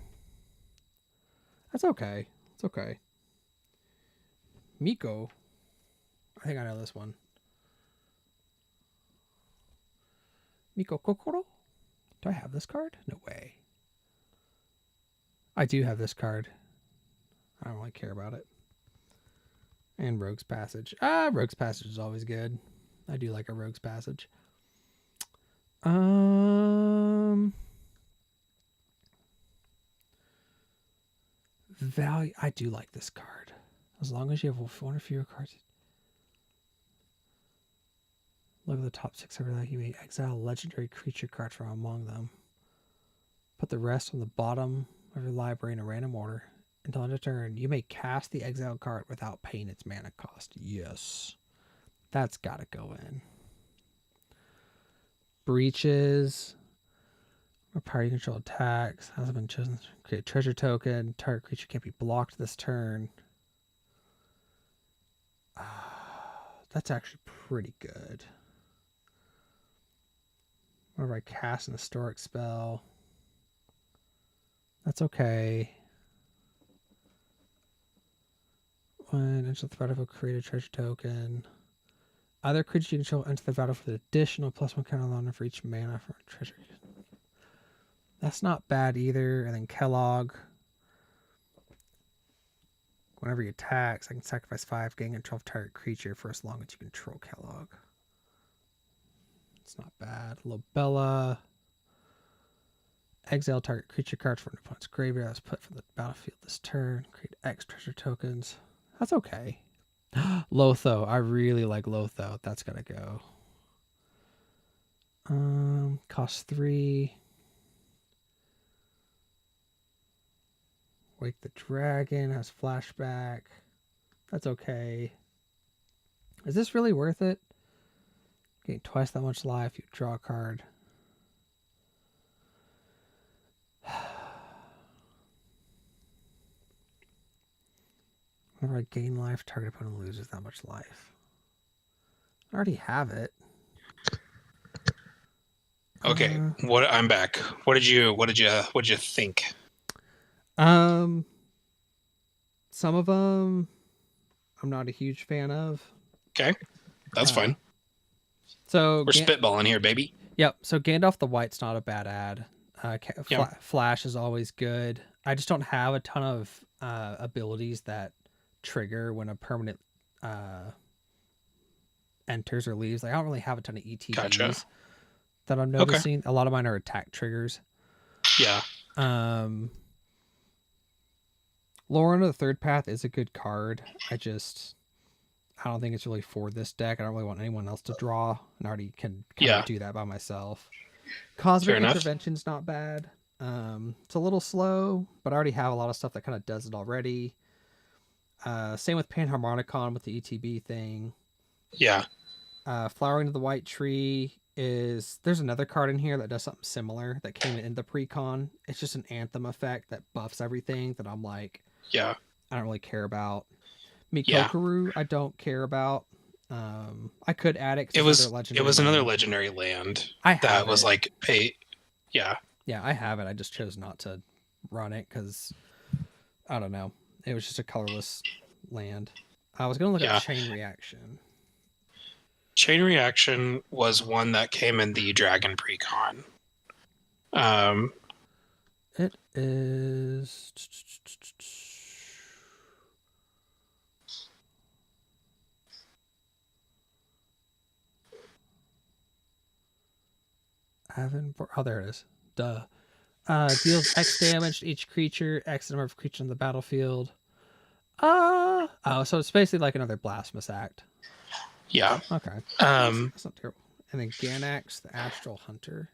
That's okay. It's okay. Miko. I think I know this one. Miko Kokoro? Do I have this card? No way. I do have this card. I don't really care about it. And Rogue's Passage. Rogue's Passage is always good. I do like a Rogue's Passage. Value. I do like this card. As long as you have one or fewer cards. Look at the top 6 over that. You may exile a legendary creature card from among them. Put the rest on the bottom of your library in a random order. Until end of turn, you may cast the exiled card without paying its mana cost. Yes. That's got to go in. Breaches. Or power you control attacks. Hasn't been chosen. Create a treasure token. Target creature can't be blocked this turn. That's actually pretty good. Whenever I cast an historic spell. That's okay. When enter the battlefield, create a treasure token. Other creatures you control enter the battlefield with additional +1 counter on for each mana for a treasure. That's not bad either. And then Kellogg. Whenever he attacks, I can sacrifice 5, gain control of target creature for as long as you control Kellogg. It's not bad. Lobella. Exile target creature cards from an opponent's graveyard that's put from the battlefield this turn. Create X treasure tokens. That's okay. Lotho. I really like Lotho. That's gotta go. Cost 3. Wake the Dragon has flashback. That's okay. Is this really worth it? Getting twice that much life, you draw a card. Whenever I gain life, target opponent loses that much life. I already have it. Okay, I'm back. What did you think? Some of them I'm not a huge fan of. Okay, that's fine. So we're spitballing here, baby. Yep. So Gandalf the White's not a bad ad. Yep. Flash is always good. I just don't have a ton of abilities that trigger when a permanent enters or leaves. Like, I don't really have a ton of ETBs that I'm noticing. Okay. A lot of mine are attack triggers. Yeah. Lauren of the Third Path is a good card. I don't think it's really for this deck. I don't really want anyone else to draw, and I already can kind of do that by myself. Cosmic Intervention's not bad. It's a little slow, but I already have a lot of stuff that kind of does it already. Same with Panharmonicon with the ETB thing. Yeah. Flowering of the White Tree there's another card in here that does something similar that came in the pre-con. It's just an anthem effect that buffs everything that I'm like, I don't really care about. Mikokaru, I don't care about. I could add it. It was another legendary land. That was like pay. Yeah. Yeah, I have it. I just chose not to run it because I don't know. It was just a colorless land. I was going to look at Chain Reaction. Chain Reaction was one that came in the Dragon Precon. It is. Oh, there it is. Duh. Deals X damage to each creature, X number of creatures on the battlefield. So it's basically like another Blasphemous Act. Yeah. Okay. Um, That's not terrible. And then Ganax, the Astral Hunter.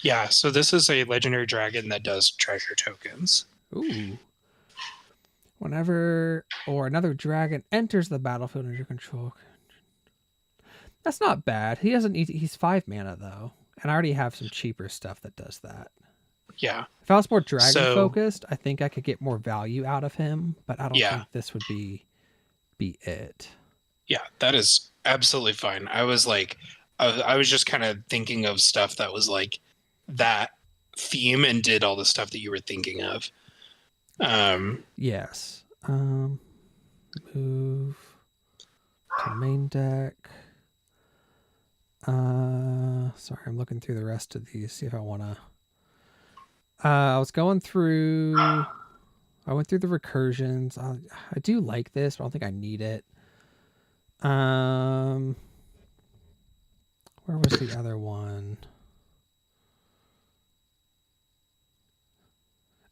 yeah, so this is a legendary dragon that does treasure tokens. Ooh. Whenever or another dragon enters the battlefield under your control. That's not bad. He doesn't need. He's 5 mana though, and I already have some cheaper stuff that does that. Yeah. If I was more dragon focused, I think I could get more value out of him, but I don't Yeah. think this would be it. Yeah, that is absolutely fine. I was like, I was just kind of thinking of stuff that was like that theme and did all the stuff that you were thinking of. Yes. Move to main deck. Sorry, I'm looking through the rest of these, see if I want to. I was going through. I went through the recursions. I do like this, but I don't think I need it. Where was the other one?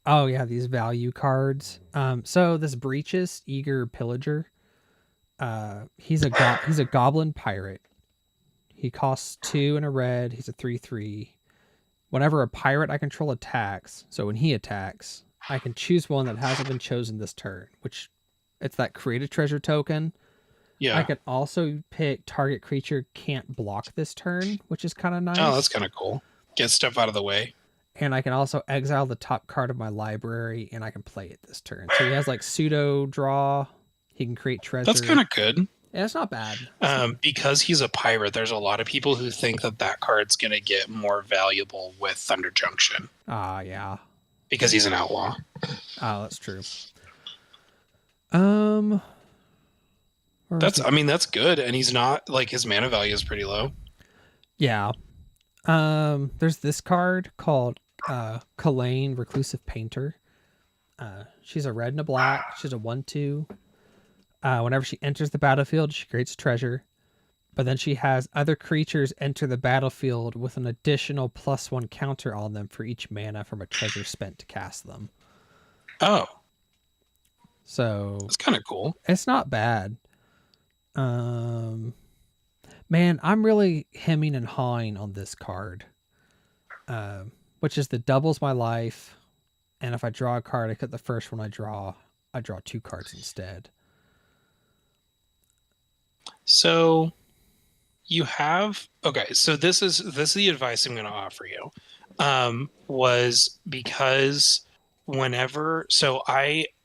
Oh yeah, these value cards. So this Breaches Eager Pillager. He's a goblin pirate. He costs 2 and a red. He's a 3/3. Whenever a pirate I control attacks, so when he attacks, I can choose one that hasn't been chosen this turn, which it's that create a treasure token. Yeah. I can also pick target creature can't block this turn, which is kind of nice. Oh, that's kind of cool. Get stuff out of the way. And I can also exile the top card of my library, and I can play it this turn. So he has like pseudo draw. He can create treasure. That's kind of good. Yeah, it's not bad. Because he's a pirate, there's a lot of people who think that card's going to get more valuable with Thunder Junction. Yeah. Because he's an outlaw. Oh, that's true. That's good, and he's not like his mana value is pretty low. Yeah. There's this card called Kalain, Reclusive Painter. She's a red and a black. She's a 1/2. Whenever she enters the battlefield, she creates treasure. But then she has other creatures enter the battlefield with an additional +1 counter on them for each mana from a treasure spent to cast them. Oh. So that's kind of cool. It's not bad. Man, I'm really hemming and hawing on this card. Which is the doubles my life. And if I draw a card, I cut the first one I draw 2 cards instead. So you have so this is the advice I'm going to offer you. Was because whenever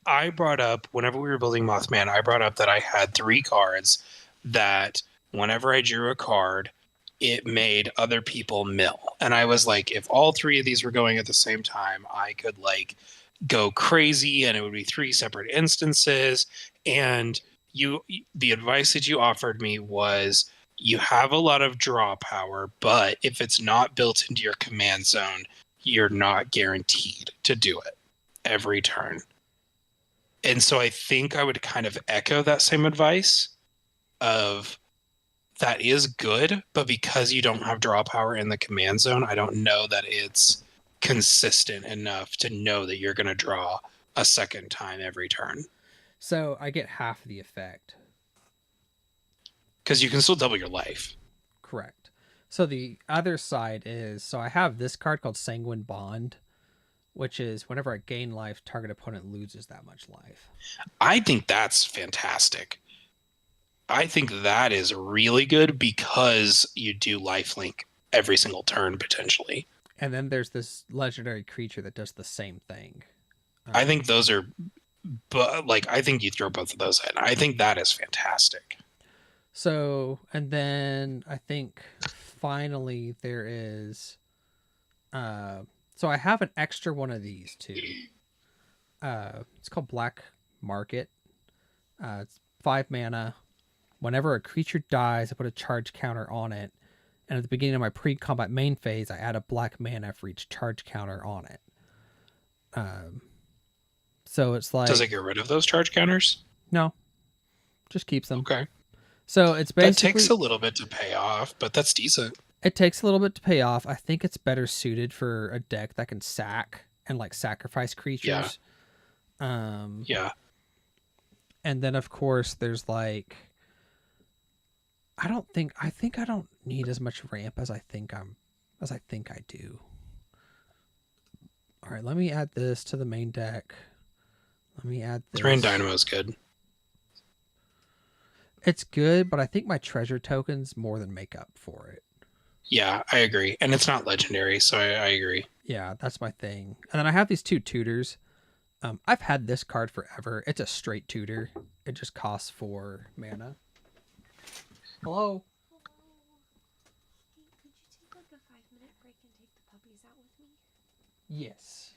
I brought up whenever we were building Mothman, I brought up that I had 3 cards that whenever I drew a card, it made other people mill. And I was like, if all 3 of these were going at the same time, I could like go crazy and it would be 3 separate instances. And the advice that you offered me was you have a lot of draw power, but if it's not built into your command zone, you're not guaranteed to do it every turn. And so I think I would kind of echo that same advice of that is good, but because you don't have draw power in the command zone, I don't know that it's consistent enough to know that you're going to draw a second time every turn. So I get half the effect. Because you can still double your life. Correct. So the other side is, so I have this card called Sanguine Bond, which is whenever I gain life, target opponent loses that much life. I think that's fantastic. I think that is really good because you do lifelink every single turn, potentially. And then there's this legendary creature that does the same thing. I think those are... But I think you throw both of those in. I think that is fantastic. So, and then I think finally there is, so I have an extra one of these too. It's called Black Market. It's 5 mana. Whenever a creature dies, I put a charge counter on it. And at the beginning of my pre-combat main phase, I add a black mana for each charge counter on it. So it's like... Does it get rid of those charge counters? No. Just keeps them. Okay. So it's basically... That takes a little bit to pay off, but that's decent. It takes a little bit to pay off. I think it's better suited for a deck that can sack and like sacrifice creatures. Yeah. And then of course there's like I think I don't need as much ramp as I think I do. All right, let me add this to the main deck. Let me add this. Terrain Dynamo is good. It's good, but I think my treasure tokens more than make up for it. Yeah, I agree. And it's not legendary, so I agree. Yeah, that's my thing. And then I have these 2 tutors. I've had this card forever. It's a straight tutor. It just costs 4 mana. Hello? Hey, could you take like a 5-minute break and take the puppies out with me? Yes.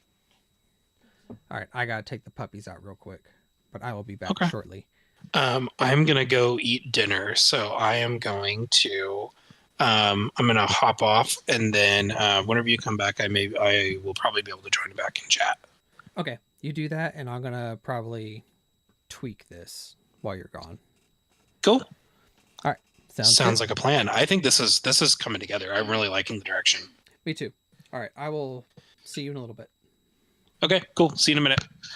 All right, I gotta take the puppies out real quick, but I will be back Okay. shortly. I'm gonna go eat dinner, so I am going to I'm gonna hop off, and then whenever you come back, I will probably be able to join back in chat. Okay, you do that, and I'm gonna probably tweak this while you're gone. Cool. All right, sounds Sounds good. like a plan. I think this is coming together. I'm really liking the direction. Me too. All right, I will see you in a little bit. Okay, cool. See you in a minute.